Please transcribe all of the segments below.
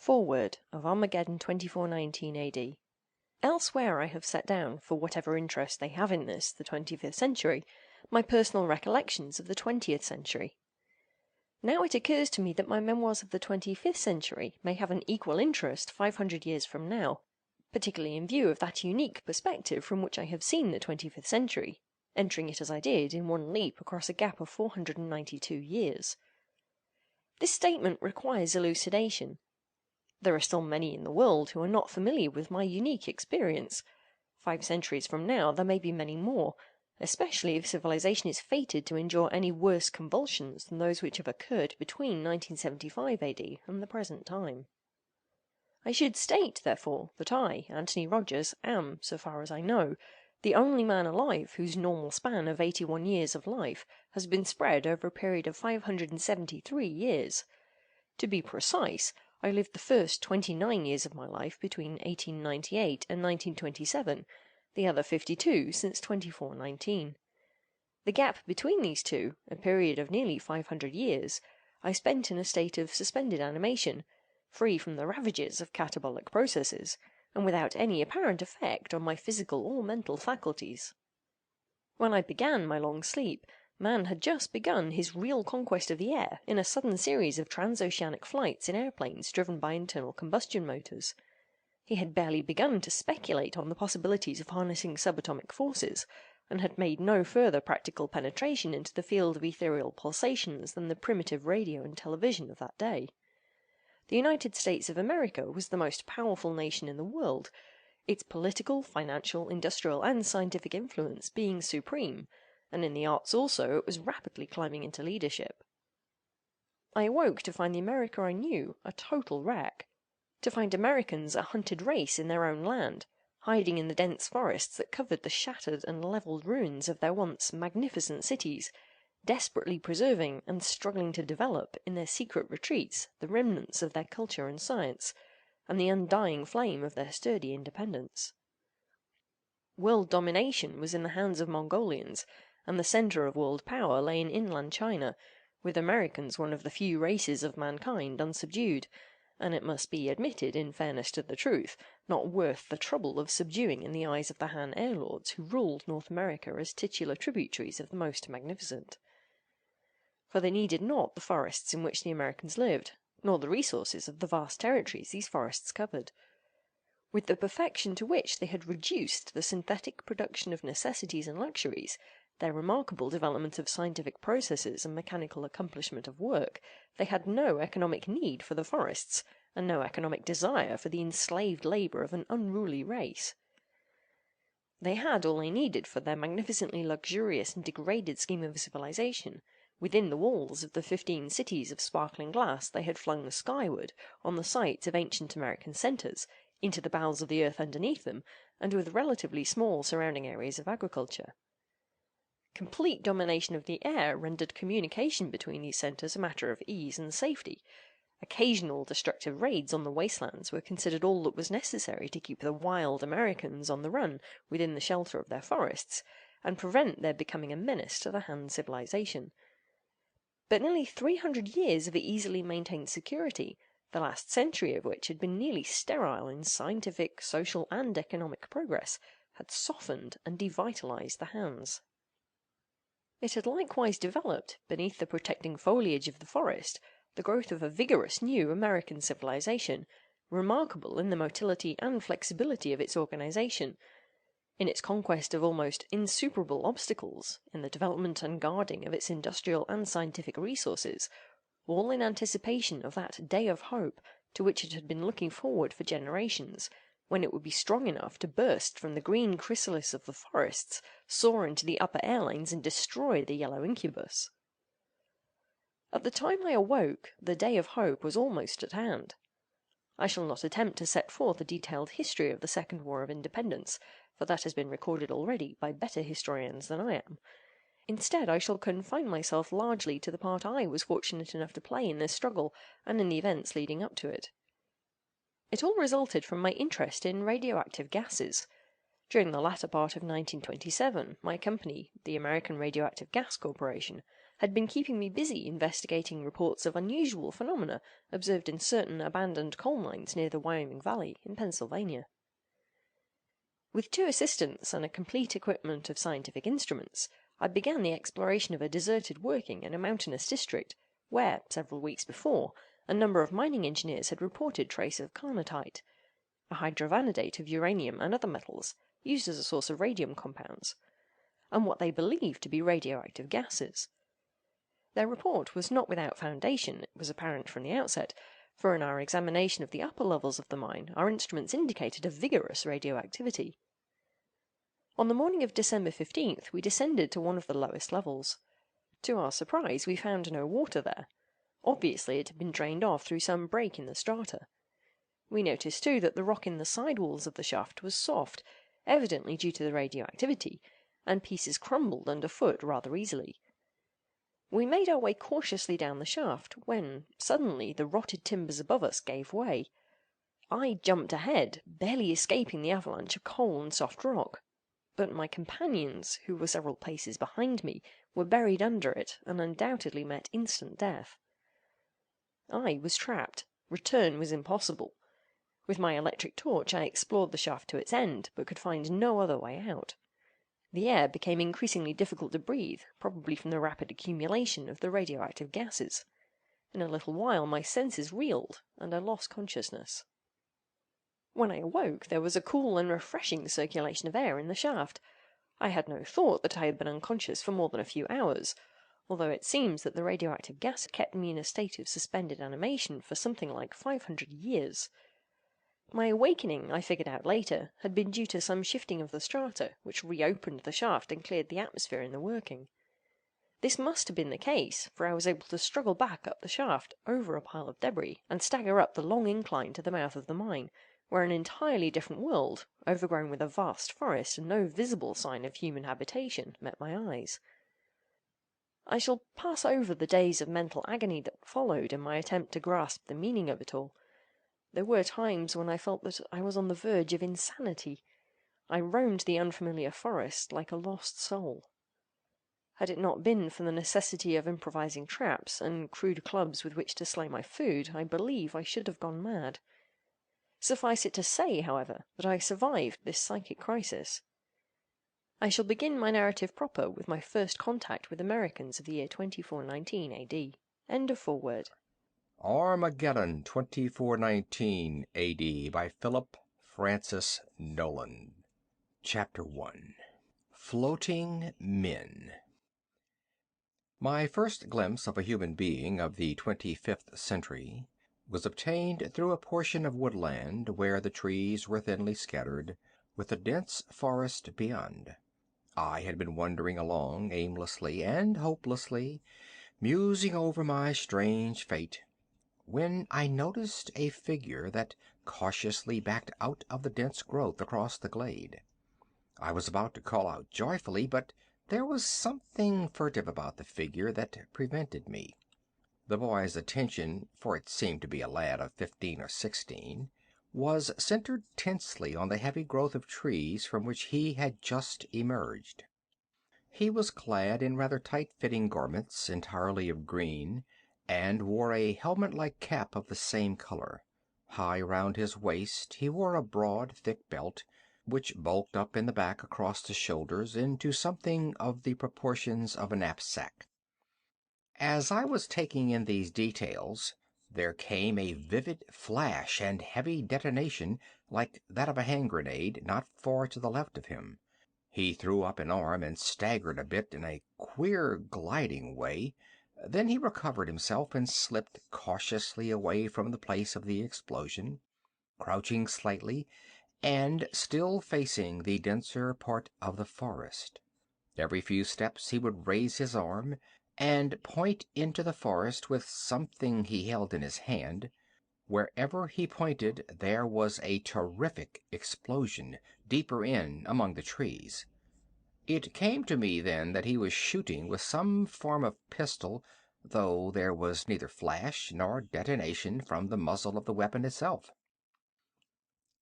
Foreword of Armageddon 2419 AD. Elsewhere I have set down, for whatever interest they have in this, the 25th century, my personal recollections of the 20th century. Now it occurs to me that my memoirs of the 25th century may have an equal interest 500 years from now, particularly in view of that unique perspective from which I have seen the 25th century, entering it as I did in one leap across a gap of 492 years. This statement requires elucidation. There are still many in the world who are not familiar with my unique experience. 5 centuries from now there may be many more, especially if civilization is fated to endure any worse convulsions than those which have occurred between 1975 AD and the present time. I should state, therefore, that I, Anthony Rogers, am, so far as I know, the only man alive whose normal span of 81 years of life has been spread over a period of 573 years. To be precise, I lived the first 29 years of my life between 1898 and 1927, the other 52 since 2419. The gap between these two, a period of nearly 500 years, I spent in a state of suspended animation, free from the ravages of katabolic processes, and without any apparent effect on my physical or mental faculties. When I began my long sleep, man had just begun his real conquest of the air in a sudden series of transoceanic flights in airplanes driven by internal combustion motors. He had barely begun to speculate on the possibilities of harnessing subatomic forces, and had made no further practical penetration into the field of ethereal pulsations than the primitive radio and television of that day. The United States of America was the most powerful nation in the world, its political, financial, industrial, and scientific influence being supreme, and in the arts also it was rapidly climbing into leadership. I awoke to find the America I knew a total wreck, to find Americans a hunted race in their own land, hiding in the dense forests that covered the shattered and levelled ruins of their once magnificent cities, desperately preserving and struggling to develop in their secret retreats the remnants of their culture and science, and the undying flame of their sturdy independence. World domination was in the hands of Mongolians, and the centre of world power lay in inland China, with Americans one of the few races of mankind unsubdued, and it must be admitted, in fairness to the truth, not worth the trouble of subduing in the eyes of the Han air lords who ruled North America as titular tributaries of the most magnificent. For they needed not the forests in which the Americans lived, nor the resources of the vast territories these forests covered. With the perfection to which they had reduced the synthetic production of necessities and luxuries, their remarkable development of scientific processes and mechanical accomplishment of work, they had no economic need for the forests, and no economic desire for the enslaved labour of an unruly race. They had all they needed for their magnificently luxurious and degraded scheme of civilization, within the walls of the 15 cities of sparkling glass they had flung skyward on the sites of ancient American centres, into the bowels of the earth underneath them, and with relatively small surrounding areas of agriculture. Complete domination of the air rendered communication between these centres a matter of ease and safety. Occasional destructive raids on the wastelands were considered all that was necessary to keep the wild Americans on the run within the shelter of their forests, and prevent their becoming a menace to the Han civilization. But nearly 300 years of easily maintained security, the last century of which had been nearly sterile in scientific, social, and economic progress, had softened and devitalized the Hans. It had likewise developed, beneath the protecting foliage of the forest, the growth of a vigorous new American civilization, remarkable in the motility and flexibility of its organization, in its conquest of almost insuperable obstacles, in the development and guarding of its industrial and scientific resources, all in anticipation of that day of hope to which it had been looking forward for generations, when it would be strong enough to burst from the green chrysalis of the forests, soar into the upper air lanes, and destroy the yellow incubus. At the time I awoke, the day of hope was almost at hand. I shall not attempt to set forth a detailed history of the Second War of Independence, for that has been recorded already by better historians than I am. Instead, I shall confine myself largely to the part I was fortunate enough to play in this struggle, and in the events leading up to it. It all resulted from my interest in radioactive gases. During the latter part of 1927, my company, the American Radioactive Gas Corporation, had been keeping me busy investigating reports of unusual phenomena observed in certain abandoned coal mines near the Wyoming Valley in Pennsylvania. With 2 assistants and a complete equipment of scientific instruments, I began the exploration of a deserted working in a mountainous district, where, several weeks before, a number of mining engineers had reported trace of carnotite, a hydrovanadate of uranium and other metals, used as a source of radium compounds, and what they believed to be radioactive gases. Their report was not without foundation, it was apparent from the outset, for in our examination of the upper levels of the mine our instruments indicated a vigorous radioactivity. On the morning of December 15th we descended to one of the lowest levels. To our surprise we found no water there. Obviously it had been drained off through some break in the strata. We noticed too that the rock in the side walls of the shaft was soft, evidently due to the radioactivity, and pieces crumbled underfoot rather easily. We made our way cautiously down the shaft, when, suddenly, the rotted timbers above us gave way. I jumped ahead, barely escaping the avalanche of coal and soft rock. But my companions, who were several paces behind me, were buried under it, and undoubtedly met instant death. I was trapped. Return was impossible. With my electric torch I explored the shaft to its end, but could find no other way out. The air became increasingly difficult to breathe, probably from the rapid accumulation of the radioactive gases. In a little while my senses reeled, and I lost consciousness. When I awoke there was a cool and refreshing circulation of air in the shaft. I had no thought that I had been unconscious for more than a few hours, although it seems that the radioactive gas kept me in a state of suspended animation for something like 500 years. My awakening, I figured out later, had been due to some shifting of the strata, which reopened the shaft and cleared the atmosphere in the working. This must have been the case, for I was able to struggle back up the shaft, over a pile of debris, and stagger up the long incline to the mouth of the mine, where an entirely different world, overgrown with a vast forest and no visible sign of human habitation, met my eyes. I shall pass over the days of mental agony that followed in my attempt to grasp the meaning of it all. There were times when I felt that I was on the verge of insanity. I roamed the unfamiliar forest like a lost soul. Had it not been for the necessity of improvising traps and crude clubs with which to slay my food, I believe I should have gone mad. Suffice it to say, however, that I survived this psychic crisis. I shall begin my narrative proper with my first contact with Americans of the year 2419 A.D. End of foreword. Armageddon 2419 AD by Philip Francis Nowlan. Chapter 1. Floating Men. My first glimpse of a human being of the 25th century was obtained through a portion of woodland where the trees were thinly scattered, with a dense forest beyond. I had been wandering along aimlessly and hopelessly, musing over my strange fate, when I noticed a figure that cautiously backed out of the dense growth across the glade. I was about to call out joyfully, but there was something furtive about the figure that prevented me. The boy's attention, for it seemed to be a lad of 15 or 16, was centered tensely on the heavy growth of trees from which he had just emerged. He was clad in rather tight-fitting garments, entirely of green, and wore a helmet-like cap of the same color. High round his waist he wore a broad, thick belt, which bulked up in the back across the shoulders into something of the proportions of a knapsack. As I was taking in these details, there came a vivid flash and heavy detonation like that of a hand grenade not far to the left of him. He threw up an arm and staggered a bit in a queer gliding way. Then he recovered himself and slipped cautiously away from the place of the explosion, crouching slightly and still facing the denser part of the forest. Every few steps he would raise his arm and point into the forest with something he held in his hand. Wherever he pointed there was a terrific explosion, deeper in among the trees. It came to me then that he was shooting with some form of pistol, though there was neither flash nor detonation from the muzzle of the weapon itself.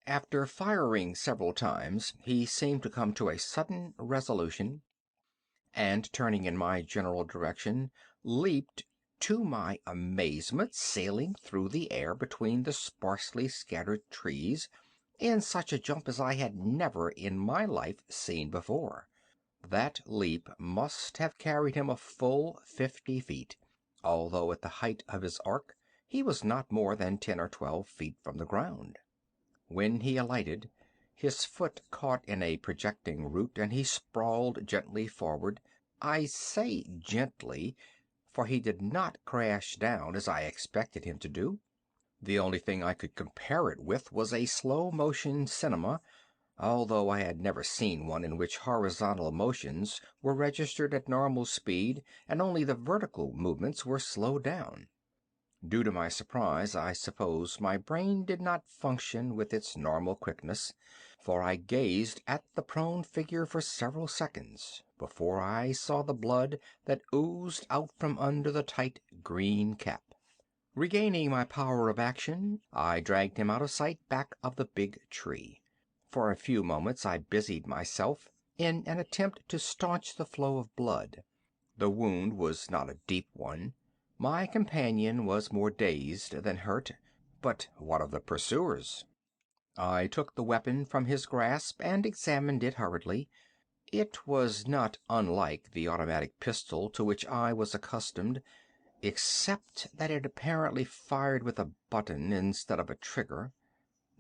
After firing several times, he seemed to come to a sudden resolution, and turning in my general direction, leaped, to my amazement, sailing through the air between the sparsely scattered trees in such a jump as I had never in my life seen before. That leap must have carried him a full 50 feet, although at the height of his arc he was not more than 10 or 12 feet from the ground. When he alighted, his foot caught in a projecting root and he sprawled gently forward. I say gently, for he did not crash down as I expected him to do. The only thing I could compare it with was a slow-motion cinema, although I had never seen one in which horizontal motions were registered at normal speed and only the vertical movements were slowed down. Due to my surprise, I suppose my brain did not function with its normal quickness, for I gazed at the prone figure for several seconds before I saw the blood that oozed out from under the tight green cap. Regaining my power of action, I dragged him out of sight back of the big tree. For a few moments I busied myself in an attempt to staunch the flow of blood. The wound was not a deep one. My companion was more dazed than hurt. But what of the pursuers? I took the weapon from his grasp and examined it hurriedly. It was not unlike the automatic pistol to which I was accustomed, except that it apparently fired with a button instead of a trigger.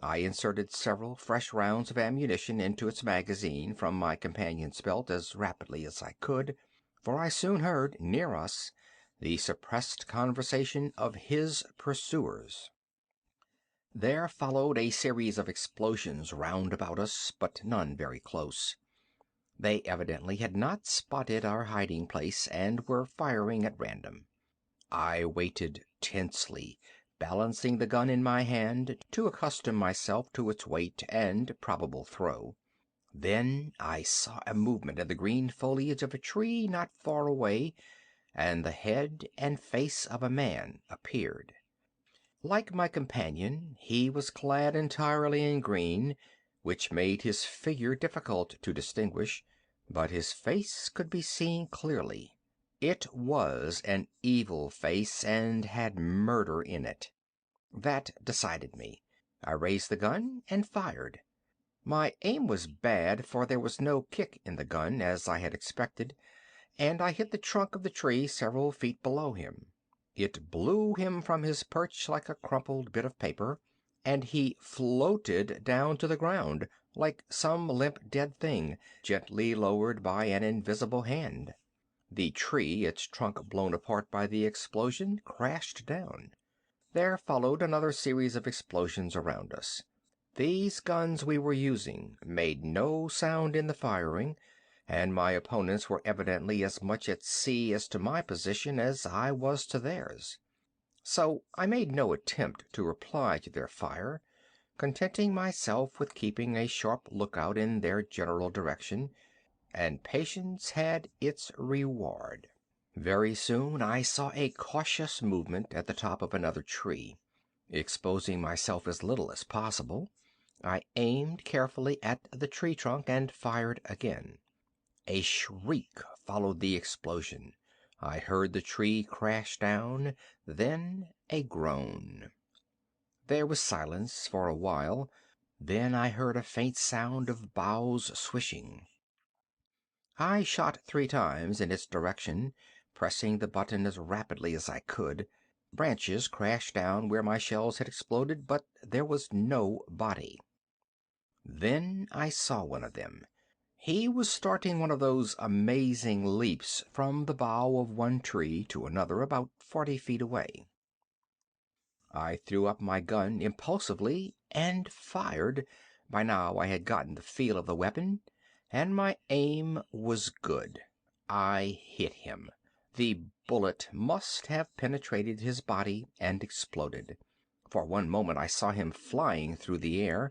I inserted several fresh rounds of ammunition into its magazine from my companion's belt as rapidly as I could, for I soon heard, near us, the suppressed conversation of his pursuers. There followed a series of explosions round about us, but none very close. They evidently had not spotted our hiding place and were firing at random. I waited tensely, balancing the gun in my hand to accustom myself to its weight and probable throw. Then I saw a movement in the green foliage of a tree not far away, and the head and face of a man appeared. Like my companion, he was clad entirely in green, which made his figure difficult to distinguish, but his face could be seen clearly. It was an evil face and had murder in it. That decided me. I raised the gun and fired. My aim was bad, for there was no kick in the gun, as I had expected, and I hit the trunk of the tree several feet below him. It blew him from his perch like a crumpled bit of paper, and he floated down to the ground like some limp dead thing, gently lowered by an invisible hand. The tree, its trunk blown apart by the explosion, crashed down. There followed another series of explosions around us. These guns we were using made no sound in the firing, and my opponents were evidently as much at sea as to my position as I was to theirs. So I made no attempt to reply to their fire, contenting myself with keeping a sharp lookout in their general direction, and patience had its reward. Very soon I saw a cautious movement at the top of another tree. Exposing myself as little as possible, I aimed carefully at the tree trunk and fired again. A shriek followed the explosion. I heard the tree crash down, then a groan. There was silence for a while. Then I heard a faint sound of boughs swishing. I shot 3 times in its direction, pressing the button as rapidly as I could. Branches crashed down where my shells had exploded, but there was no body. Then I saw one of them. He was starting one of those amazing leaps from the bough of one tree to another about 40 feet away. I threw up my gun impulsively and fired. By now I had gotten the feel of the weapon, and my aim was good. I hit him. The bullet must have penetrated his body and exploded. For one moment I saw him flying through the air,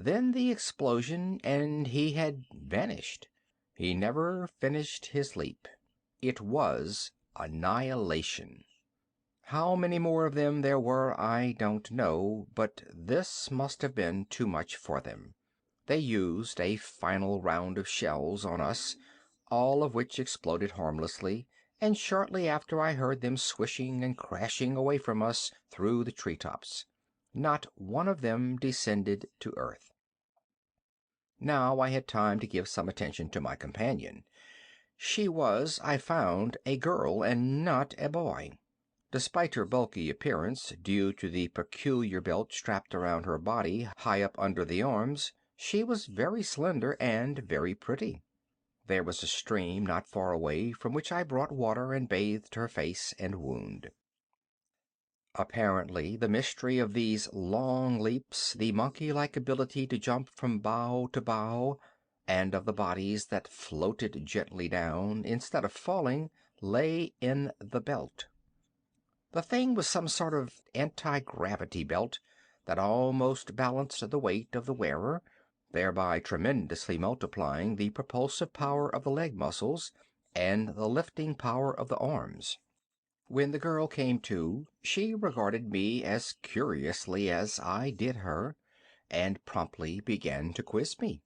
then the explosion, and he had vanished. He never finished his leap. It was annihilation. How many more of them there were I don't know, but this must have been too much for them. They used a final round of shells on us, all of which exploded harmlessly, and shortly after I heard them swishing and crashing away from us through the treetops. Not one of them descended to earth. Now I had time to give some attention to my companion. She was, I found, a girl and not a boy. Despite her bulky appearance, due to the peculiar belt strapped around her body high up under the arms, she was very slender and very pretty. There was a stream not far away from which I brought water and bathed her face and wound. Apparently, the mystery of these long leaps, the monkey-like ability to jump from bough to bough, and of the bodies that floated gently down instead of falling, lay in the belt. The thing was some sort of anti-gravity belt that almost balanced the weight of the wearer, thereby tremendously multiplying the propulsive power of the leg muscles and the lifting power of the arms. When the girl came to, she regarded me as curiously as I did her, and promptly began to quiz me.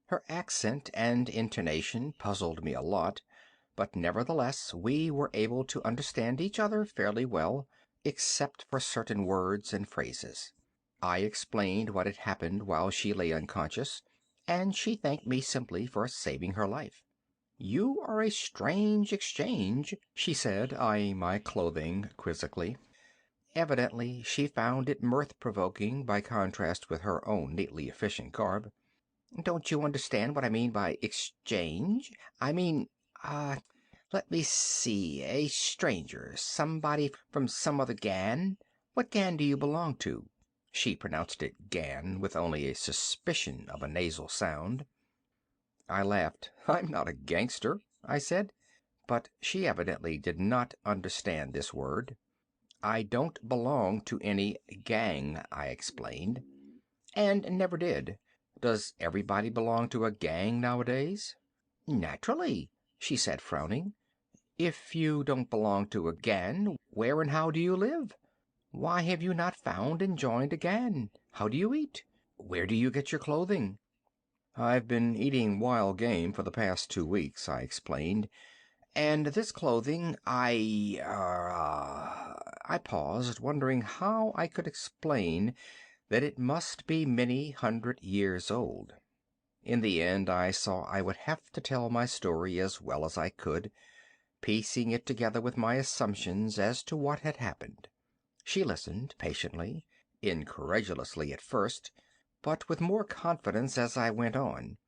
Her accent and intonation puzzled me a lot, but nevertheless we were able to understand each other fairly well, except for certain words and phrases. I explained what had happened while she lay unconscious, and she thanked me simply for saving her life. "You are a strange exchange," she said, eyeing my clothing quizzically. Evidently she found it mirth-provoking by contrast with her own neatly efficient garb. "Don't you understand what I mean by exchange? I mean, let me see, a stranger, somebody from some other gan. What gan do you belong to?" She pronounced it gan with only a suspicion of a nasal sound. I laughed. "I'm not a gangster," I said, but she evidently did not understand this word. "I don't belong to any gang," I explained, "and never did. Does everybody belong to a gang nowadays?" "Naturally," she said, frowning. "If you don't belong to a gang, where and how do you live? Why have you not found and joined a gang? How do you eat? Where do you get your clothing?" "I've been eating wild game for the past 2 weeks," I explained, "and this clothing I paused, wondering how I could explain that it must be many 100 years old. In the end I saw I would have to tell my story as well as I could, piecing it together with my assumptions as to what had happened. She listened patiently, incredulously at first, but with more confidence as I went on.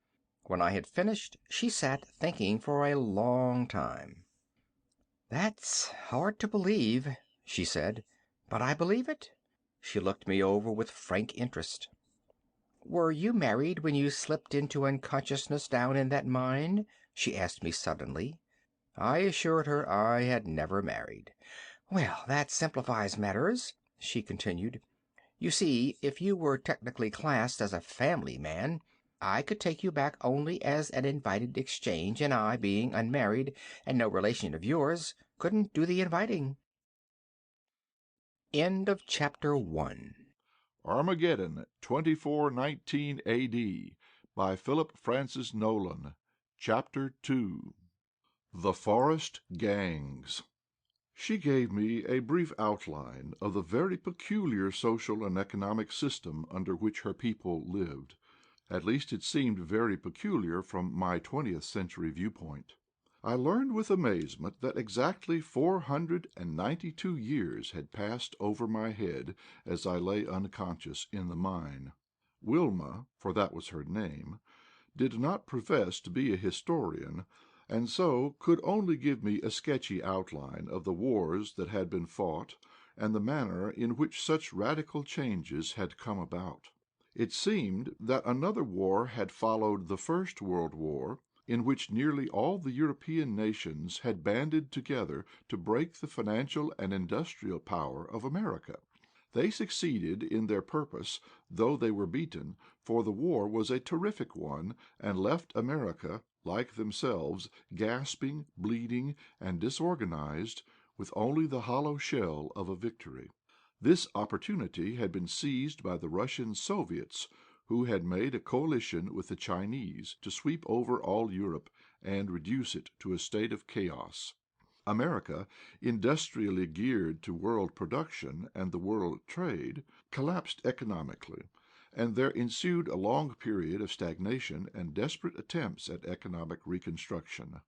When I had finished, she sat thinking for a long time. "That's hard to believe," she said, "but I believe it." She looked me over with frank interest. "Were you married when you slipped into unconsciousness down in that mine?" she asked me suddenly. I assured her I had never married. "Well, that simplifies matters," she continued. "You see, if you were technically classed as a family man, I could take you back only as an invited exchange, and I, being unmarried and no relation of yours, couldn't do the inviting." End of chapter 1. Armageddon, 2419 A.D. by Philip Francis Nowlan. Chapter 2. The Forest Gangs. She gave me a brief outline of the very peculiar social and economic system under which her people lived. At least it seemed very peculiar from my 20th century viewpoint. I learned with amazement that exactly 492 years had passed over my head as I lay unconscious in the mine. Wilma, for that was her name, did not profess to be a historian, and so could only give me a sketchy outline of the wars that had been fought and the manner in which such radical changes had come about. It seemed that another war had followed the First World War, in which nearly all the European nations had banded together to break the financial and industrial power of America. They succeeded in their purpose, though they were beaten, for the war was a terrific one, and left America, like themselves, gasping, bleeding, and disorganized, with only the hollow shell of a victory. This opportunity had been seized by the Russian Soviets, who had made a coalition with the Chinese to sweep over all Europe and reduce it to a state of chaos. America, industrially geared to world production and the world trade, collapsed economically, and there ensued a long period of stagnation and desperate attempts at economic reconstruction.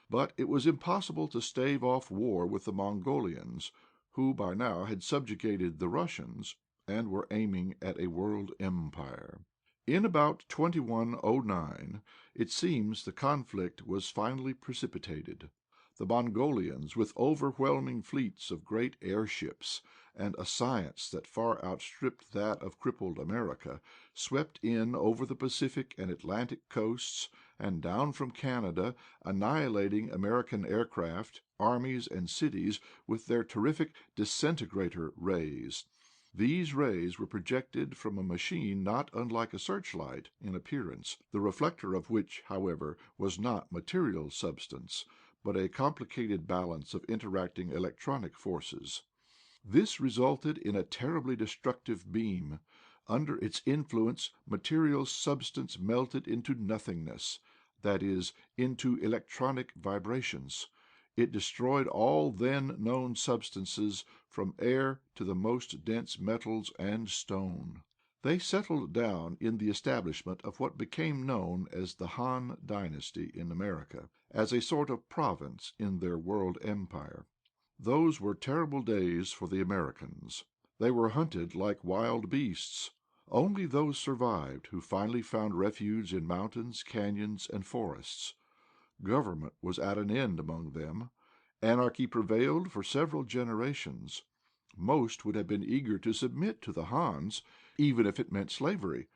But it was impossible to stave off war with the Mongolians, who by now had subjugated the Russians and were aiming at a world empire. In about 2109, it seems the conflict was finally precipitated. The Mongolians, with overwhelming fleets of great airships and a science that far outstripped that of crippled America, swept in over the Pacific and Atlantic coasts and down from Canada, annihilating American aircraft, armies, and cities with their terrific disintegrator rays. These rays were projected from a machine not unlike a searchlight in appearance, the reflector of which, however, was not material substance, but a complicated balance of interacting electronic forces. This resulted in a terribly destructive beam. Under its influence, material substance melted into nothingness, that is, into electronic vibrations. It destroyed all then known substances, from air to the most dense metals and stone. They settled down in the establishment of what became known as the Han dynasty in America, as a sort of province in their world empire. Those were terrible days for the Americans. They were hunted like wild beasts. Only those survived who finally found refuge in mountains, canyons, and forests. Government was at an end among them. Anarchy prevailed for several generations. Most would have been eager to submit to the Hans, even if it meant slavery.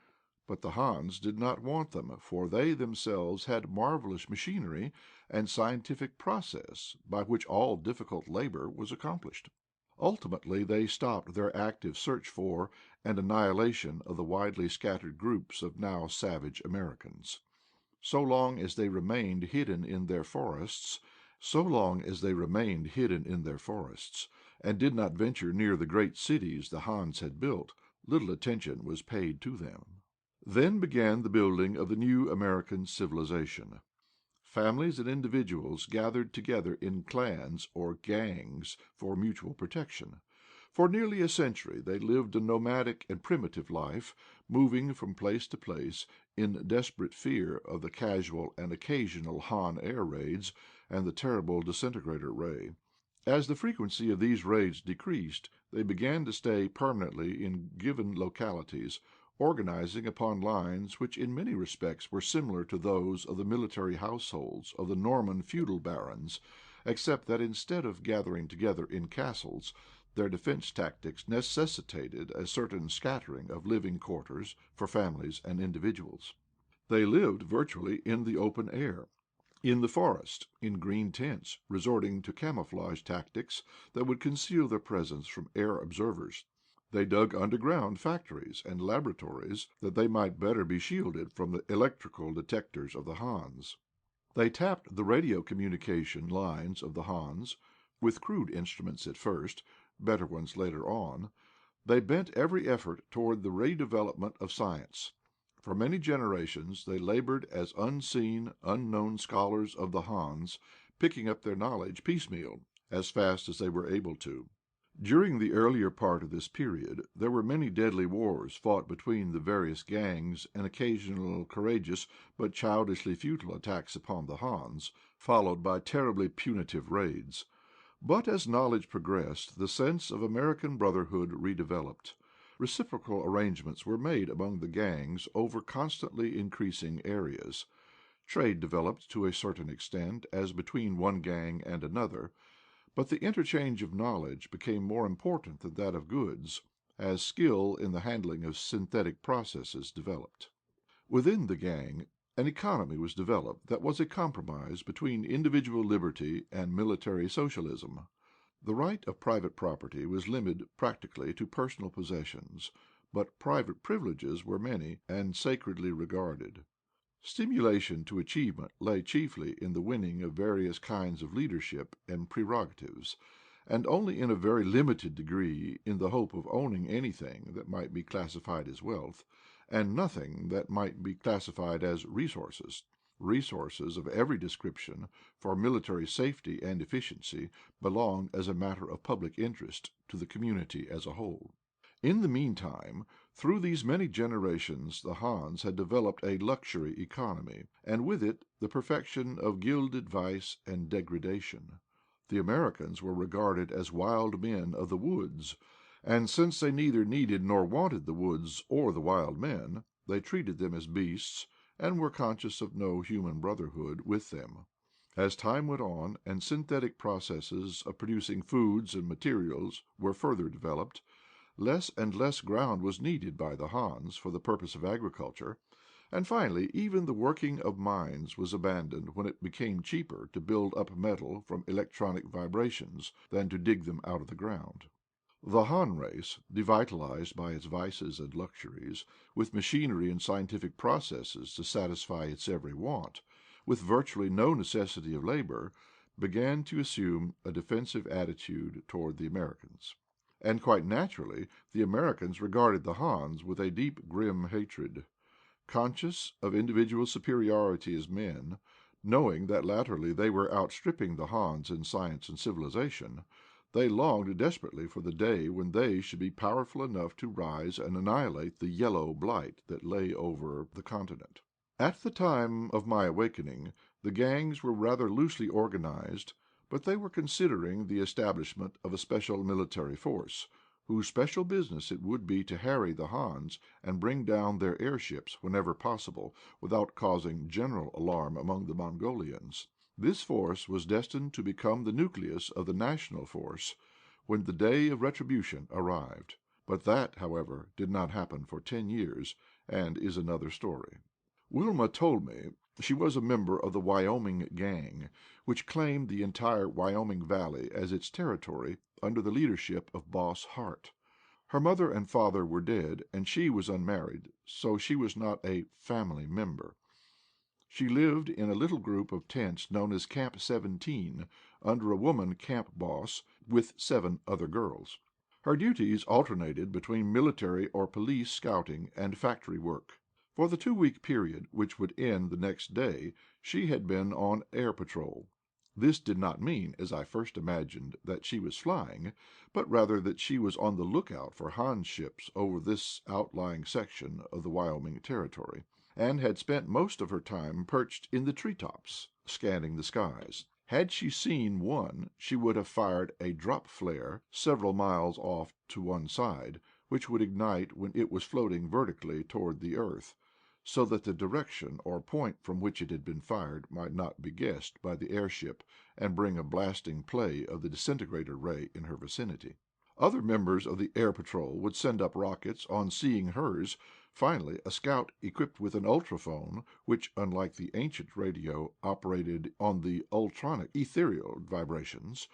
But the Hans did not want them, for they themselves had marvelous machinery and scientific process by which all difficult labor was accomplished. Ultimately, they stopped their active search for and annihilation of the widely scattered groups of now savage Americans. So long as they remained hidden in their forests, and did not venture near the great cities the Hans had built, little attention was paid to them. Then began the building of the new American civilization. Families and individuals gathered together in clans or gangs for mutual protection. For nearly a century they lived a nomadic and primitive life, moving from place to place in desperate fear of the casual and occasional Han air raids and the terrible disintegrator ray. As the frequency of these raids decreased, they began to stay permanently in given localities, organizing upon lines which in many respects were similar to those of the military households of the Norman feudal barons, except that instead of gathering together in castles, their defense tactics necessitated a certain scattering of living quarters for families and individuals. They lived virtually in the open air, in the forest, in green tents, resorting to camouflage tactics that would conceal their presence from air observers. They dug underground factories and laboratories that they might better be shielded from the electrical detectors of the Hans. They tapped the radio communication lines of the Hans, with crude instruments at first, better ones later on. They bent every effort toward the redevelopment of science. For many generations they labored as unseen, unknown scholars of the Hans, picking up their knowledge piecemeal, as fast as they were able to. During the earlier part of this period there were many deadly wars fought between the various gangs, and occasional courageous but childishly futile attacks upon the Hans, followed by terribly punitive raids. But as knowledge progressed, the sense of American brotherhood redeveloped. Reciprocal arrangements were made among the gangs over constantly increasing areas. Trade developed to a certain extent as between one gang and another, but the interchange of knowledge became more important than that of goods, as skill in the handling of synthetic processes developed. Within the gang, an economy was developed that was a compromise between individual liberty and military socialism. The right of private property was limited practically to personal possessions, but private privileges were many and sacredly regarded. Stimulation to achievement lay chiefly in the winning of various kinds of leadership and prerogatives, and only in a very limited degree in the hope of owning anything that might be classified as wealth, and nothing that might be classified as resources. Resources of every description for military safety and efficiency belong as a matter of public interest to the community as a whole. In the meantime, through these many generations, the Hans had developed a luxury economy, and with it the perfection of gilded vice and degradation. The Americans were regarded as wild men of the woods, and since they neither needed nor wanted the woods or the wild men, they treated them as beasts, and were conscious of no human brotherhood with them. As time went on, and synthetic processes of producing foods and materials were further developed, less and less ground was needed by the Hans for the purpose of agriculture, and finally even the working of mines was abandoned when it became cheaper to build up metal from electronic vibrations than to dig them out of the ground. The Han race, devitalized by its vices and luxuries, with machinery and scientific processes to satisfy its every want, with virtually no necessity of labor, began to assume a defensive attitude toward the Americans. And quite naturally, the Americans regarded the Hans with a deep, grim hatred. Conscious of individual superiority as men, knowing that latterly they were outstripping the Hans in science and civilization, they longed desperately for the day when they should be powerful enough to rise and annihilate the yellow blight that lay over the continent. At the time of my awakening, the gangs were rather loosely organized, but they were considering the establishment of a special military force, whose special business it would be to harry the Hans and bring down their airships whenever possible, without causing general alarm among the Mongolians. This force was destined to become the nucleus of the national force when the day of retribution arrived. But that, however, did not happen for 10 years, and is another story. Wilma told me she was a member of the Wyoming Gang, which claimed the entire Wyoming Valley as its territory under the leadership of Boss Hart. Her mother and father were dead, and she was unmarried, so she was not a family member. She lived in a little group of tents known as Camp 17, under a woman camp boss with 7 other girls. Her duties alternated between military or police scouting and factory work. For the 2-week period, which would end the next day, she had been on air patrol. This did not mean, as I first imagined, that she was flying, but rather that she was on the lookout for Han ships over this outlying section of the Wyoming Territory, and had spent most of her time perched in the treetops, scanning the skies. Had she seen one, she would have fired a drop flare several miles off to one side, which would ignite when it was floating vertically toward the earth, so that the direction or point from which it had been fired might not be guessed by the airship and bring a blasting play of the disintegrator ray in her vicinity. Other members of the air patrol would send up rockets on seeing hers. Finally, a scout equipped with an ultrophone, which, unlike the ancient radio, operated on the ultronic ethereal vibrations,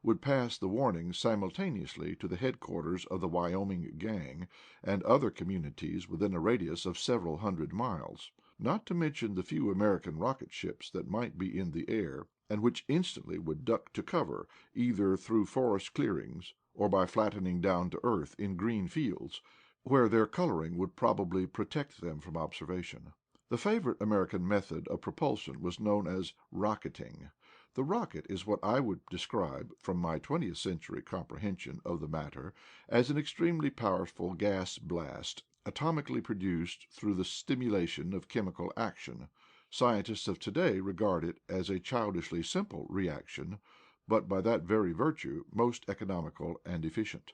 would pass the warning simultaneously to the headquarters of the Wyoming Gang and other communities within a radius of several hundred miles, not to mention the few American rocket ships that might be in the air, and which instantly would duck to cover, either through forest clearings or by flattening down to earth in green fields, where their coloring would probably protect them from observation. The favorite American method of propulsion was known as rocketing. The rocket is what I would describe, from my 20th century comprehension of the matter, as an extremely powerful gas blast, atomically produced through the stimulation of chemical action. Scientists of today regard it as a childishly simple reaction, but by that very virtue most economical and efficient.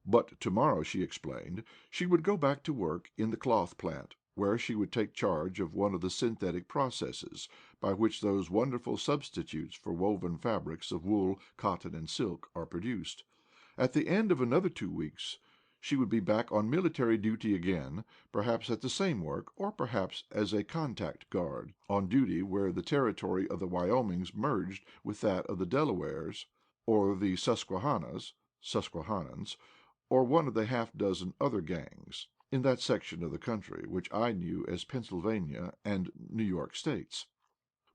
But tomorrow, she explained, she would go back to work in the cloth plant, where she would take charge of one of the synthetic processes by which those wonderful substitutes for woven fabrics of wool, cotton, and silk are produced. At the end of another 2 weeks she would be back on military duty again, perhaps at the same work, or perhaps as a contact guard, on duty where the territory of the Wyomings merged with that of the Delawares, or the Susquehannans, or one of the half-dozen other gangs in that section of the country which I knew as Pennsylvania and New York states.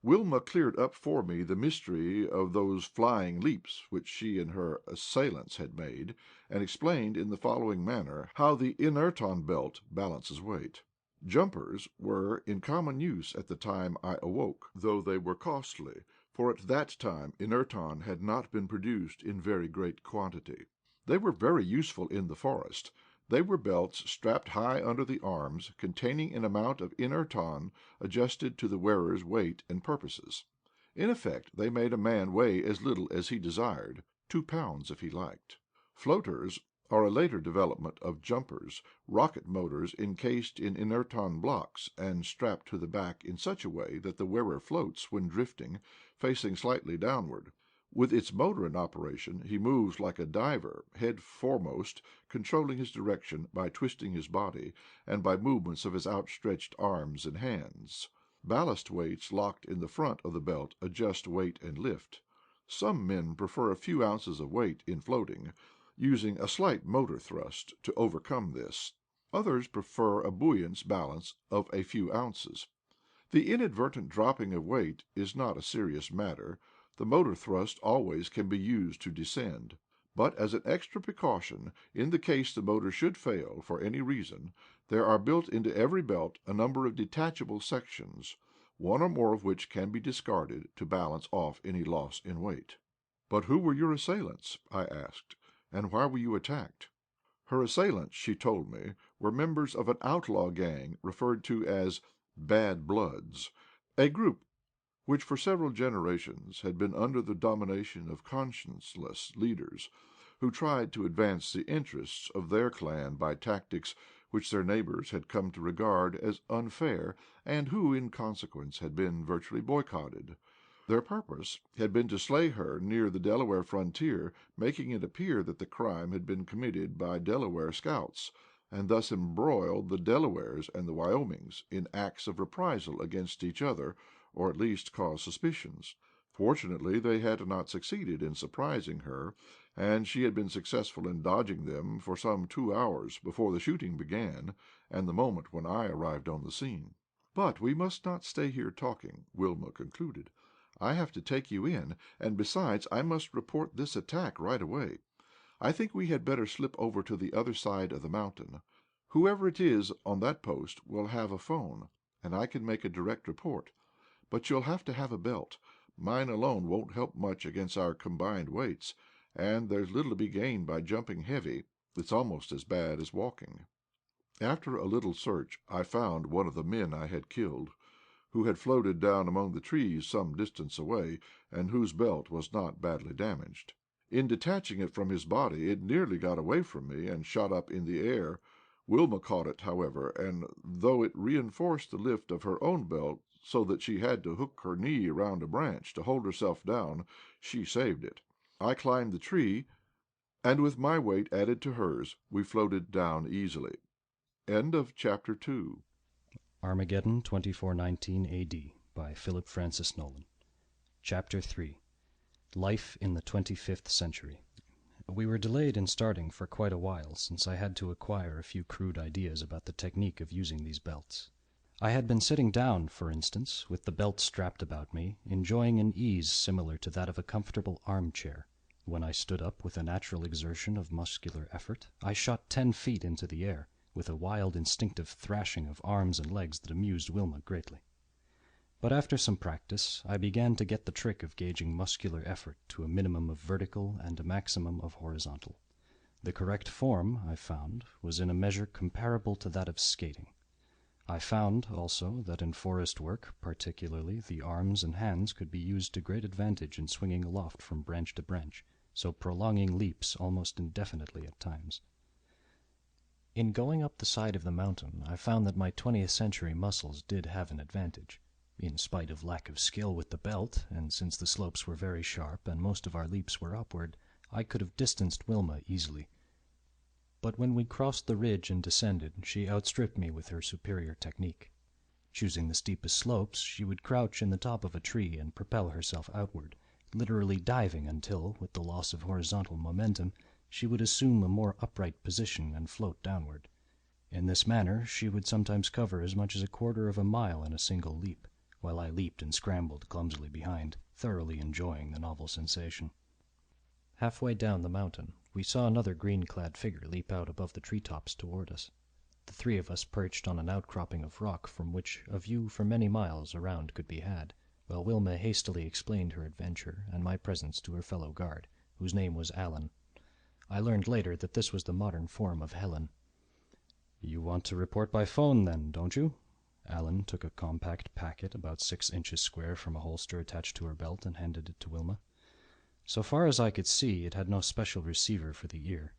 Wilma cleared up for me the mystery of those flying leaps which she and her assailants had made, and explained in the following manner how the inerton belt balances weight. Jumpers were in common use at the time I awoke, though they were costly, for at that time inerton had not been produced in very great quantity. They were very useful in the forest. They were belts strapped high under the arms, containing an amount of inerton adjusted to the wearer's weight and purposes. In effect, they made a man weigh as little as he desired, 2 pounds if he liked. Floaters are a later development of jumpers, rocket motors encased in inerton blocks and strapped to the back in such a way that the wearer floats when drifting, facing slightly downward. With its motor in operation, he moves like a diver, head foremost, controlling his direction by twisting his body and by movements of his outstretched arms and hands. Ballast weights locked in the front of the belt adjust weight and lift. Some men prefer a few ounces of weight in floating, using a slight motor thrust to overcome this. Others prefer a buoyance balance of a few ounces. The inadvertent dropping of weight is not a serious matter. The motor thrust always can be used to descend. But as an extra precaution, in the case the motor should fail for any reason, there are built into every belt a number of detachable sections, one or more of which can be discarded to balance off any loss in weight. "But who were your assailants?" I asked, "and why were you attacked?" Her assailants, she told me, were members of an outlaw gang referred to as "Bad Bloods," a group which for several generations had been under the domination of conscienceless leaders, who tried to advance the interests of their clan by tactics which their neighbors had come to regard as unfair, and who, in consequence, had been virtually boycotted. Their purpose had been to slay her near the Delaware frontier, making it appear that the crime had been committed by Delaware scouts, and thus embroil the Delawares and the Wyomings in acts of reprisal against each other, or at least cause suspicions. Fortunately, they had not succeeded in surprising her, and she had been successful in dodging them for some 2 hours before the shooting began and the moment when I arrived on the scene. "But we must not stay here talking," Wilma concluded. "I have to take you in, and besides, I must report this attack right away. I think we had better slip over to the other side of the mountain. Whoever it is on that post will have a phone, and I can make a direct report. But you'll have to have a belt. Mine alone won't help much against our combined weights, and there's little to be gained by jumping heavy. It's almost as bad as walking." After a little search I found one of the men I had killed, who had floated down among the trees some distance away, and whose belt was not badly damaged. In detaching it from his body, it nearly got away from me and shot up in the air. Wilma caught it, however, and though it reinforced the lift of her own belt so that she had to hook her knee around a branch to hold herself down, she saved it. I climbed the tree, and with my weight added to hers, we floated down easily. End of chapter 2. Armageddon, 2419 A.D. by Philip Francis Nowlan. Chapter 3. Life in the 25th Century. We were delayed in starting for quite a while, since I had to acquire a few crude ideas about the technique of using these belts. I had been sitting down, for instance, with the belt strapped about me, enjoying an ease similar to that of a comfortable armchair. When I stood up with a natural exertion of muscular effort, I shot 10 feet into the air, with a wild instinctive thrashing of arms and legs that amused Wilma greatly. But after some practice, I began to get the trick of gauging muscular effort to a minimum of vertical and a maximum of horizontal. The correct form, I found, was in a measure comparable to that of skating. I found, also, that in forest work, particularly, the arms and hands could be used to great advantage in swinging aloft from branch to branch, so prolonging leaps almost indefinitely at times. In going up the side of the mountain, I found that my 20th century muscles did have an advantage. In spite of lack of skill with the belt, and since the slopes were very sharp and most of our leaps were upward, I could have distanced Wilma easily. But when we crossed the ridge and descended, she outstripped me with her superior technique. Choosing the steepest slopes, she would crouch in the top of a tree and propel herself outward, literally diving until, with the loss of horizontal momentum, she would assume a more upright position and float downward. In this manner she would sometimes cover as much as a quarter of a mile in a single leap, while I leaped and scrambled clumsily behind, thoroughly enjoying the novel sensation. Halfway down the mountain, we saw another green-clad figure leap out above the treetops toward us. The three of us perched on an outcropping of rock from which a view for many miles around could be had, while Wilma hastily explained her adventure and my presence to her fellow guard, whose name was Allen. I learned later that this was the modern form of Helen. "You want to report by phone, then, don't you?" Allen took a compact packet about 6 inches square from a holster attached to her belt and handed it to Wilma. So far as I could see, it had no special receiver for the ear.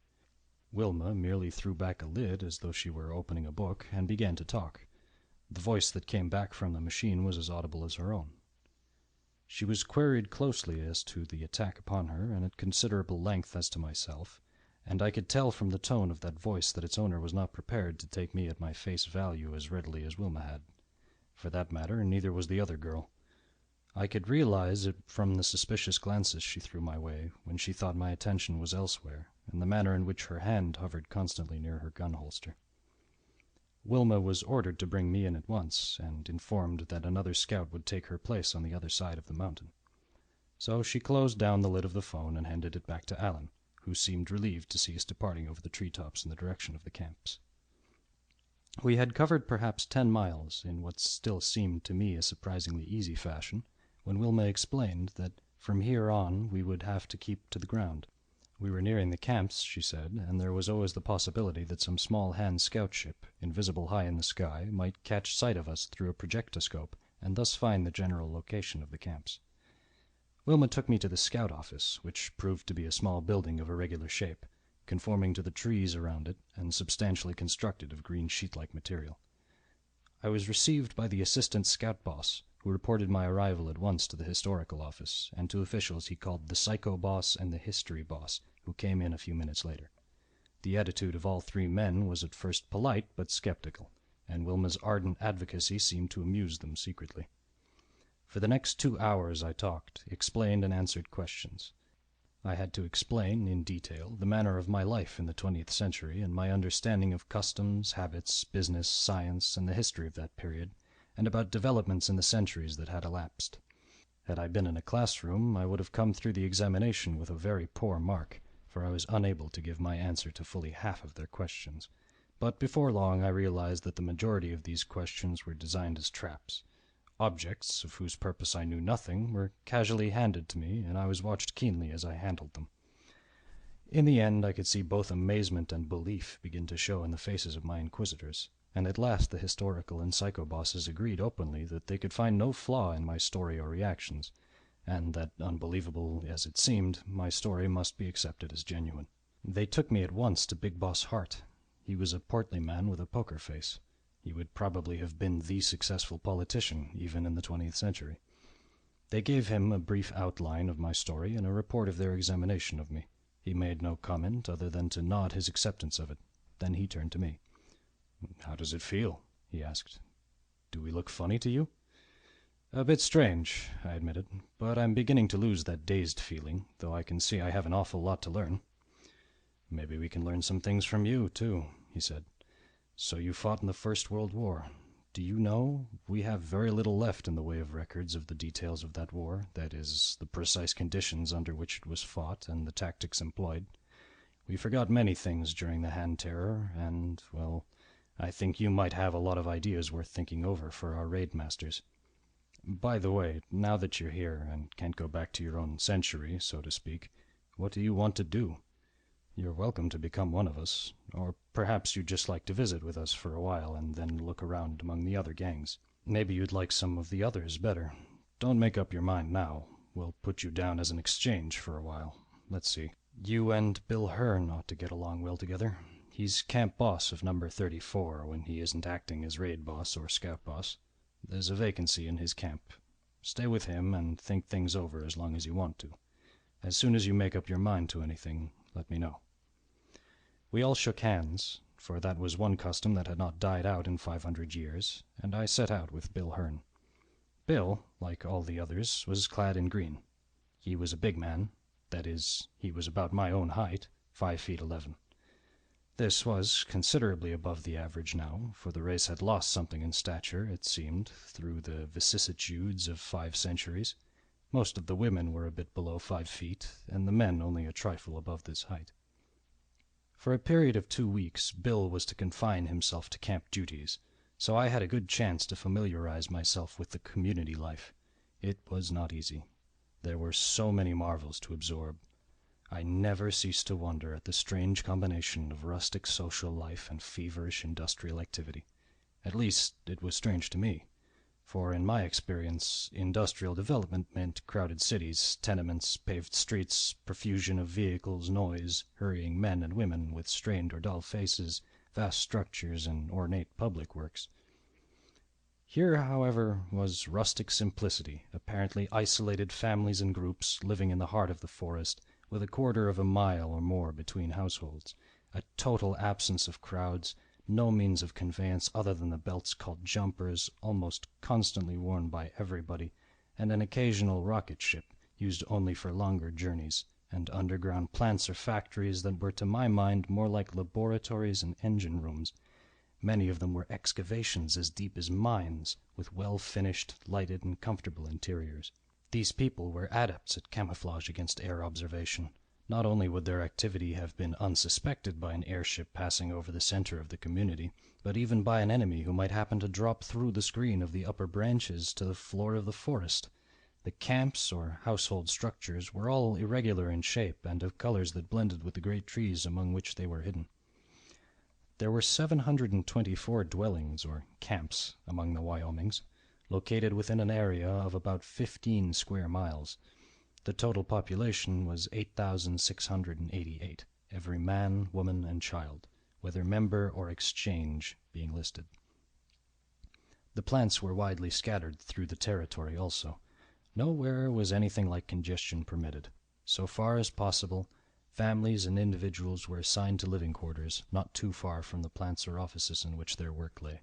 Wilma merely threw back a lid as though she were opening a book and began to talk. The voice that came back from the machine was as audible as her own. She was queried closely as to the attack upon her, and at considerable length as to myself, and I could tell from the tone of that voice that its owner was not prepared to take me at my face value as readily as Wilma had. For that matter, neither was the other girl. I could realize it from the suspicious glances she threw my way when she thought my attention was elsewhere, and the manner in which her hand hovered constantly near her gun holster. Wilma was ordered to bring me in at once, and informed that another scout would take her place on the other side of the mountain. So she closed down the lid of the phone and handed it back to Allen, who seemed relieved to see us departing over the treetops in the direction of the camps. We had covered perhaps 10 miles in what still seemed to me a surprisingly easy fashion, when Wilma explained that from here on we would have to keep to the ground. We were nearing the camps, she said, and there was always the possibility that some small hand scout ship, invisible high in the sky, might catch sight of us through a projectoscope and thus find the general location of the camps. Wilma took me to the scout office, which proved to be a small building of irregular shape, conforming to the trees around it and substantially constructed of green sheet-like material. I was received by the assistant scout boss, who reported my arrival at once to the historical office, and to officials he called the psycho boss and the history boss, who came in a few minutes later. The attitude of all three men was at first polite but skeptical, and Wilma's ardent advocacy seemed to amuse them secretly. For the next 2 hours I talked, explained and answered questions. I had to explain, in detail, the manner of my life in the 20th century and my understanding of customs, habits, business, science, and the history of that period, and about developments in the centuries that had elapsed. Had I been in a classroom, I would have come through the examination with a very poor mark, for I was unable to give my answer to fully half of their questions. But before long I realized that the majority of these questions were designed as traps. Objects, of whose purpose I knew nothing, were casually handed to me, and I was watched keenly as I handled them. In the end I could see both amazement and belief begin to show in the faces of my inquisitors, and at last the historical and psycho bosses agreed openly that they could find no flaw in my story or reactions, and that, unbelievable as it seemed, my story must be accepted as genuine. They took me at once to Big Boss Hart. He was a portly man with a poker face. He would probably have been the successful politician, even in the 20th century. They gave him a brief outline of my story and a report of their examination of me. He made no comment other than to nod his acceptance of it. Then he turned to me. "How does it feel?" he asked. "Do we look funny to you?" "A bit strange," I admitted, "but I'm beginning to lose that dazed feeling, though I can see I have an awful lot to learn." "Maybe we can learn some things from you, too," he said. "So you fought in the First World War. Do you know, we have very little left in the way of records of the details of that war, that is, the precise conditions under which it was fought and the tactics employed. We forgot many things during the Hand Terror, and, well, I think you might have a lot of ideas worth thinking over for our raid masters. By the way, now that you're here and can't go back to your own century, so to speak, what do you want to do? You're welcome to become one of us, or perhaps you'd just like to visit with us for a while and then look around among the other gangs. Maybe you'd like some of the others better. Don't make up your mind now. We'll put you down as an exchange for a while. Let's see. You and Bill Hearn ought to get along well together. He's camp boss of number 34 when he isn't acting as raid boss or scout boss. There's a vacancy in his camp. Stay with him and think things over as long as you want to. As soon as you make up your mind to anything, let me know." We all shook hands, for that was one custom that had not died out in 500 years, and I set out with Bill Hearn. Bill, like all the others, was clad in green. He was a big man. That is, he was about my own height, 5 feet 11. This was considerably above the average now, for the race had lost something in stature, it seemed, through the vicissitudes of 5 centuries. Most of the women were a bit below 5 feet, and the men only a trifle above this height. For a period of 2 weeks, Bill was to confine himself to camp duties, so I had a good chance to familiarize myself with the community life. It was not easy. There were so many marvels to absorb. I never ceased to wonder at the strange combination of rustic social life and feverish industrial activity. At least, it was strange to me, for in my experience, industrial development meant crowded cities, tenements, paved streets, profusion of vehicles, noise, hurrying men and women with strained or dull faces, vast structures, and ornate public works. Here, however, was rustic simplicity, apparently isolated families and groups living in the heart of the forest, with a quarter of a mile or more between households, a total absence of crowds, no means of conveyance other than the belts called jumpers, almost constantly worn by everybody, and an occasional rocket ship, used only for longer journeys, and underground plants or factories that were to my mind more like laboratories and engine rooms. Many of them were excavations as deep as mines, with well-finished, lighted, and comfortable interiors. These people were adepts at camouflage against air observation. Not only would their activity have been unsuspected by an airship passing over the center of the community, but even by an enemy who might happen to drop through the screen of the upper branches to the floor of the forest. The camps, or household structures, were all irregular in shape and of colors that blended with the great trees among which they were hidden. There were 724 dwellings, or camps, among the Wyomings, located within an area of about 15 square miles. The total population was 8,688, every man, woman, and child, whether member or exchange, being listed. The plants were widely scattered through the territory also. Nowhere was anything like congestion permitted. So far as possible, families and individuals were assigned to living quarters, not too far from the plants or offices in which their work lay.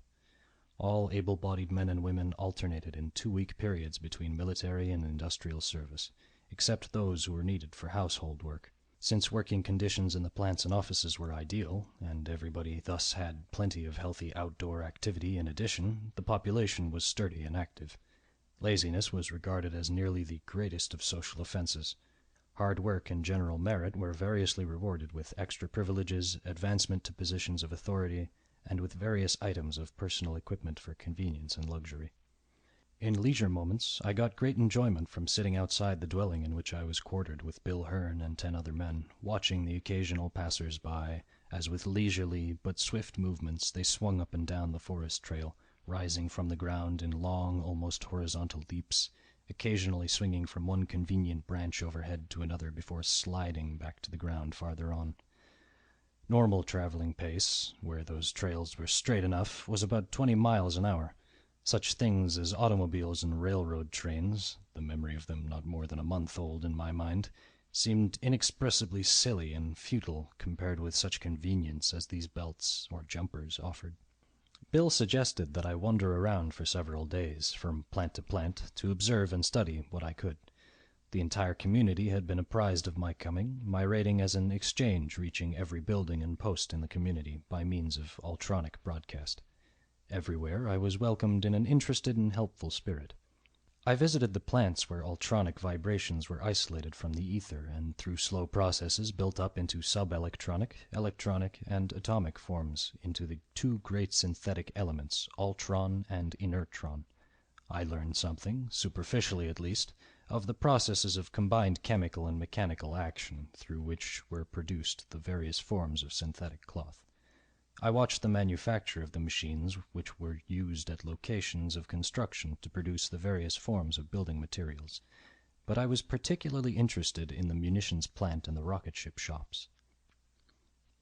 All able-bodied men and women alternated in 2-week periods between military and industrial service, except those who were needed for household work. Since working conditions in the plants and offices were ideal, and everybody thus had plenty of healthy outdoor activity in addition, the population was sturdy and active. Laziness was regarded as nearly the greatest of social offenses. Hard work and general merit were variously rewarded with extra privileges, advancement to positions of authority, and with various items of personal equipment for convenience and luxury. In leisure moments, I got great enjoyment from sitting outside the dwelling in which I was quartered with Bill Hearn and 10 other men, watching the occasional passers-by, as with leisurely but swift movements they swung up and down the forest trail, rising from the ground in long, almost horizontal leaps, occasionally swinging from one convenient branch overhead to another before sliding back to the ground farther on. Normal traveling pace, where those trails were straight enough, was about 20 miles an hour. Such things as automobiles and railroad trains, the memory of them not more than a month old in my mind, seemed inexpressibly silly and futile compared with such convenience as these belts or jumpers offered. Bill suggested that I wander around for several days, from plant to plant, to observe and study what I could. The entire community had been apprised of my coming, my rating as an exchange reaching every building and post in the community by means of ultronic broadcast. Everywhere I was welcomed in an interested and helpful spirit. I visited the plants where ultronic vibrations were isolated from the ether and through slow processes built up into subelectronic, electronic, and atomic forms into the 2 great synthetic elements, ultron and inertron. I learned something, superficially at least, of the processes of combined chemical and mechanical action through which were produced the various forms of synthetic cloth. I watched the manufacture of the machines which were used at locations of construction to produce the various forms of building materials, but I was particularly interested in the munitions plant and the rocket ship shops.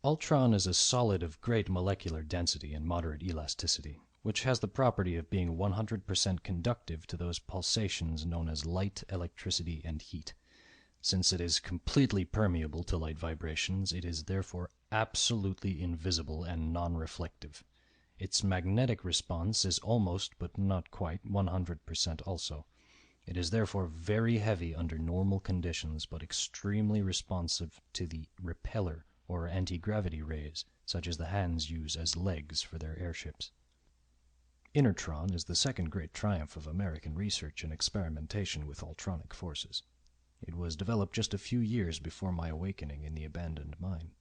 Ultron is a solid of great molecular density and moderate elasticity, which has the property of being 100% conductive to those pulsations known as light, electricity, and heat. Since it is completely permeable to light vibrations, it is therefore absolutely invisible and non-reflective. Its magnetic response is almost, but not quite, 100% also. It is therefore very heavy under normal conditions, but extremely responsive to the repeller or anti-gravity rays, such as the hands use as legs for their airships. Inertron is the second great triumph of American research and experimentation with ultronic forces. It was developed just a few years before my awakening in the abandoned mine.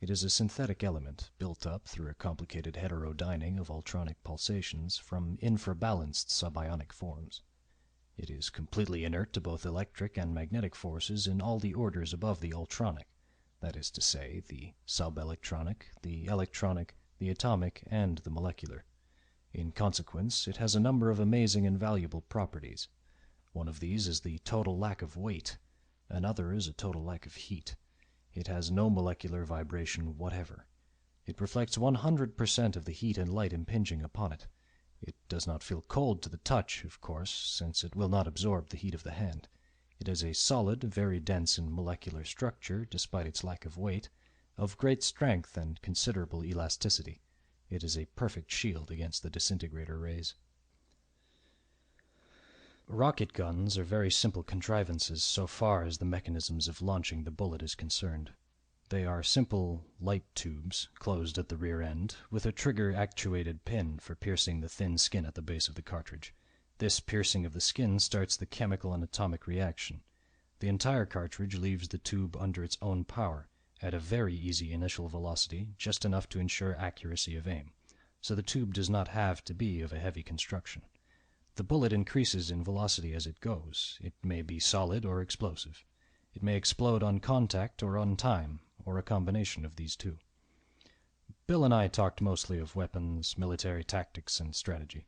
It is a synthetic element built up through a complicated heterodyning of ultronic pulsations from infrabalanced subionic forms. It is completely inert to both electric and magnetic forces in all the orders above the ultronic, that is to say, the subelectronic, the electronic, the atomic, and the molecular. In consequence, it has a number of amazing and valuable properties. One of these is the total lack of weight. Another is a total lack of heat. It has no molecular vibration whatever. It reflects 100% of the heat and light impinging upon it. It does not feel cold to the touch, of course, since it will not absorb the heat of the hand. It is a solid, very dense in molecular structure, despite its lack of weight, of great strength and considerable elasticity. It is a perfect shield against the disintegrator rays. Rocket guns are very simple contrivances so far as the mechanisms of launching the bullet is concerned. They are simple light tubes, closed at the rear end, with a trigger-actuated pin for piercing the thin skin at the base of the cartridge. This piercing of the skin starts the chemical and atomic reaction. The entire cartridge leaves the tube under its own power, at a very easy initial velocity, just enough to ensure accuracy of aim, so the tube does not have to be of a heavy construction. The bullet increases in velocity as it goes. It may be solid or explosive. It may explode on contact or on time, or a combination of these two. Bill and I talked mostly of weapons, military tactics, and strategy.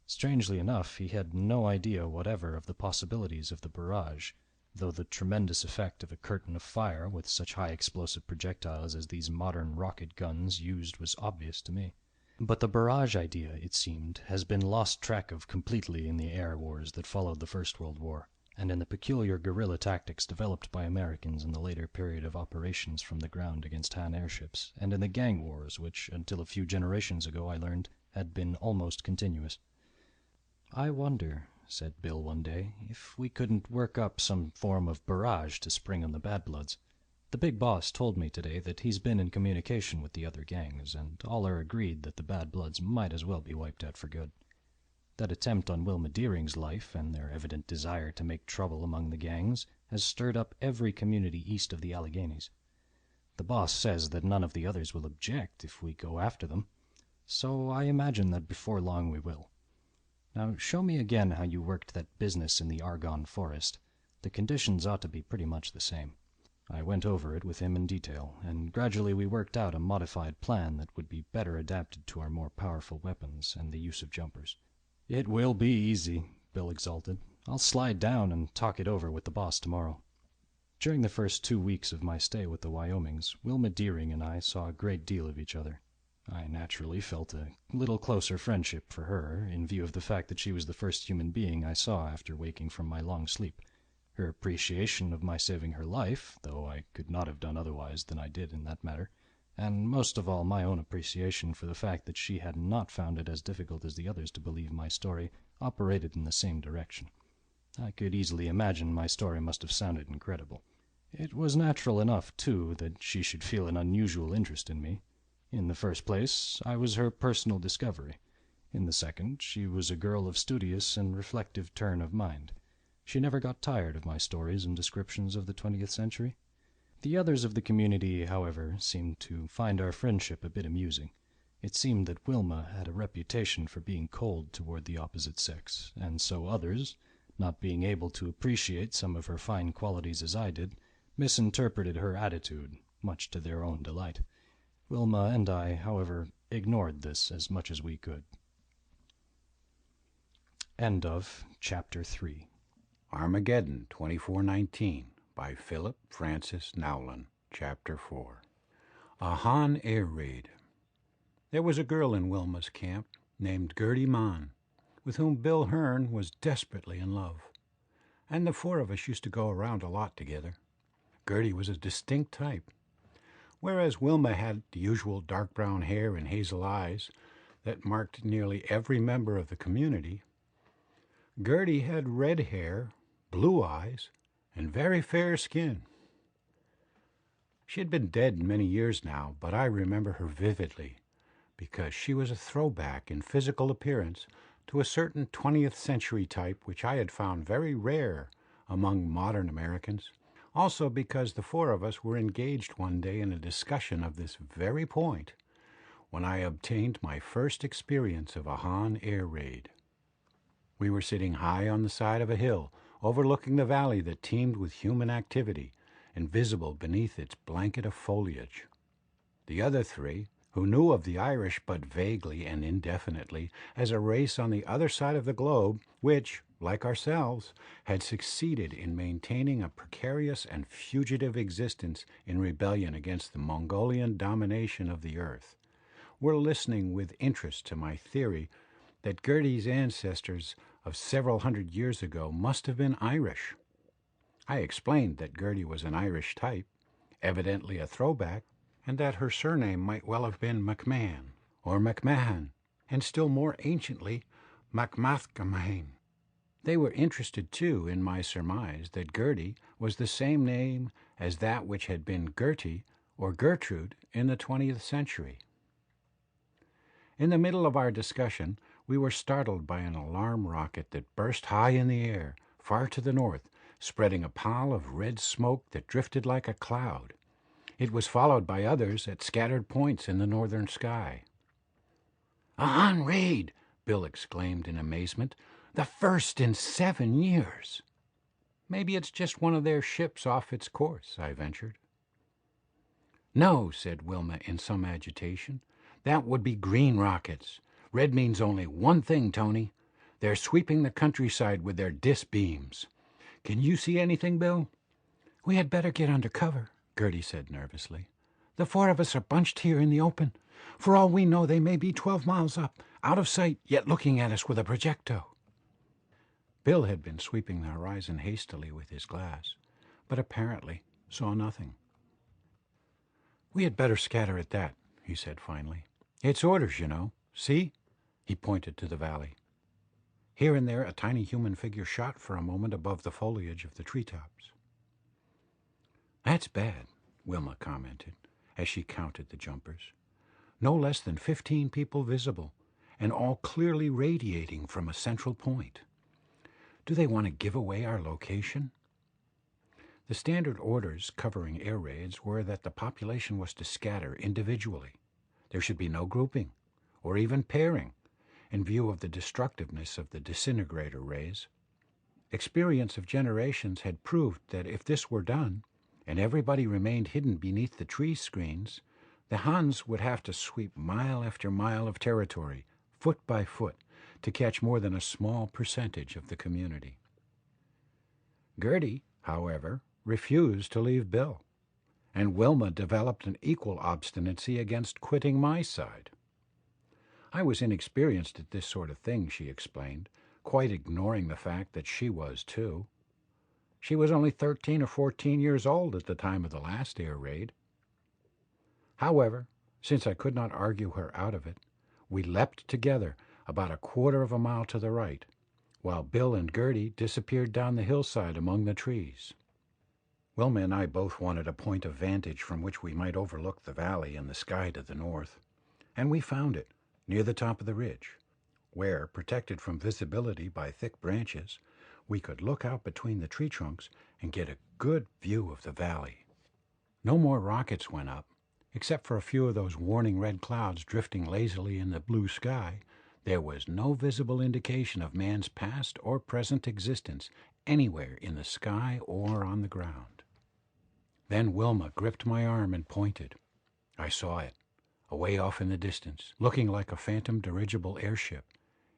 Strangely enough, he had no idea whatever of the possibilities of the barrage, though the tremendous effect of a curtain of fire with such high explosive projectiles as these modern rocket guns used was obvious to me. But the barrage idea, it seemed, has been lost track of completely in the air wars that followed the First World War, and in the peculiar guerrilla tactics developed by Americans in the later period of operations from the ground against Han airships, and in the gang wars which, until a few generations ago, I learned, had been almost continuous. "I wonder," said Bill one day, "if we couldn't work up some form of barrage to spring on the Bad Bloods. The big boss told me today that he's been in communication with the other gangs, and all are agreed that the Bad Bloods might as well be wiped out for good. That attempt on Wilma Deering's life, and their evident desire to make trouble among the gangs, has stirred up every community east of the Alleghenies. The boss says that none of the others will object if we go after them, so I imagine that before long we will. Now show me again how you worked that business in the Argonne forest. The conditions ought to be pretty much the same." I went over it with him in detail, and gradually we worked out a modified plan that would be better adapted to our more powerful weapons and the use of jumpers. "It will be easy," Bill exulted. "I'll slide down and talk it over with the boss tomorrow." During the first 2 weeks of my stay with the Wyomings, Wilma Deering and I saw a great deal of each other. I naturally felt a little closer friendship for her, in view of the fact that she was the first human being I saw after waking from my long sleep. Her appreciation of my saving her life, though I could not have done otherwise than I did in that matter, and most of all my own appreciation for the fact that she had not found it as difficult as the others to believe my story, operated in the same direction. I could easily imagine my story must have sounded incredible. It was natural enough, too, that she should feel an unusual interest in me. In the first place, I was her personal discovery. In the second, she was a girl of studious and reflective turn of mind. She never got tired of my stories and descriptions of the 20th century. The others of the community, however, seemed to find our friendship a bit amusing. It seemed that Wilma had a reputation for being cold toward the opposite sex, and so others, not being able to appreciate some of her fine qualities as I did, misinterpreted her attitude, much to their own delight. Wilma and I, however, ignored this as much as we could. End of Chapter 3. Armageddon 2419 by Philip Francis Nowlan, Chapter 4. A Han air raid. There was a girl in Wilma's camp named Gertie Mann, with whom Bill Hearn was desperately in love, and the four of us used to go around a lot together. Gertie was a distinct type. Whereas Wilma had the usual dark brown hair and hazel eyes that marked nearly every member of the community, Gertie had red hair, blue eyes, and very fair skin. She had been dead many years now, but I remember her vividly because she was a throwback in physical appearance to a certain 20th century type which I had found very rare among modern Americans, Also because the four of us were engaged one day in a discussion of this very point when I obtained my first experience of a Han air raid. We were sitting high on the side of a hill, overlooking the valley that teemed with human activity, invisible beneath its blanket of foliage. The other three, who knew of the Irish but vaguely and indefinitely as a race on the other side of the globe, which, like ourselves, had succeeded in maintaining a precarious and fugitive existence in rebellion against the Mongolian domination of the earth, were listening with interest to my theory that Gertie's ancestors of several hundred years ago must have been Irish. I explained that Gertie was an Irish type, evidently a throwback, and that her surname might well have been MacMahon or MacMahon, and still more anciently MacMathgamhain. They were interested, too, in my surmise that Gertie was the same name as that which had been Gertie or Gertrude in the 20th century. In the middle of our discussion, we were startled by an alarm rocket that burst high in the air, far to the north, spreading a pall of red smoke that drifted like a cloud. It was followed by others at scattered points in the northern sky. "A Han raid!" Bill exclaimed in amazement. "The first in 7 years!" "Maybe it's just one of their ships off its course," I ventured. "No," said Wilma in some agitation. "That would be green rockets. Red means only one thing, Tony. They're sweeping the countryside with their dis beams. Can you see anything, Bill?" "We had better get under cover," Gertie said nervously. "The four of us are bunched here in the open. For all we know, they may be 12 miles up, out of sight, yet looking at us with a projecto." Bill had been sweeping the horizon hastily with his glass, but apparently saw nothing. "We had better scatter at that," he said finally. "It's orders, you know. See?" He pointed to the valley. Here and there a tiny human figure shot for a moment above the foliage of the treetops. "That's bad," Wilma commented, as she counted the jumpers. "No less than 15 people visible, and all clearly radiating from a central point. Do they want to give away our location?" The standard orders covering air raids were that the population was to scatter individually. There should be no grouping, or even pairing, in view of the destructiveness of the disintegrator rays. Experience of generations had proved that if this were done, and everybody remained hidden beneath the tree screens, the Huns would have to sweep mile after mile of territory, foot by foot, to catch more than a small percentage of the community. Gertie, however, refused to leave Bill, and Wilma developed an equal obstinacy against quitting my side. I was inexperienced at this sort of thing, she explained, quite ignoring the fact that she was too. She was only 13 or 14 years old at the time of the last air raid. However, since I could not argue her out of it, we leapt together about a quarter of a mile to the right, while Bill and Gertie disappeared down the hillside among the trees. Wilma and I both wanted a point of vantage from which we might overlook the valley and the sky to the north, and we found it near the top of the ridge, where, protected from visibility by thick branches, we could look out between the tree trunks and get a good view of the valley. No more rockets went up. Except for a few of those warning red clouds drifting lazily in the blue sky, there was no visible indication of man's past or present existence anywhere in the sky or on the ground. Then Wilma gripped my arm and pointed. I saw it, away off in the distance, looking like a phantom dirigible airship,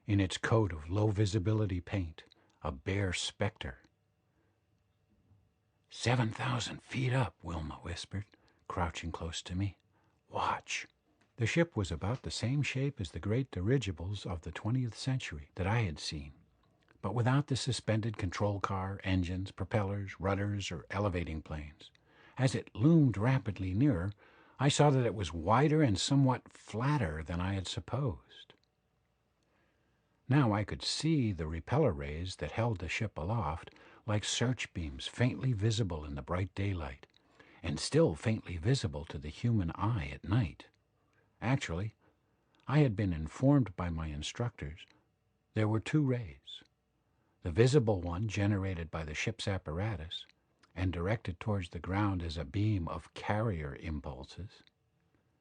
in its coat of low-visibility paint, a bare specter. 7,000 feet up, Wilma whispered, crouching close to me. "Watch." The ship was about the same shape as the great dirigibles of the 20th century that I had seen, but without the suspended control car, engines, propellers, rudders, or elevating planes. As it loomed rapidly nearer, I saw that it was wider and somewhat flatter than I had supposed. Now I could see the repeller rays that held the ship aloft, like search beams faintly visible in the bright daylight, and still faintly visible to the human eye at night. Actually, I had been informed by my instructors there were two rays, the visible one generated by the ship's apparatus, and directed towards the ground as a beam of carrier impulses,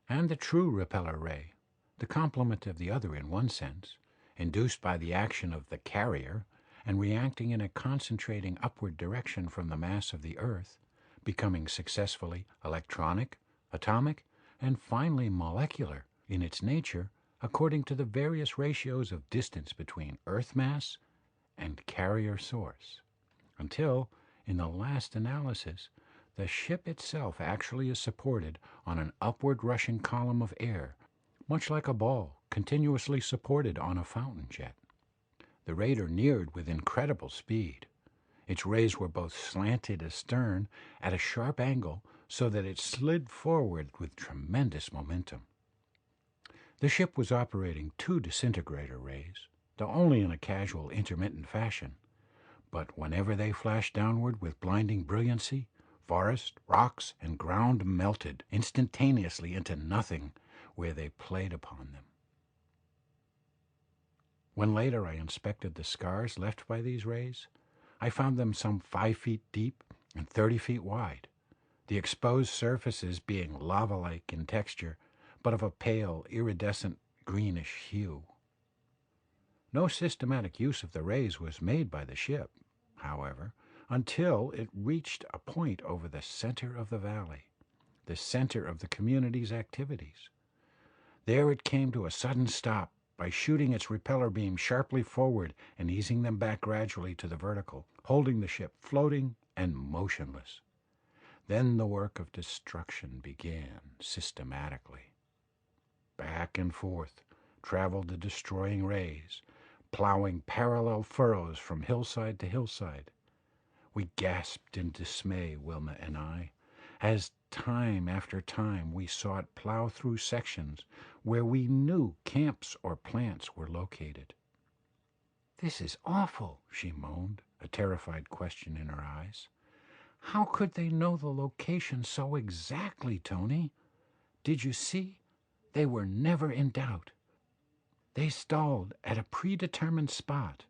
and the true repeller ray, the complement of the other in one sense, induced by the action of the carrier and reacting in a concentrating upward direction from the mass of the earth, becoming successively electronic, atomic, and finally molecular in its nature according to the various ratios of distance between earth mass and carrier source, until, in the last analysis, the ship itself actually is supported on an upward rushing column of air, much like a ball continuously supported on a fountain jet. The raider neared with incredible speed. Its rays were both slanted astern at a sharp angle so that it slid forward with tremendous momentum. The ship was operating 2 disintegrator rays, though only in a casual, intermittent fashion, but whenever they flashed downward with blinding brilliancy, forest, rocks, and ground melted instantaneously into nothing where they played upon them. When later I inspected the scars left by these rays, I found them some 5 feet deep and 30 feet wide, the exposed surfaces being lava-like in texture, but of a pale, iridescent, greenish hue. No systematic use of the rays was made by the ship, however, until it reached a point over the center of the valley, the center of the community's activities. There it came to a sudden stop by shooting its repeller beam sharply forward and easing them back gradually to the vertical, holding the ship floating and motionless. Then the work of destruction began systematically. Back and forth traveled the destroying rays, plowing parallel furrows from hillside to hillside. We gasped in dismay, Wilma and I, as time after time we saw it plow through sections where we knew camps or plants were located. "This is awful," she moaned, a terrified question in her eyes. "How could they know the location so exactly, Tony? Did you see? They were never in doubt. They stalled at a predetermined spot,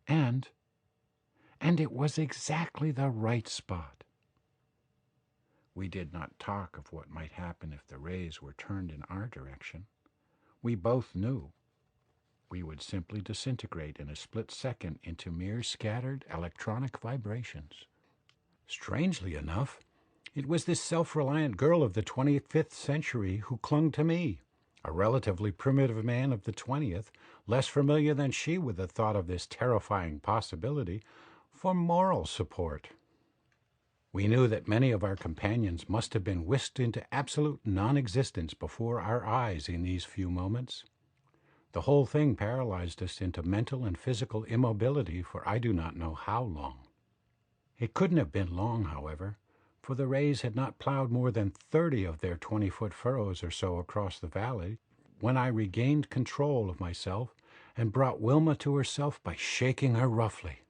and it was exactly the right spot." We did not talk of what might happen if the rays were turned in our direction. We both knew. We would simply disintegrate in a split second into mere scattered electronic vibrations. Strangely enough, it was this self-reliant girl of the 25th century who clung to me, a relatively primitive man of the 20th, less familiar than she with the thought of this terrifying possibility, for moral support. We knew that many of our companions must have been whisked into absolute non-existence before our eyes in these few moments. The whole thing paralyzed us into mental and physical immobility for I do not know how long. It couldn't have been long, however, for the rays had not plowed more than 30 of their 20-foot furrows or so across the valley when I regained control of myself and brought Wilma to herself by shaking her roughly.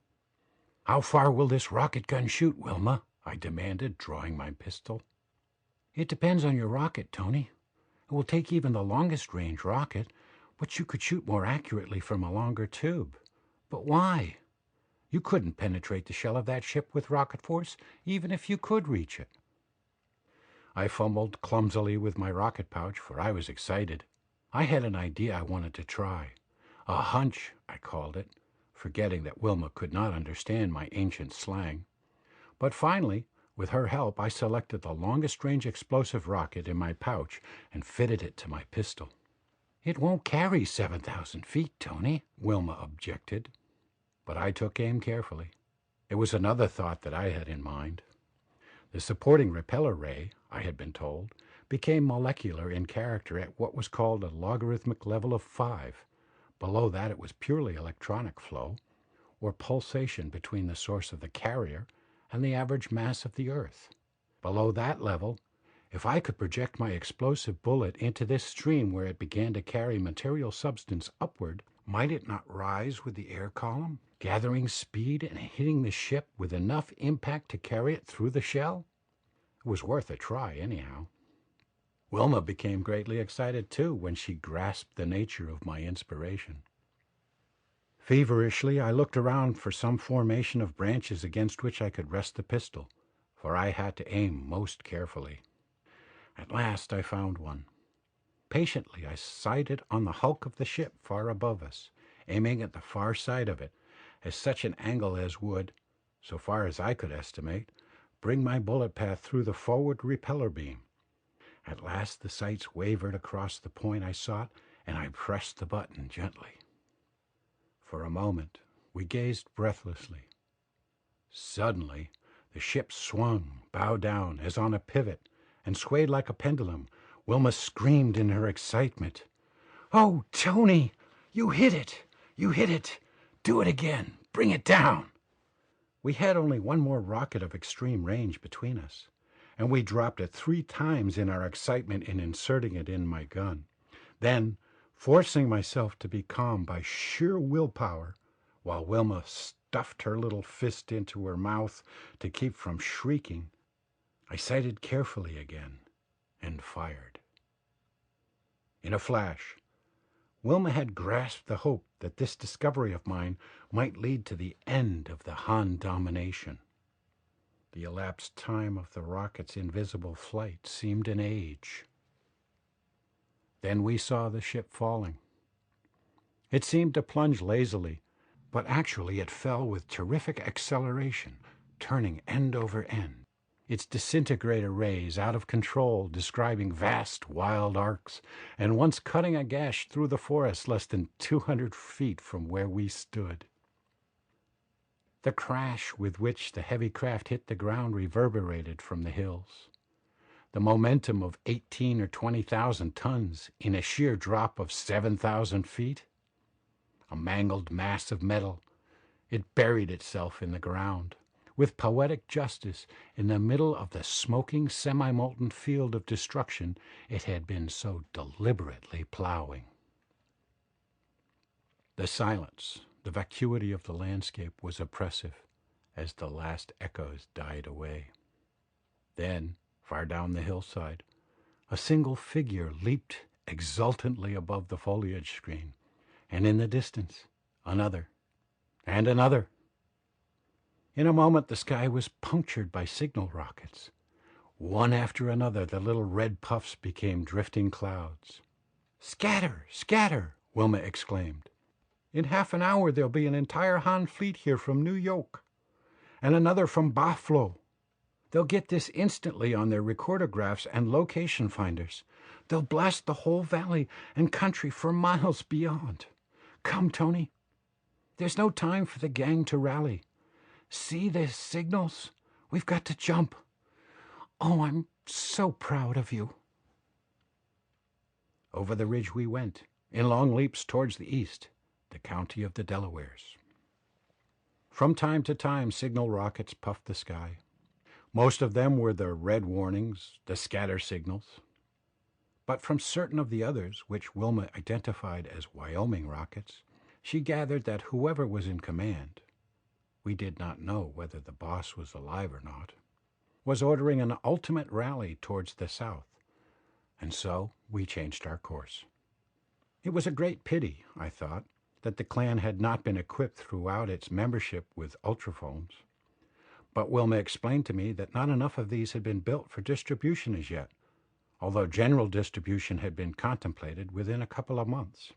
"How far will this rocket gun shoot, Wilma?" I demanded, drawing my pistol. "It depends on your rocket, Tony. It will take even the longest-range rocket, but you could shoot more accurately from a longer tube. But why? You couldn't penetrate the shell of that ship with rocket force, even if you could reach it." I fumbled clumsily with my rocket pouch, for I was excited. I had an idea I wanted to try. A hunch, I called it, forgetting that Wilma could not understand my ancient slang. But finally, with her help, I selected the longest-range explosive rocket in my pouch and fitted it to my pistol. "It won't carry 7,000 feet, Tony," Wilma objected. But I took aim carefully. It was another thought that I had in mind. The supporting repeller ray, I had been told, became molecular in character at what was called a logarithmic level of 5. Below that it was purely electronic flow, or pulsation between the source of the carrier and the average mass of the Earth. Below that level, if I could project my explosive bullet into this stream where it began to carry material substance upward, might it not rise with the air column, gathering speed and hitting the ship with enough impact to carry it through the shell? It was worth a try, anyhow. Wilma became greatly excited, too, when she grasped the nature of my inspiration. Feverishly, I looked around for some formation of branches against which I could rest the pistol. for I had to aim most carefully. At last I found one. Patiently I sighted on the hulk of the ship far above us, aiming at the far side of it, at such an angle as would, so far as I could estimate, bring my bullet path through the forward repeller beam. At last the sights wavered across the point I sought, and I pressed the button gently. For a moment we gazed breathlessly. Suddenly the ship swung, bow down, as on a pivot, and swayed like a pendulum. Wilma screamed in her excitement. "Oh, Tony, you hit it! You hit it! Do it again! Bring it down!" We had only one more rocket of extreme range between us, and we dropped it 3 times in our excitement in inserting it in my gun. Then, forcing myself to be calm by sheer willpower, while Wilma stuffed her little fist into her mouth to keep from shrieking, I sighted carefully again and fired. In a flash, Wilma had grasped the hope that this discovery of mine might lead to the end of the Han domination. The elapsed time of the rocket's invisible flight seemed an age. Then we saw the ship falling. It seemed to plunge lazily, but actually it fell with terrific acceleration, turning end over end, its disintegrator rays out of control, describing vast wild arcs, and once cutting a gash through the forest less than 200 feet from where we stood. The crash with which the heavy craft hit the ground reverberated from the hills. The momentum of 18 or 20,000 tons in a sheer drop of 7,000 feet. A mangled mass of metal, it buried itself in the ground, with poetic justice, in the middle of the smoking, semi-molten field of destruction it had been so deliberately plowing. The silence, the vacuity of the landscape was oppressive as the last echoes died away. Then, far down the hillside, a single figure leaped exultantly above the foliage screen, and in the distance, another, and another. In a moment the sky was punctured by signal rockets. One after another the little red puffs became drifting clouds. "Scatter! Scatter!" Wilma exclaimed. "In half an hour there'll be an entire Han fleet here from New York, and another from Buffalo. They'll get this instantly on their recordographs and location finders. They'll blast the whole valley and country for miles beyond. Come, Tony. There's no time for the gang to rally. See the signals? We've got to jump. Oh, I'm so proud of you." Over the ridge we went, in long leaps towards the east, the county of the Delawares. From time to time, signal rockets puffed the sky. Most of them were the red warnings, the scatter signals. But from certain of the others, which Wilma identified as Wyoming rockets, she gathered that whoever was in command, we did not know whether the boss was alive or not, was ordering an ultimate rally towards the south, and so we changed our course. It was a great pity, I thought, that the clan had not been equipped throughout its membership with ultraphones, but Wilma explained to me that not enough of these had been built for distribution as yet, although general distribution had been contemplated within a couple of months.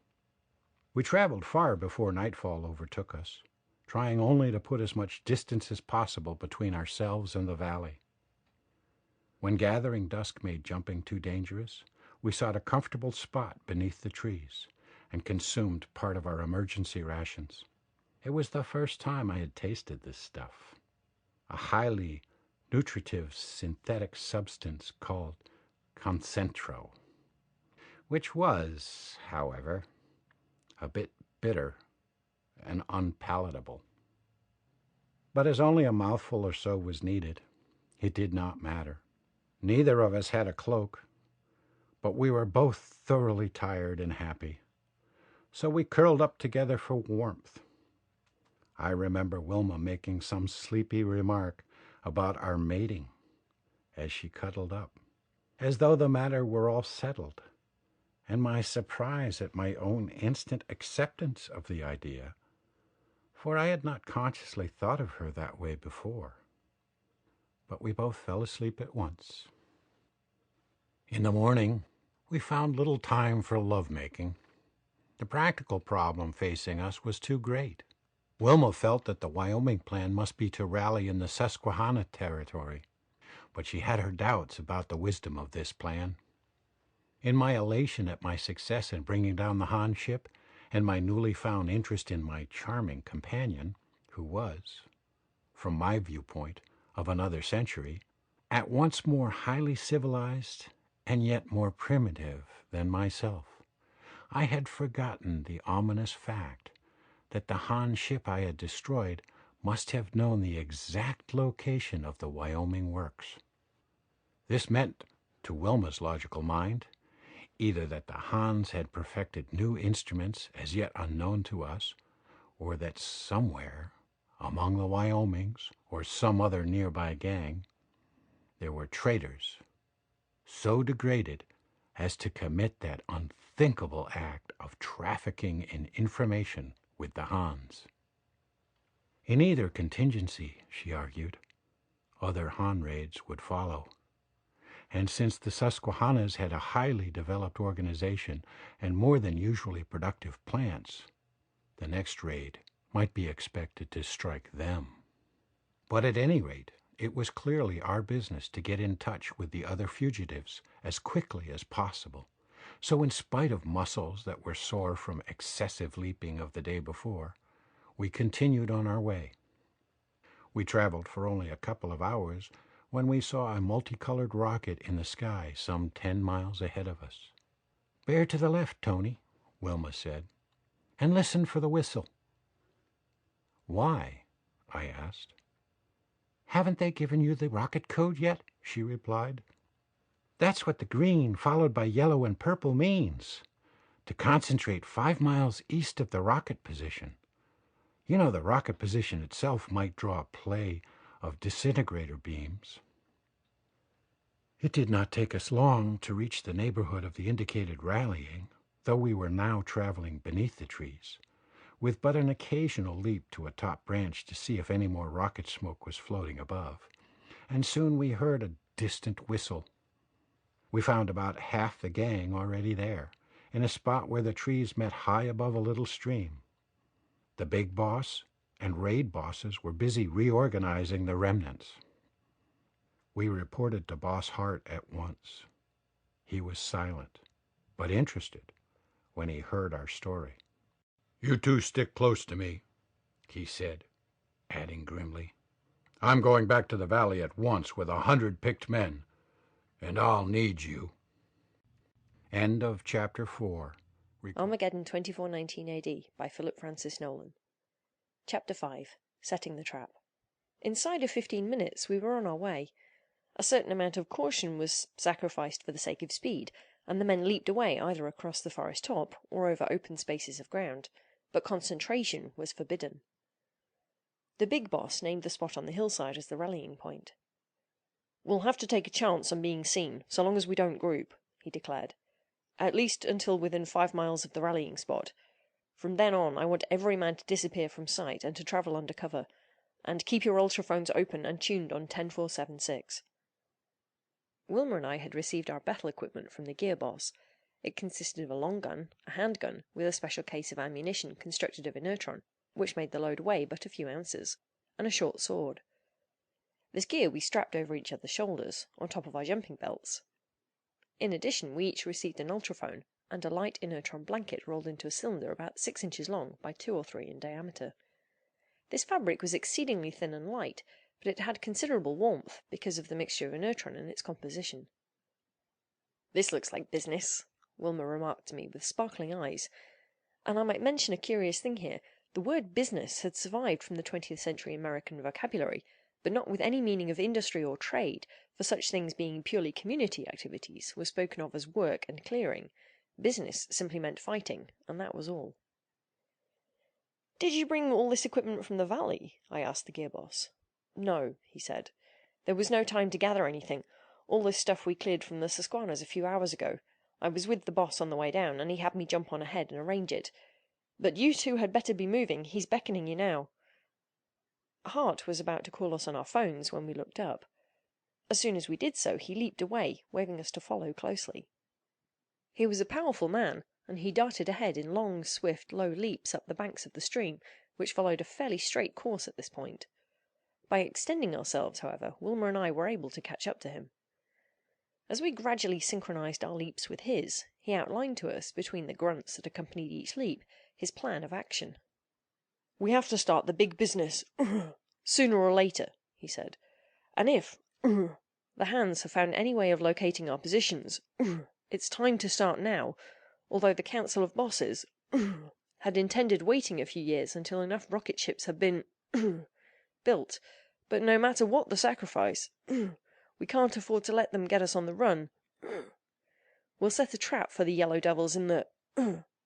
We traveled far before nightfall overtook us, trying only to put as much distance as possible between ourselves and the valley. When gathering dusk made jumping too dangerous, we sought a comfortable spot beneath the trees and consumed part of our emergency rations. It was the first time I had tasted this stuff, a highly nutritive synthetic substance called concentro, which was, however, a bit bitter and unpalatable. But as only a mouthful or so was needed, it did not matter. Neither of us had a cloak, but we were both thoroughly tired and happy, so we curled up together for warmth. I remember Wilma making some sleepy remark about our mating as she cuddled up, as though the matter were all settled, and my surprise at my own instant acceptance of the idea, for I had not consciously thought of her that way before. but we both fell asleep at once. In the morning, we found little time for lovemaking. The practical problem facing us was too great. Wilma felt that the Wyoming plan must be to rally in the Susquehanna territory, but she had her doubts about the wisdom of this plan. In my elation at my success in bringing down the Han ship, and my newly found interest in my charming companion, who was, from my viewpoint, of another century, at once more highly civilized and yet more primitive than myself, I had forgotten the ominous fact that the Han ship I had destroyed must have known the exact location of the Wyoming works. This meant, to Wilma's logical mind, either that the Hans had perfected new instruments as yet unknown to us, or that somewhere, among the Wyomings or some other nearby gang, there were traitors so degraded as to commit that unthinkable act of trafficking in information with the Hans. In either contingency, she argued, other Han raids would follow. And since the Susquehannas had a highly developed organization and more than usually productive plants, the next raid might be expected to strike them. But at any rate, it was clearly our business to get in touch with the other fugitives as quickly as possible. So in spite of muscles that were sore from excessive leaping of the day before, we continued on our way. We traveled for only a couple of hours when we saw a multicolored rocket in the sky some 10 miles ahead of us. "Bear to the left, Tony," Wilma said, "and listen for the whistle." "Why?" I asked. "Haven't they given you the rocket code yet?" she replied. "That's what the green followed by yellow and purple means. To concentrate 5 miles east of the rocket position. You know, the rocket position itself might draw a play of disintegrator beams." It did not take us long to reach the neighborhood of the indicated rallying, though we were now traveling beneath the trees, with but an occasional leap to a top branch to see if any more rocket smoke was floating above, and soon we heard a distant whistle. We found about half the gang already there, in a spot where the trees met high above a little stream. The big boss and raid bosses were busy reorganizing the remnants. We reported to Boss Hart at once. He was silent, but interested, when he heard our story. "You two stick close to me," he said, adding grimly, "I'm going back to the valley at once with 100 picked men, and I'll need you." End of Chapter 4. Armageddon 2419 AD by Philip Francis Nowlan. Chapter 5. Setting the Trap. Inside of 15 minutes we were on our way. A certain amount of caution was sacrificed for the sake of speed, and the men leaped away either across the forest top or over open spaces of ground, but concentration was forbidden. The big boss named the spot on the hillside as the rallying point. "We'll have to take a chance on being seen, so long as we don't group," he declared. "At least until within 5 miles of the rallying spot. From then on, I want every man to disappear from sight and to travel under cover. And keep your ultraphones open and tuned on 10476. Wilma and I had received our battle equipment from the gear boss. It consisted of a long gun, a handgun, with a special case of ammunition constructed of inertron, which made the load weigh but a few ounces, and a short sword. This gear we strapped over each other's shoulders, on top of our jumping belts. In addition, we each received an ultrophone, and a light inertron blanket rolled into a cylinder about 6 inches long by 2 or 3 in diameter. This fabric was exceedingly thin and light, but it had considerable warmth because of the mixture of inertron in its composition. "This looks like business," Wilma remarked to me with sparkling eyes. And I might mention a curious thing here. The word business had survived from the 20th century American vocabulary, but not with any meaning of industry or trade, for such things being purely community activities were spoken of as work and clearing. Business simply meant fighting, and that was all. "Did you bring all this equipment from the valley?" I asked the gear boss. "No," he said. "There was no time to gather anything. All this stuff we cleared from the Susquehannas a few hours ago. I was with the boss on the way down, and he had me jump on ahead and arrange it. But you two had better be moving. He's beckoning you now." Hart was about to call us on our phones when we looked up. As soon as we did so, he leaped away, waving us to follow closely. He was a powerful man, and he darted ahead in long, swift, low leaps up the banks of the stream, which followed a fairly straight course at this point. By extending ourselves, however, Wilmer and I were able to catch up to him. As we gradually synchronized our leaps with his, he outlined to us, between the grunts that accompanied each leap, his plan of action. "We have to start the big business sooner or later," he said. "And if the hands have found any way of locating our positions, it's time to start now, although the Council of Bosses had intended waiting a few years until enough rocket ships have been built. But no matter what the sacrifice, we can't afford to let them get us on the run. We'll set a trap for the yellow devils in the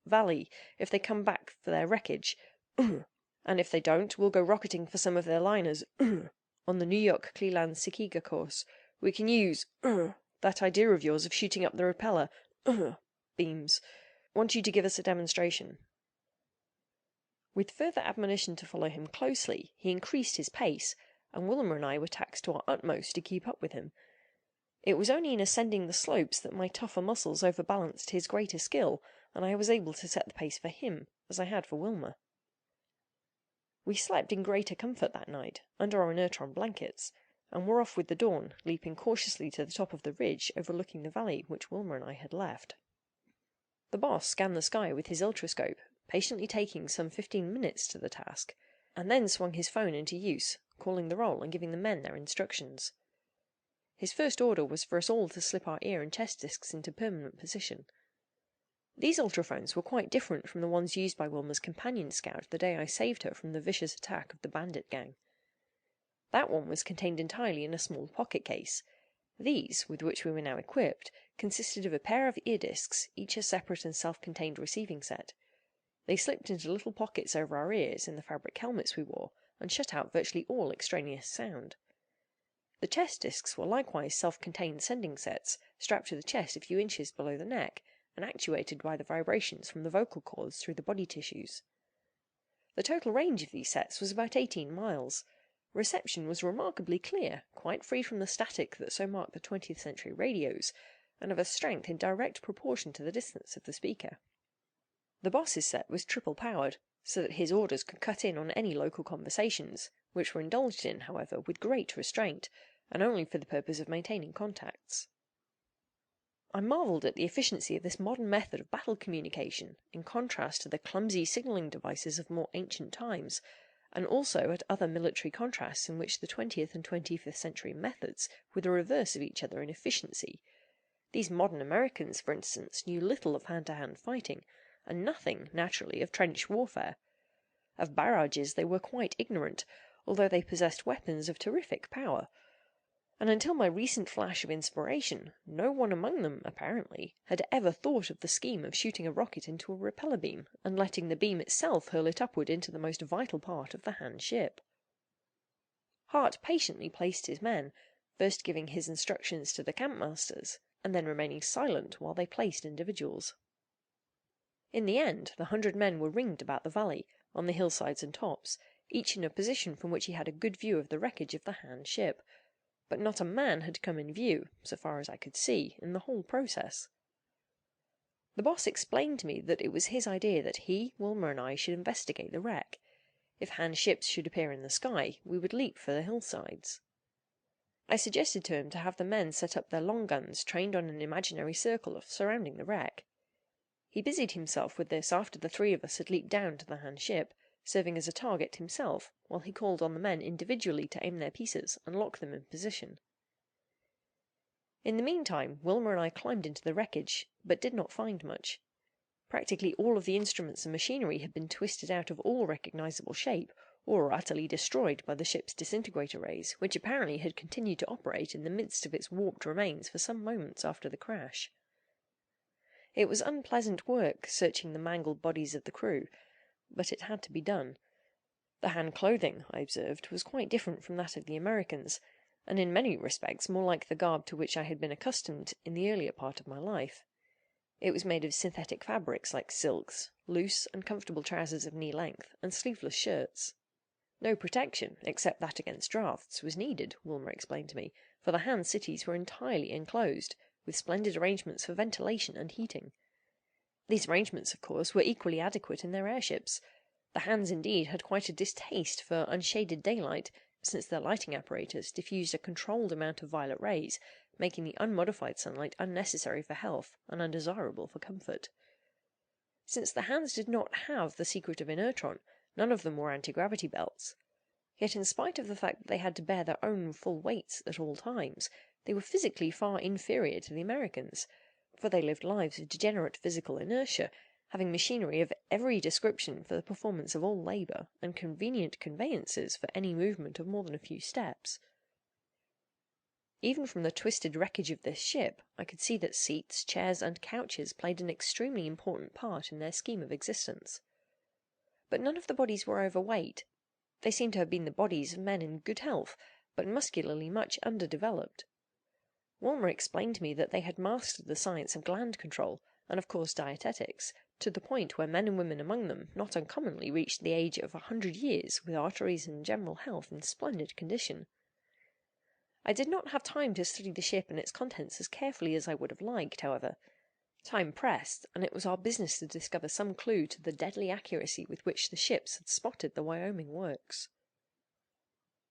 valley if they come back for their wreckage, and if they don't, we'll go rocketing for some of their liners on the New York-Cleveland-Sikiga course. We can use that idea of yours of shooting up the repeller beams. Want you to give us a demonstration." With further admonition to follow him closely, he increased his pace, and Wilmer and I were taxed to our utmost to keep up with him. It was only in ascending the slopes that my tougher muscles overbalanced his greater skill, and I was able to set the pace for him, as I had for Wilmer. We slept in greater comfort that night, under our inertron blankets, and were off with the dawn, leaping cautiously to the top of the ridge overlooking the valley which Wilmer and I had left. The boss scanned the sky with his ultrascope, patiently taking some 15 minutes to the task, and then swung his phone into use, calling the roll and giving the men their instructions. His first order was for us all to slip our ear and chest discs into permanent position. These ultraphones were quite different from the ones used by Wilmer's companion scout the day I saved her from the vicious attack of the bandit gang. That one was contained entirely in a small pocket case. These, with which we were now equipped, consisted of a pair of ear discs, each a separate and self-contained receiving set. They slipped into little pockets over our ears in the fabric helmets we wore, and shut out virtually all extraneous sound. The chest discs were likewise self-contained sending sets, strapped to the chest a few inches below the neck, and actuated by the vibrations from the vocal cords through the body tissues. The total range of these sets was about 18 miles. Reception was remarkably clear, quite free from the static that so marked the 20th century radios, and of a strength in direct proportion to the distance of the speaker. The boss's set was triple-powered, so that his orders could cut in on any local conversations, which were indulged in, however, with great restraint, and only for the purpose of maintaining contacts. I marvelled at the efficiency of this modern method of battle communication, in contrast to the clumsy signalling devices of more ancient times, and also at other military contrasts in which the 20th and 25th century methods were the reverse of each other in efficiency. These modern Americans, for instance, knew little of hand-to-hand fighting, and nothing, naturally, of trench warfare. Of barrages they were quite ignorant, although they possessed weapons of terrific power. And until my recent flash of inspiration, no one among them, apparently, had ever thought of the scheme of shooting a rocket into a repeller beam, and letting the beam itself hurl it upward into the most vital part of the hand ship. Hart patiently placed his men, first giving his instructions to the campmasters, and then remaining silent while they placed individuals. In the end, the 100 men were ringed about the valley, on the hillsides and tops, each in a position from which he had a good view of the wreckage of the hand ship, but not a man had come in view, so far as I could see, in the whole process. The boss explained to me that it was his idea that he, Wilmer, and I should investigate the wreck. If hand ships should appear in the sky, we would leap for the hillsides. I suggested to him to have the men set up their long guns trained on an imaginary circle surrounding the wreck. He busied himself with this after the 3 of us had leaped down to the hand ship, serving as a target himself, while he called on the men individually to aim their pieces and lock them in position. In the meantime, Wilmer and I climbed into the wreckage, but did not find much. Practically all of the instruments and machinery had been twisted out of all recognizable shape, or utterly destroyed by the ship's disintegrator rays, which apparently had continued to operate in the midst of its warped remains for some moments after the crash. It was unpleasant work searching the mangled bodies of the crew, but it had to be done. The hand clothing, I observed, was quite different from that of the Americans, and in many respects more like the garb to which I had been accustomed in the earlier part of my life. It was made of synthetic fabrics like silks, loose and comfortable trousers of knee length, and sleeveless shirts. No protection, except that against draughts, was needed, Wilmer explained to me, for the Han cities were entirely enclosed, with splendid arrangements for ventilation and heating. These arrangements, of course, were equally adequate in their airships. The Hans, indeed, had quite a distaste for unshaded daylight, since their lighting apparatus diffused a controlled amount of violet rays, making the unmodified sunlight unnecessary for health and undesirable for comfort. Since the Hans did not have the secret of inertron, none of them wore anti-gravity belts. Yet in spite of the fact that they had to bear their own full weights at all times, they were physically far inferior to the Americans, for they lived lives of degenerate physical inertia, having machinery of every description for the performance of all labour, and convenient conveyances for any movement of more than a few steps. Even from the twisted wreckage of this ship, I could see that seats, chairs, and couches played an extremely important part in their scheme of existence. But none of the bodies were overweight. They seemed to have been the bodies of men in good health, but muscularly much underdeveloped. Wilmer explained to me that they had mastered the science of gland control, and of course dietetics, to the point where men and women among them not uncommonly reached the age of 100 years with arteries and general health in splendid condition. I did not have time to study the ship and its contents as carefully as I would have liked, however. Time pressed, and it was our business to discover some clue to the deadly accuracy with which the ships had spotted the Wyoming works.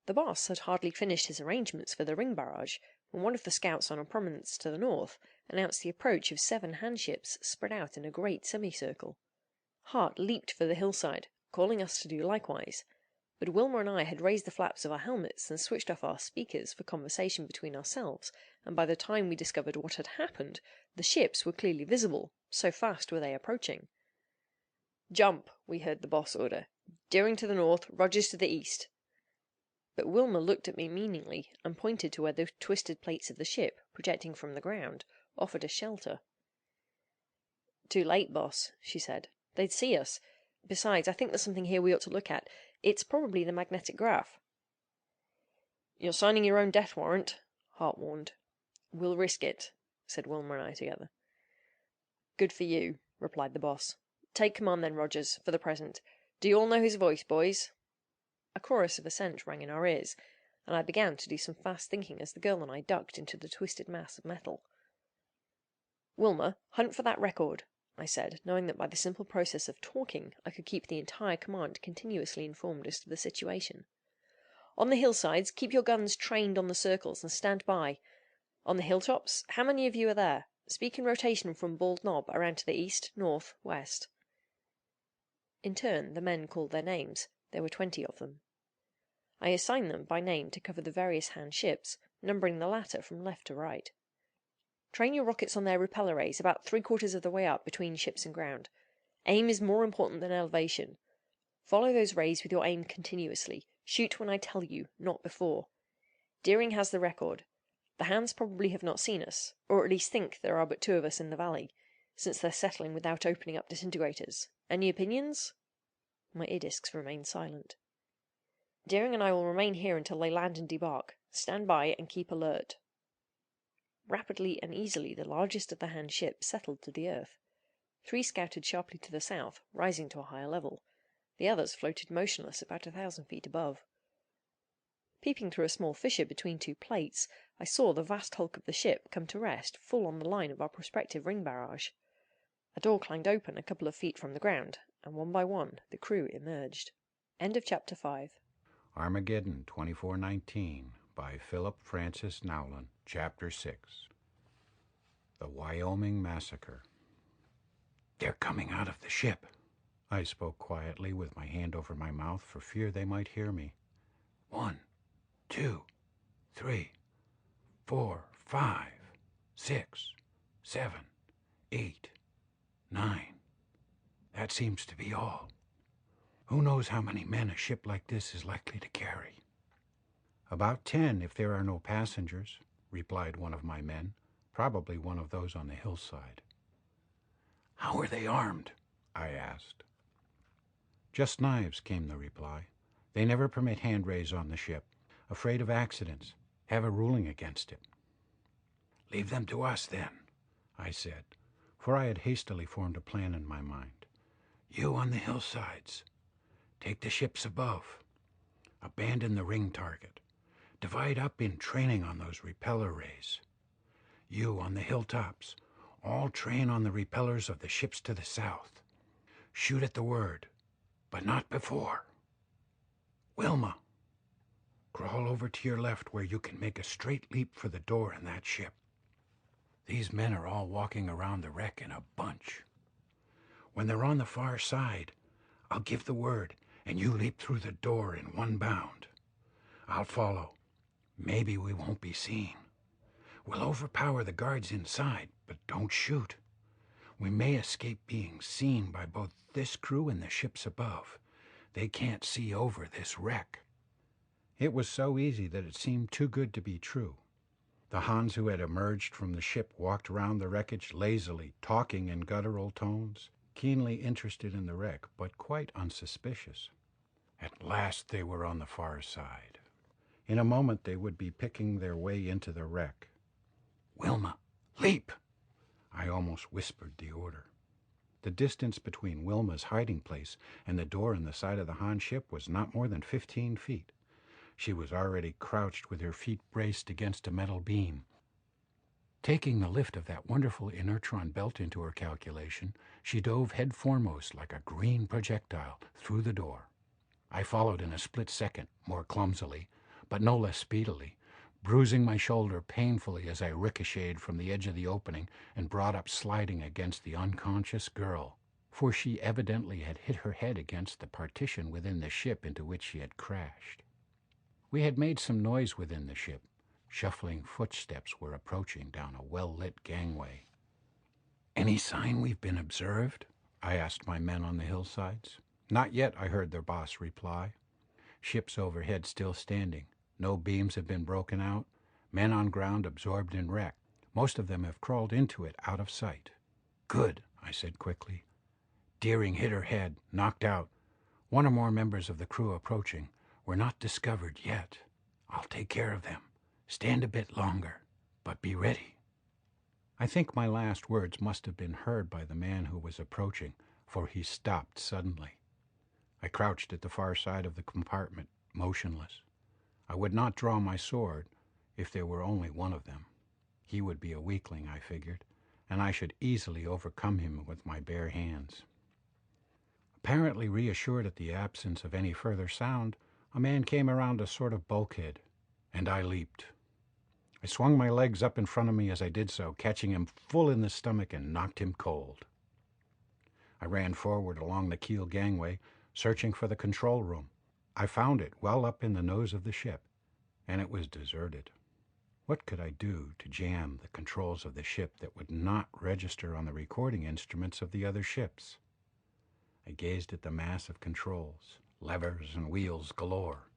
The boss had hardly finished his arrangements for the ring barrage when one of the scouts on a prominence to the north announced the approach of 7 handships spread out in a great semicircle. Hart leaped for the hillside, calling us to do likewise, but Wilmer and I had raised the flaps of our helmets and switched off our speakers for conversation between ourselves, and by the time we discovered what had happened, the ships were clearly visible, so fast were they approaching. "Jump," we heard the boss order. "Deering to the north, Rogers to the east." But Wilmer looked at me meaningly, and pointed to where the twisted plates of the ship, projecting from the ground, offered us shelter. "Too late, boss," she said. "They'd see us. Besides, I think there's something here we ought to look at. It's probably the magnetic graph." "You're signing your own death warrant," Hart warned. "We'll risk it," said Wilmer and I together. "Good for you," replied the boss. "Take command then, Rogers, for the present. Do you all know his voice, boys?" A chorus of assent rang in our ears, and I began to do some fast thinking as the girl and I ducked into the twisted mass of metal. "Wilmer, hunt for that record," I said, knowing that by the simple process of talking I could keep the entire command continuously informed as to the situation. "On the hillsides, keep your guns trained on the circles and stand by. On the hilltops, how many of you are there? Speak in rotation from Bald Knob around to the east, north, west." In turn the men called their names. There were 20 of them. I assigned them by name to cover the various hand ships, numbering the latter from left to right. "Train your rockets on their repeller rays about 3/4 of the way up between ships and ground. Aim is more important than elevation. Follow those rays with your aim continuously. Shoot when I tell you, not before. Deering has the record. The Hands probably have not seen us, or at least think there are but 2 of us in the valley, since they're settling without opening up disintegrators. Any opinions?" My ear discs remained silent. "Deering and I will remain here until they land and debark. Stand by and keep alert." Rapidly and easily the largest of the hand ships settled to the earth. 3 scouted sharply to the south, rising to a higher level. The others floated motionless about 1,000 feet above. Peeping through a small fissure between 2 plates, I saw the vast hulk of the ship come to rest full on the line of our prospective ring barrage. A door clanged open a couple of feet from the ground, and one by one the crew emerged. End of Chapter 5. Armageddon 2419 by Philip Francis Nowlan, Chapter 6. The Wyoming Massacre. "They're coming out of the ship." I spoke quietly with my hand over my mouth for fear they might hear me. 1, 2, 3, 4, 5, 6, 7, 8, 9. That seems to be all. Who knows how many men a ship like this is likely to carry? "About 10 if there are no passengers," replied one of my men, probably one of those on the hillside. "How are they armed?" I asked. "Just knives," came the reply. "They never permit hand rays on the ship. Afraid of accidents. Have a ruling against it." "Leave them to us, then," I said, for I had hastily formed a plan in my mind. "You on the hillsides. Take the ships above. Abandon the ring target. Divide up in training on those repeller rays. You on the hilltops, all train on the repellers of the ships to the south. Shoot at the word, but not before. Wilma, crawl over to your left where you can make a straight leap for the door in that ship. These men are all walking around the wreck in a bunch. When they're on the far side, I'll give the word, and you leap through the door in one bound. I'll follow. Maybe we won't be seen. We'll overpower the guards inside, but don't shoot. We may escape being seen by both this crew and the ships above. They can't see over this wreck. It was so easy that it seemed too good to be true. The Hans who had emerged from the ship walked around the wreckage lazily, talking in guttural tones, keenly interested in the wreck, but quite unsuspicious. At last they were on the far side. In a moment they would be picking their way into the wreck. Wilma, leap! I almost whispered the order. The distance between Wilma's hiding place and the door in the side of the Han ship was not more than 15 feet. She was already crouched with her feet braced against a metal beam. Taking the lift of that wonderful inertron belt into her calculation, she dove head foremost like a green projectile through the door. I followed in a split second, more clumsily, but no less speedily, bruising my shoulder painfully as I ricocheted from the edge of the opening and brought up sliding against the unconscious girl, for she evidently had hit her head against the partition within the ship into which she had crashed. We had made some noise within the ship. Shuffling footsteps were approaching down a well-lit gangway. "Any sign we've been observed?" I asked my men on the hillsides. "Not yet," I heard their boss reply. "Ships overhead still standing. No beams have been broken out. Men on ground absorbed in wreck. Most of them have crawled into it out of sight." "Good," I said quickly. "Deering hit her head, knocked out. One or more members of the crew approaching. We're not discovered yet. I'll take care of them. Stand a bit longer, but be ready." I think my last words must have been heard by the man who was approaching, for he stopped suddenly. I crouched at the far side of the compartment, motionless. I would not draw my sword if there were only one of them. He would be a weakling, I figured, and I should easily overcome him with my bare hands. Apparently reassured at the absence of any further sound, a man came around a sort of bulkhead, and I leaped. I swung my legs up in front of me as I did so, catching him full in the stomach and knocked him cold. I ran forward along the keel gangway, searching for the control room. I found it well up in the nose of the ship, and it was deserted. What could I do to jam the controls of the ship that would not register on the recording instruments of the other ships? I gazed at the mass of controls, levers and wheels galore.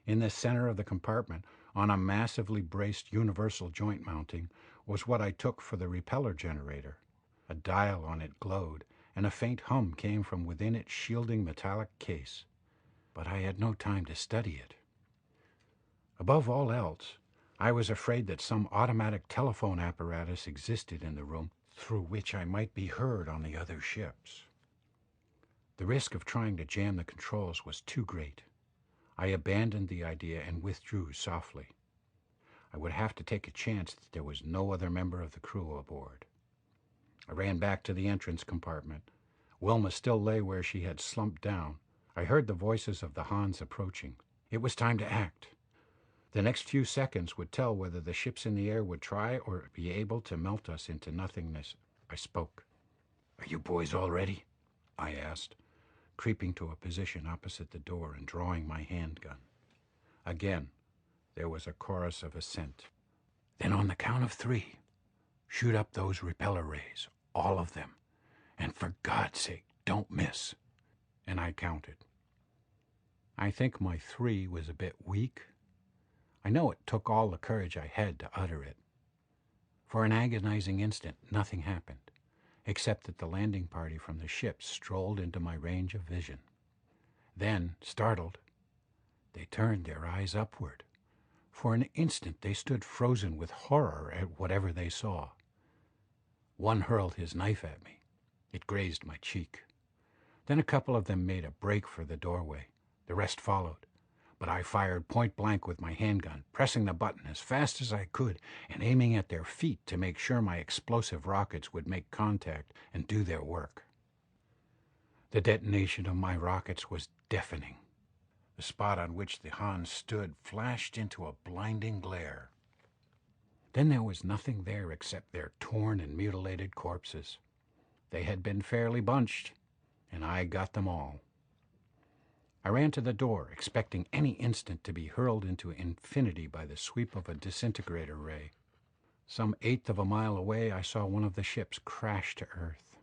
In the center of the compartment, on a massively braced universal joint mounting, was what I took for the repeller generator. A dial on it glowed, and a faint hum came from within its shielding metallic case. But I had no time to study it. Above all else, I was afraid that some automatic telephone apparatus existed in the room through which I might be heard on the other ships. The risk of trying to jam the controls was too great. I abandoned the idea and withdrew softly. I would have to take a chance that there was no other member of the crew aboard. I ran back to the entrance compartment. Wilma still lay where she had slumped down. I heard the voices of the Hans approaching. It was time to act. The next few seconds would tell whether the ships in the air would try or be able to melt us into nothingness. I spoke. "Are you boys all ready?" I asked, creeping to a position opposite the door and drawing my handgun. Again, there was a chorus of assent. "Then on the count of 3, shoot up those repeller rays, all of them. And for God's sake, don't miss." And I counted. I think my 3 was a bit weak. I know it took all the courage I had to utter it. For an agonizing instant, nothing happened, except that the landing party from the ship strolled into my range of vision. Then, startled, they turned their eyes upward. For an instant they stood frozen with horror at whatever they saw. One hurled his knife at me. It grazed my cheek. Then a couple of them made a break for the doorway. The rest followed. but I fired point blank with my handgun, pressing the button as fast as I could and aiming at their feet to make sure my explosive rockets would make contact and do their work. The detonation of my rockets was deafening. The spot on which the Hans stood flashed into a blinding glare. Then there was nothing there except their torn and mutilated corpses. They had been fairly bunched, and I got them all. I ran to the door, expecting any instant to be hurled into infinity by the sweep of a disintegrator ray. Some eighth of a mile away, I saw one of the ships crash to Earth.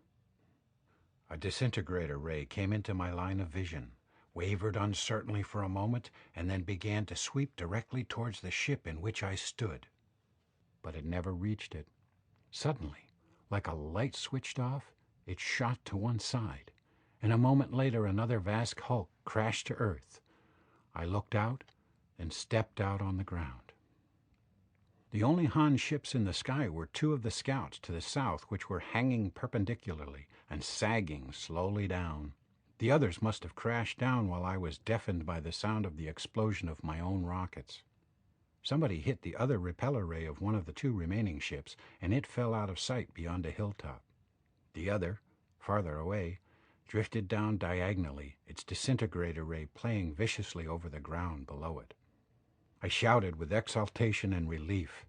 A disintegrator ray came into my line of vision, wavered uncertainly for a moment, and then began to sweep directly towards the ship in which I stood. But it never reached it. Suddenly, like a light switched off, it shot to one side, and a moment later another vast hulk crashed to Earth. I looked out and stepped out on the ground. The only Han ships in the sky were two of the scouts to the south, which were hanging perpendicularly and sagging slowly down. The others must have crashed down while I was deafened by the sound of the explosion of my own rockets. Somebody hit the other repeller ray of one of the two remaining ships, and it fell out of sight beyond a hilltop. The other, farther away, drifted down diagonally, its disintegrator ray playing viciously over the ground below it. I shouted with exultation and relief.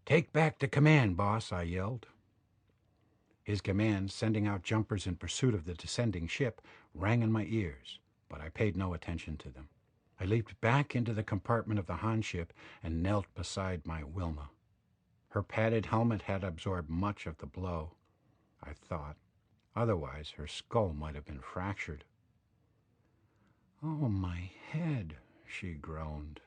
"Take back the command, boss," I yelled. His command, sending out jumpers in pursuit of the descending ship, rang in my ears, but I paid no attention to them. I leaped back into the compartment of the Han ship and knelt beside my Wilma. Her padded helmet had absorbed much of the blow, I thought. Otherwise, her skull might have been fractured. "Oh, my head," she groaned,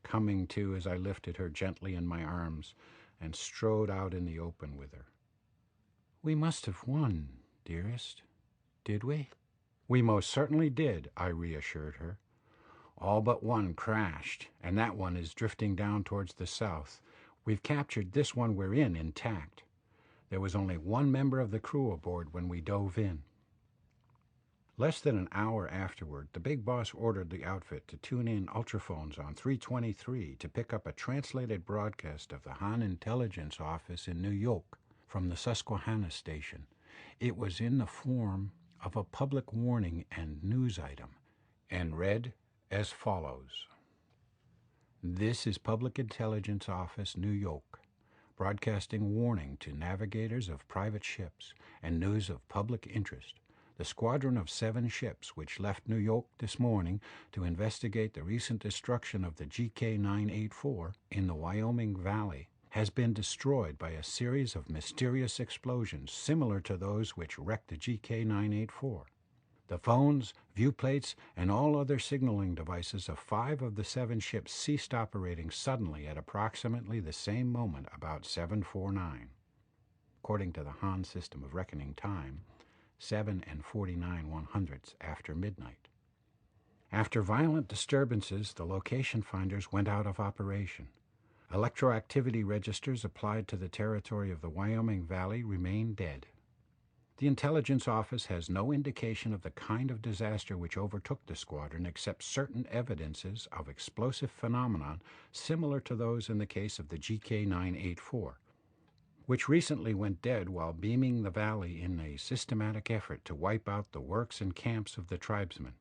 coming to as I lifted her gently in my arms and strode out in the open with her. "We must have won, dearest. Did we?" "We most certainly did," I reassured her. "All but one crashed, and that one is drifting down towards the south. We've captured this one we're in intact. There was only one member of the crew aboard when we dove in." Less than an hour afterward, the big boss ordered the outfit to tune in ultraphones on 323 to pick up a translated broadcast of the Han Intelligence Office in New York from the Susquehanna station. It was in the form of a public warning and news item, and read as follows. "This is Public Intelligence Office, New York, broadcasting warning to navigators of private ships and news of public interest. The squadron of 7 ships which left New York this morning to investigate the recent destruction of the GK-984 in the Wyoming Valley has been destroyed by a series of mysterious explosions similar to those which wrecked the GK-984. The phones, viewplates, and all other signaling devices of 5 of the 7 ships ceased operating suddenly at approximately the same moment, about 7:49. According to the Han system of reckoning time, 7 and 49/100ths after midnight. After violent disturbances, the location finders went out of operation. Electroactivity registers applied to the territory of the Wyoming Valley remain dead. The Intelligence Office has no indication of the kind of disaster which overtook the squadron except certain evidences of explosive phenomenon similar to those in the case of the GK-984, which recently went dead while beaming the valley in a systematic effort to wipe out the works and camps of the tribesmen.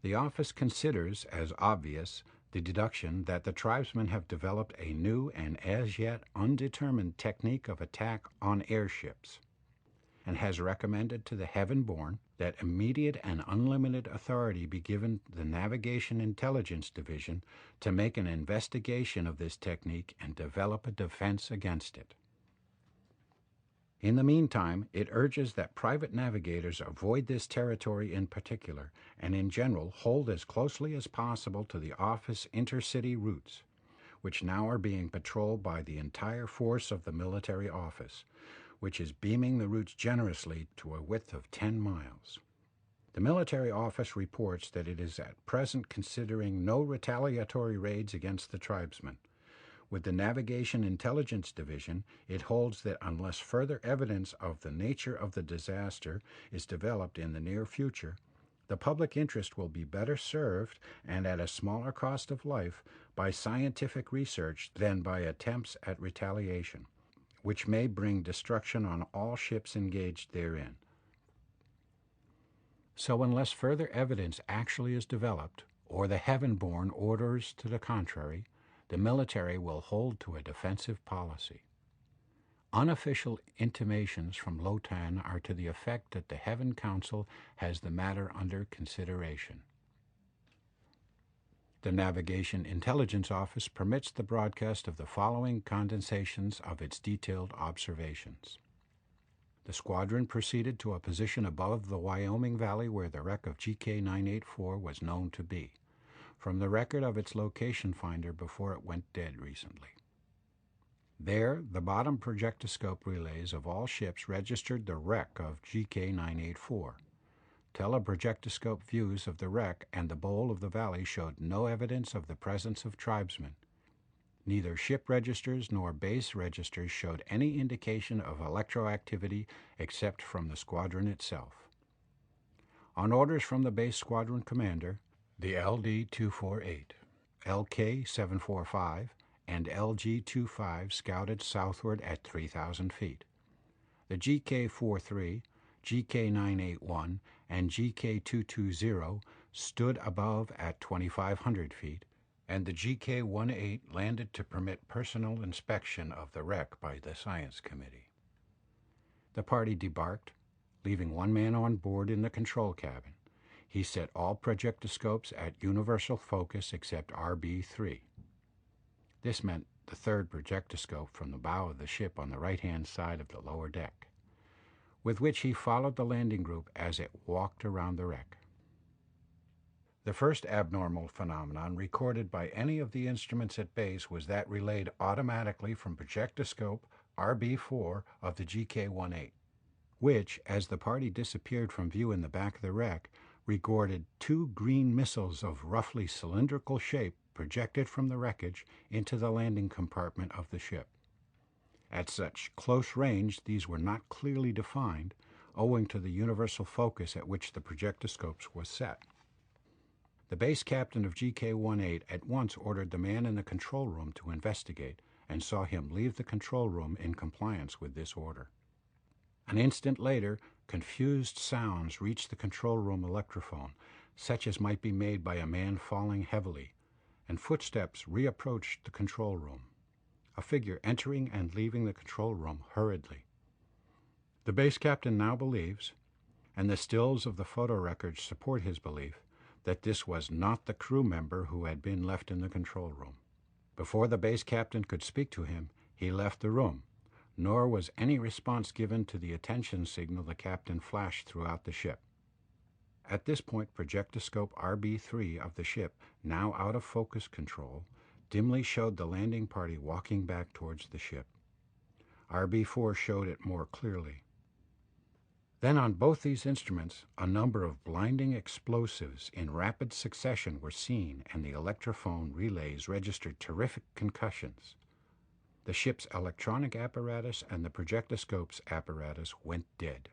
The office considers as obvious the deduction that the tribesmen have developed a new and as yet undetermined technique of attack on airships, and has recommended to the Heaven-born that immediate and unlimited authority be given the Navigation Intelligence Division to make an investigation of this technique and develop a defense against it. In the meantime, it urges that private navigators avoid this territory in particular, and in general hold as closely as possible to the office intercity routes, which now are being patrolled by the entire force of the military office, which is beaming the routes generously to a width of 10 miles. The military office reports that it is at present considering no retaliatory raids against the tribesmen. With the Navigation Intelligence Division, it holds that unless further evidence of the nature of the disaster is developed in the near future, The public interest will be better served, and at a smaller cost of life, by scientific research than by attempts at retaliation, which may bring destruction on all ships engaged therein. So unless further evidence actually is developed, or the heaven-born orders to the contrary, the military will hold to a defensive policy. Unofficial intimations from Lotan are to the effect that the Heaven Council has the matter under consideration. The Navigation Intelligence Office permits the broadcast of the following condensations of its detailed observations. The squadron proceeded to a position above the Wyoming Valley where the wreck of GK 984 was known to be, from the record of its location finder before it went dead recently. There, the bottom projectoscope relays of all ships registered the wreck of GK 984. Teleprojectoscope views of the wreck and the bowl of the valley showed no evidence of the presence of tribesmen. Neither ship registers nor base registers showed any indication of electroactivity except from the squadron itself. On orders from the base squadron commander, the LD-248, LK-745, and LG-25 scouted southward at 3,000 feet. The GK-43, GK-981, and GK-220 stood above at 2,500 feet, and the GK-18 landed to permit personal inspection of the wreck by the Science Committee. The party debarked, leaving one man on board in the control cabin. He set all projectoscopes at universal focus except RB3. This meant the third projectoscope from the bow of the ship on the right-hand side of the lower deck, with which he followed the landing group as it walked around the wreck. The first abnormal phenomenon recorded by any of the instruments at base was that relayed automatically from projectoscope RB4 of the GK-18, which, as the party disappeared from view in the back of the wreck, recorded two green missiles of roughly cylindrical shape projected from the wreckage into the landing compartment of the ship. At such close range, these were not clearly defined, owing to the universal focus at which the projectoscopes was set. The base captain of GK-18 at once ordered the man in the control room to investigate, and saw him leave the control room in compliance with this order. An instant later, confused sounds reached the control room electrophone, such as might be made by a man falling heavily, and footsteps reapproached the control room, a figure entering and leaving the control room hurriedly. The base captain now believes, and the stills of the photo records support his belief, that this was not the crew member who had been left in the control room. Before the base captain could speak to him, he left the room, nor was any response given to the attention signal the captain flashed throughout the ship. At this point, projectoscope RB3 of the ship, now out of focus control, dimly showed the landing party walking back towards the ship. RB4 showed it more clearly. Then on both these instruments, a number of blinding explosives in rapid succession were seen, and the electrophone relays registered terrific concussions. The ship's electronic apparatus and the projectoscope's apparatus went dead.